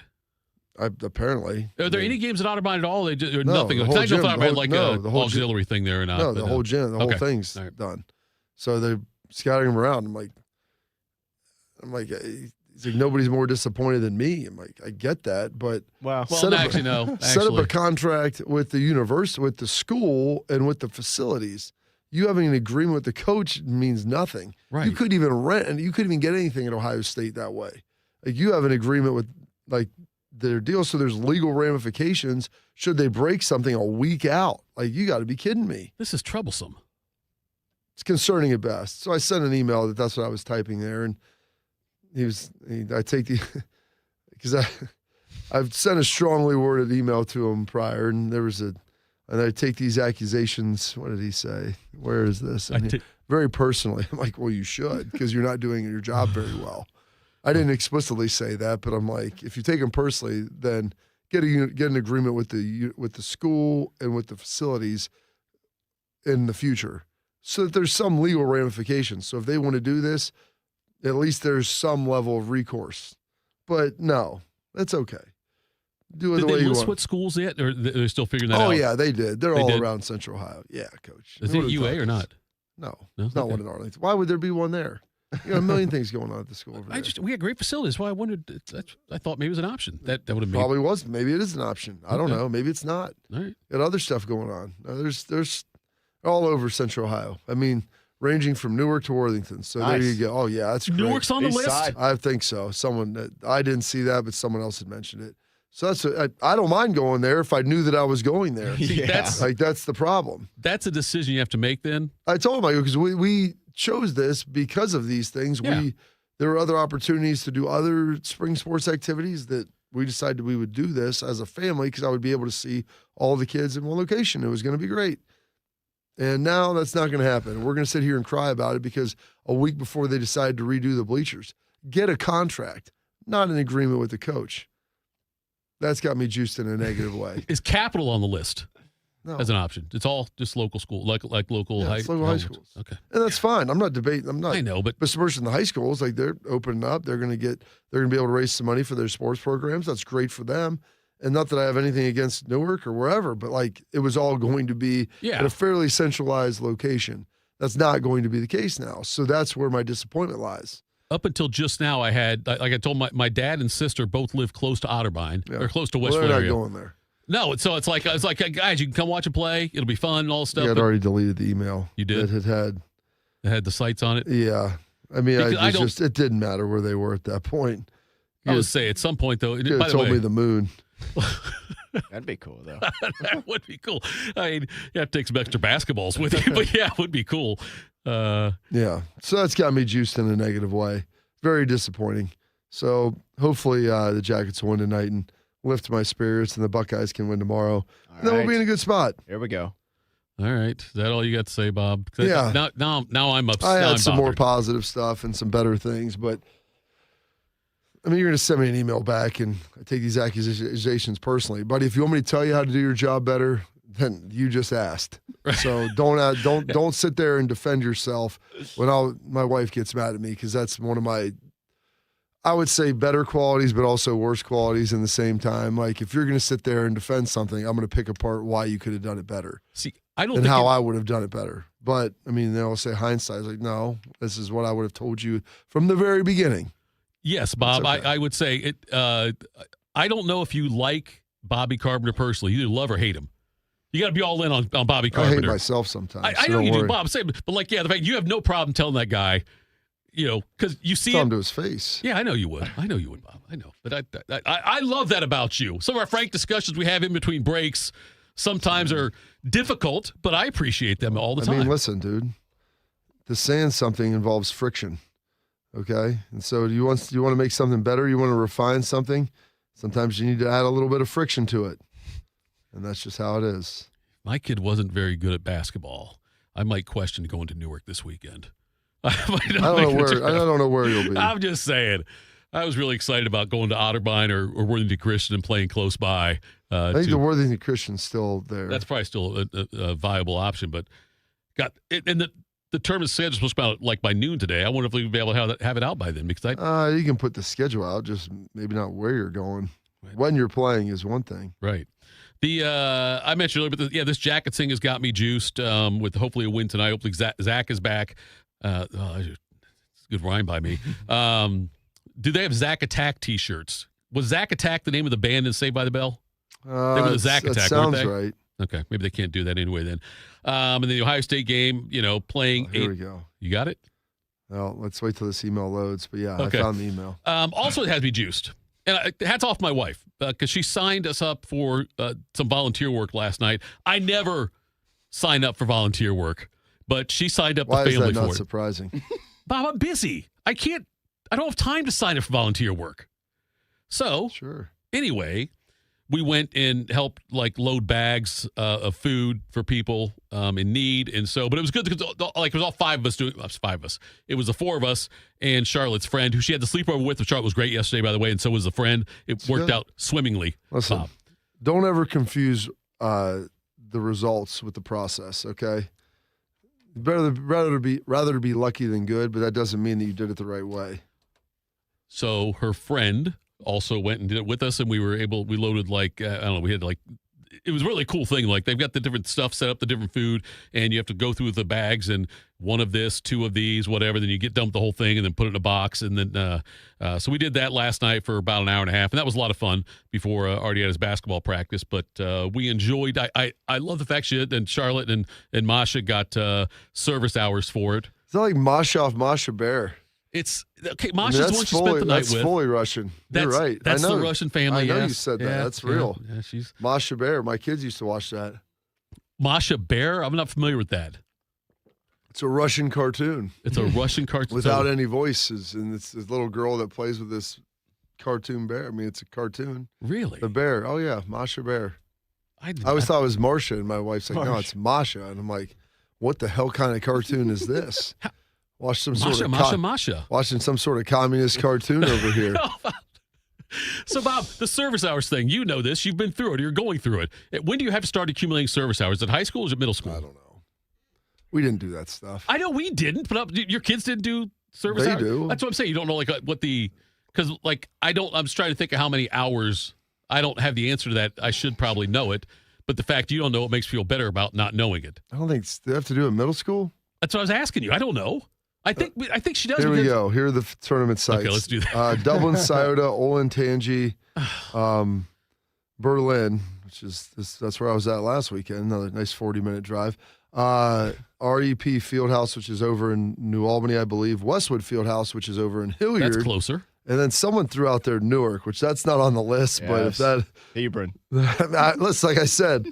Apparently. Are there any games at Otterbein at all? Or no, nothing. The whole gym, the whole auxiliary thing there or not. No, the whole gym, the whole thing's done. So they're scattering them around. I'm like, he's like, nobody's more disappointed than me. I'm like, I get that, but set up a contract with the university, with the school, and with the facilities. You having an agreement with the coach means nothing. Right. You couldn't even rent, and you couldn't even get anything at Ohio State that way. Like, you have an agreement with their deal, so there's legal ramifications should they break something a week out. Like, you got to be kidding me. This is troublesome. It's concerning at best. So I sent an email that's what I was typing there, and because I've sent a strongly worded email to him prior, and and I take these accusations. What did he say? Where is this? Very personally. I'm like, well, you should, because you're not doing your job very well. I didn't explicitly say that, but I'm like, if you take them personally, then get an agreement with the school and with the facilities in the future, so that there's some legal ramifications. So if they want to do this, at least there's some level of recourse. But no, that's okay. Do it the way you want. Did they list what schools yet, or they're still figuring that out? Oh, yeah, they did. They're all around Central Ohio. Yeah, Coach. Is it UA or not? No, it's not one in Arlington. Why would there be one there? You got a million things going on at the school over there. We had great facilities. Why I wondered. I thought maybe it was an option. That would have probably was. Maybe it is an option. I don't know. Maybe it's not. All right. Got other stuff going on. There's all over Central Ohio. I mean, ranging from Newark to Worthington. So nice. There you go. Oh yeah, that's great. Newark's on the list. I think so. I didn't see that, but someone else had mentioned it. So I don't mind going there if I knew that I was going there. Yeah. That's the problem. That's a decision you have to make then. I told him, because we chose this because of these things. Yeah. There were other opportunities to do other spring sports activities that we decided we would do this as a family, because I would be able to see all the kids in one location. It was going to be great. And now that's not going to happen. We're going to sit here and cry about it because a week before they decide to redo the bleachers. Get a contract, not an agreement with the coach. That's got me juiced in a negative way. Is Capital on the list? No. As an option? It's all just local school, like local high schools. Okay, and that's fine. I'm not debating. I'm not. I know, but besmirching the high schools. Like, they're opening up. They're going to be able to raise some money for their sports programs. That's great for them. And not that I have anything against Newark or wherever, but like, it was all going to be at a fairly centralized location. That's not going to be the case now. So that's where my disappointment lies. Up until just now, I had, like I told my dad and sister both live close to Otterbein, or close to Westwood area. They're not going there. No, so it's like, guys, you can come watch and play. It'll be fun and all stuff. Yeah, I'd already deleted the email. You did? It had the sites on it? Yeah. I mean, it didn't matter where they were at that point. I would say at some point, though. You told me the moon. That'd be cool, though. That would be cool. I mean, you have to take some extra basketballs with you, but yeah, it would be cool. Yeah. So that's got me juiced in a negative way. Very disappointing. So hopefully the Jackets will win tonight and lift my spirits, and the Buckeyes can win tomorrow. And then we'll be in a good spot. Here we go. All right. Is that all you got to say, Bob? Yeah. Now I'm upset. I had some more positive stuff and some better things, but I mean, you're going to send me an email back, and I take these accusations personally. But if you want me to tell you how to do your job better, then you just asked. So don't sit there and defend yourself when my wife gets mad at me, because that's one of my, I would say, better qualities, but also worse qualities in the same time. Like, if you're going to sit there and defend something, I'm going to pick apart why you could have done it better. See, I don't and think how I would have done it better. But I mean, they'll say hindsight. It's like, no, this is what I would have told you from the very beginning. Yes, Bob. Okay. I would say it. I don't know if you like Bobby Carpenter personally. You either love or hate him. You got to be all in on Bobby Carpenter. I hate myself sometimes. I know you do, Bob. But like, yeah, the fact you have no problem telling that guy, because you see him to his face. Yeah, I know you would. Bob. I know. But I love that about you. Some of our frank discussions we have in between breaks sometimes are difficult, but I appreciate them all the time. I mean, listen, dude. The saying something involves friction. Okay? And so do you want to make something better? You want to refine something? Sometimes you need to add a little bit of friction to it. And that's just how it is. My kid wasn't very good at basketball. I might question going to Newark this weekend. I don't know where you'll be. I'm just saying. I was really excited about going to Otterbein or Worthington Christian and playing close by. I think the Worthington Christian's still there. That's probably still a viable option. But the term is scheduled supposed to be out by noon today. I wonder if we'll be able to have it out by then. Because you can put the schedule out, just maybe not where you're going. Right. When you're playing is one thing. Right. I mentioned earlier, but this jacket thing has got me juiced with hopefully a win tonight. Hopefully Zach is back. It's a good rhyme by me. Do they have Zach Attack T-shirts? Was Zach Attack the name of the band in Saved by the Bell? They were the Zach Attack, sounds weren't they? Right. Okay, maybe they can't do that anyway then. And then the Ohio State game, playing. Here we go. You got it? Well, let's wait till this email loads. But yeah, okay. I found the email. Also, it has to be juiced. And hats off my wife because she signed us up for some volunteer work last night. I never sign up for volunteer work, but she signed up the family for it. Why is that not surprising? Bob, I'm busy. I don't have time to sign up for volunteer work. So, anyway, we went and helped load bags of food for people in need. And so, but it was good because it was all five of us doing it. Five of us. It was the four of us and Charlotte's friend who she had the sleepover with. Charlotte was great yesterday, by the way. And so was the friend. It worked out swimmingly. Listen, Bob. Don't ever confuse the results with the process. Okay. Rather to be lucky than good, but that doesn't mean that you did it the right way. So her friend also went and did it with us, and we loaded it was a really cool thing. They've got the different stuff set up, the different food, and you have to go through the bags and one of this, two of these, whatever. Then you get dumped the whole thing and then put it in a box. And then, so we did that last night for about an hour and a half, and that was a lot of fun before Artie had his basketball practice. But we enjoyed. I love the fact she and Charlotte and Masha got service hours for it. It's not like Masha off Masha Bear. It's okay. Masha's the one she spent the night with. That's fully Russian. You're right. That's the Russian family. I know yes. you said that. Yeah, that's real. Yeah, she's Masha Bear. My kids used to watch that. Masha Bear? I'm not familiar with that. It's a Russian cartoon. It's a Russian cartoon without any voices, and it's this little girl that plays with this cartoon bear. I mean, it's a cartoon. Really? The bear. Oh yeah, Masha Bear. I always thought it was Marcia, and my wife's like, no, it's Masha, and I'm like, what the hell kind of cartoon is this? Watch some sort of Masha. Watching some sort of communist cartoon over here. So, Bob, the service hours thing, you know this. You've been through it. You're going through it. When do you have to start accumulating service hours? At high school or is it middle school? I don't know. We didn't do that stuff. I know we didn't, but your kids didn't do service hours? They do. That's what I'm saying. You don't know because I'm just trying to think of how many hours. I don't have the answer to that. I should probably know it. But the fact you don't know it makes me feel better about not knowing it. I don't think they have to do it in middle school. That's what I was asking you. I don't know. I think she does. Here we go. Here are the tournament sites. Okay, let's do that. Dublin, Scioto, Olentangy, Berlin, that's where I was at last weekend. Another nice 40-minute drive. REP Fieldhouse, which is over in New Albany, I believe. Westwood Fieldhouse, which is over in Hilliard. That's closer. And then someone threw out there Newark, which that's not on the list. Yes. But if that Hebron. Listen, like I said,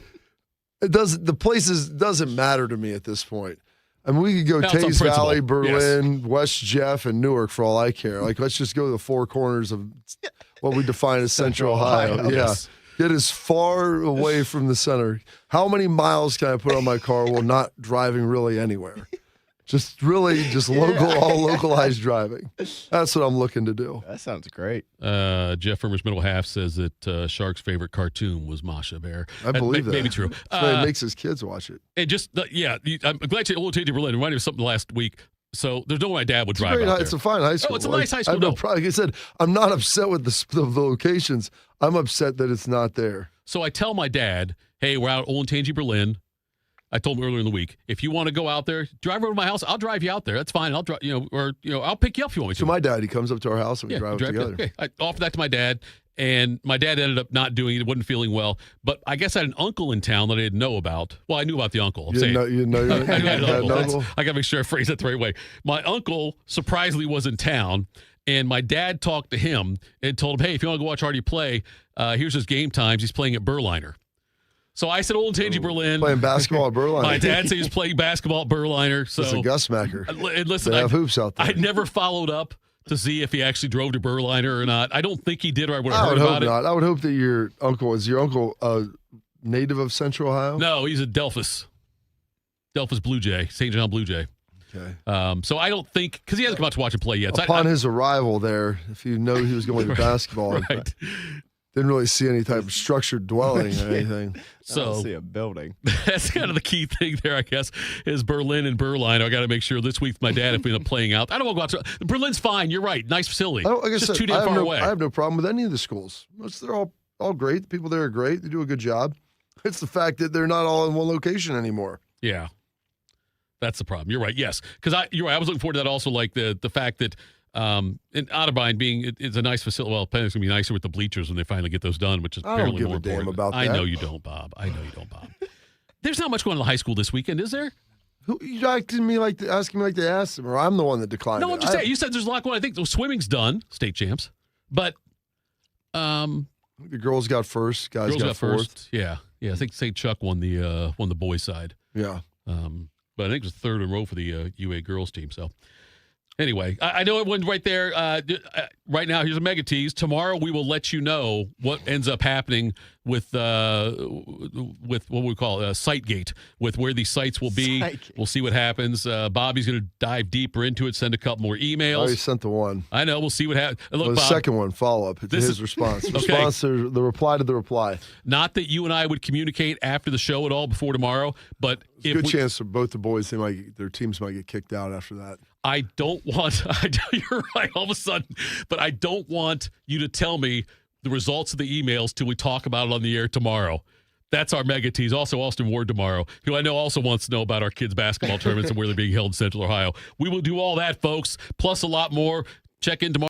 doesn't matter to me at this point. I mean, we could go Taze Valley, Berlin, West Jeff, and Newark for all I care. Let's just go to the four corners of what we define as Central Ohio. Yeah. Yes. Get as far away from the center. How many miles can I put on my car while not driving really anywhere? Just localized driving. That's what I'm looking to do. That sounds great. Jeff Firmer's middle half says that Shark's favorite cartoon was Masha Bear. I believe that. Maybe true. It makes his kids watch it. And I'm glad you said Berlin. Reminded me of something last week. So there's no way my dad would drive out there. It's a fine high school. Oh, it's a nice high school. Like I said, I'm not upset with the locations. I'm upset that it's not there. So I tell my dad, hey, we're out at Olentangy, Berlin. I told him earlier in the week, if you want to go out there, drive over to my house. I'll drive you out there. That's fine. I'll drive, I'll pick you up if you want me to. So my dad, he comes up to our house and we drive up together. Okay. I offer that to my dad, And my dad ended up not doing it. Wasn't feeling well. But I guess I had an uncle in town that I didn't know about. Well, I knew about the uncle. You know your uncle? I got to make sure I phrase that the right way. My uncle surprisingly was in town. And my dad talked to him and told him, hey, if you want to go watch Artie play, here's his game times. He's playing at Berliner. So I said, Old Tangy Berlin. Playing basketball at Berliner. My dad said he was playing basketball at Berliner. So it's a Gusmacher. And listen, they have hoops out there. I never followed up to see if he actually drove to Berliner or not. I don't think he did, or I would have heard about it. I would hope that your uncle is a native of Central Ohio? No, he's a Delphus Blue Jay, St. John Blue Jay. Okay. So I don't think, because he hasn't come out to watch him play yet. So Upon his arrival there, if you know he was going to basketball, right. Didn't really see any type of structured dwelling or anything. I don't see a building. That's kind of the key thing there, I guess, is Berlin and Berliner. I got to make sure this week my dad, if we end up playing out. I don't want to go out. Berlin's fine. You're right. Nice facility. Just too damn far away. I have no problem with any of the schools. They're all great. The people there are great. They do a good job. It's the fact that they're not all in one location anymore. Yeah. That's the problem. You're right. Yes. Because you're right. I was looking forward to that also, like the fact that in Otterbein it's a nice facility. Well, it's going to be nicer with the bleachers when they finally get those done, which is apparently more important. I don't give a damn about that. I know you don't, Bob. There's not much going on in the high school this weekend, is there? Who you asking me like to ask them, or I'm the one that declined? No, I'm just saying. You said there's a lot going on. I think the swimming's done, state champs, but the girls got first, guys got fourth. First. Yeah. I think St. Chuck won the boys' side. Yeah. But I think it was third in a row for the UA girls team. So anyway, I know it went right there. Right now, here's a mega tease. Tomorrow, we will let you know what ends up happening with what we call SiteGate, with where these sites will be. We'll see what happens. Bobby's going to dive deeper into it, send a couple more emails. I already sent the one. I know. We'll see what happens. Look, the Bob, second one, follow-up. It's his response. Response to the reply to the reply. Not that you and I would communicate after the show at all before tomorrow, but good chance for both the boys, their teams might get kicked out after that. I don't want, you're right, all of a sudden, but I don't want you to tell me the results of the emails till we talk about it on the air tomorrow. That's our mega tease. Also, Austin Ward tomorrow, who I know also wants to know about our kids' basketball tournaments and where they're being held in Central Ohio. We will do all that, folks, plus a lot more. Check in tomorrow.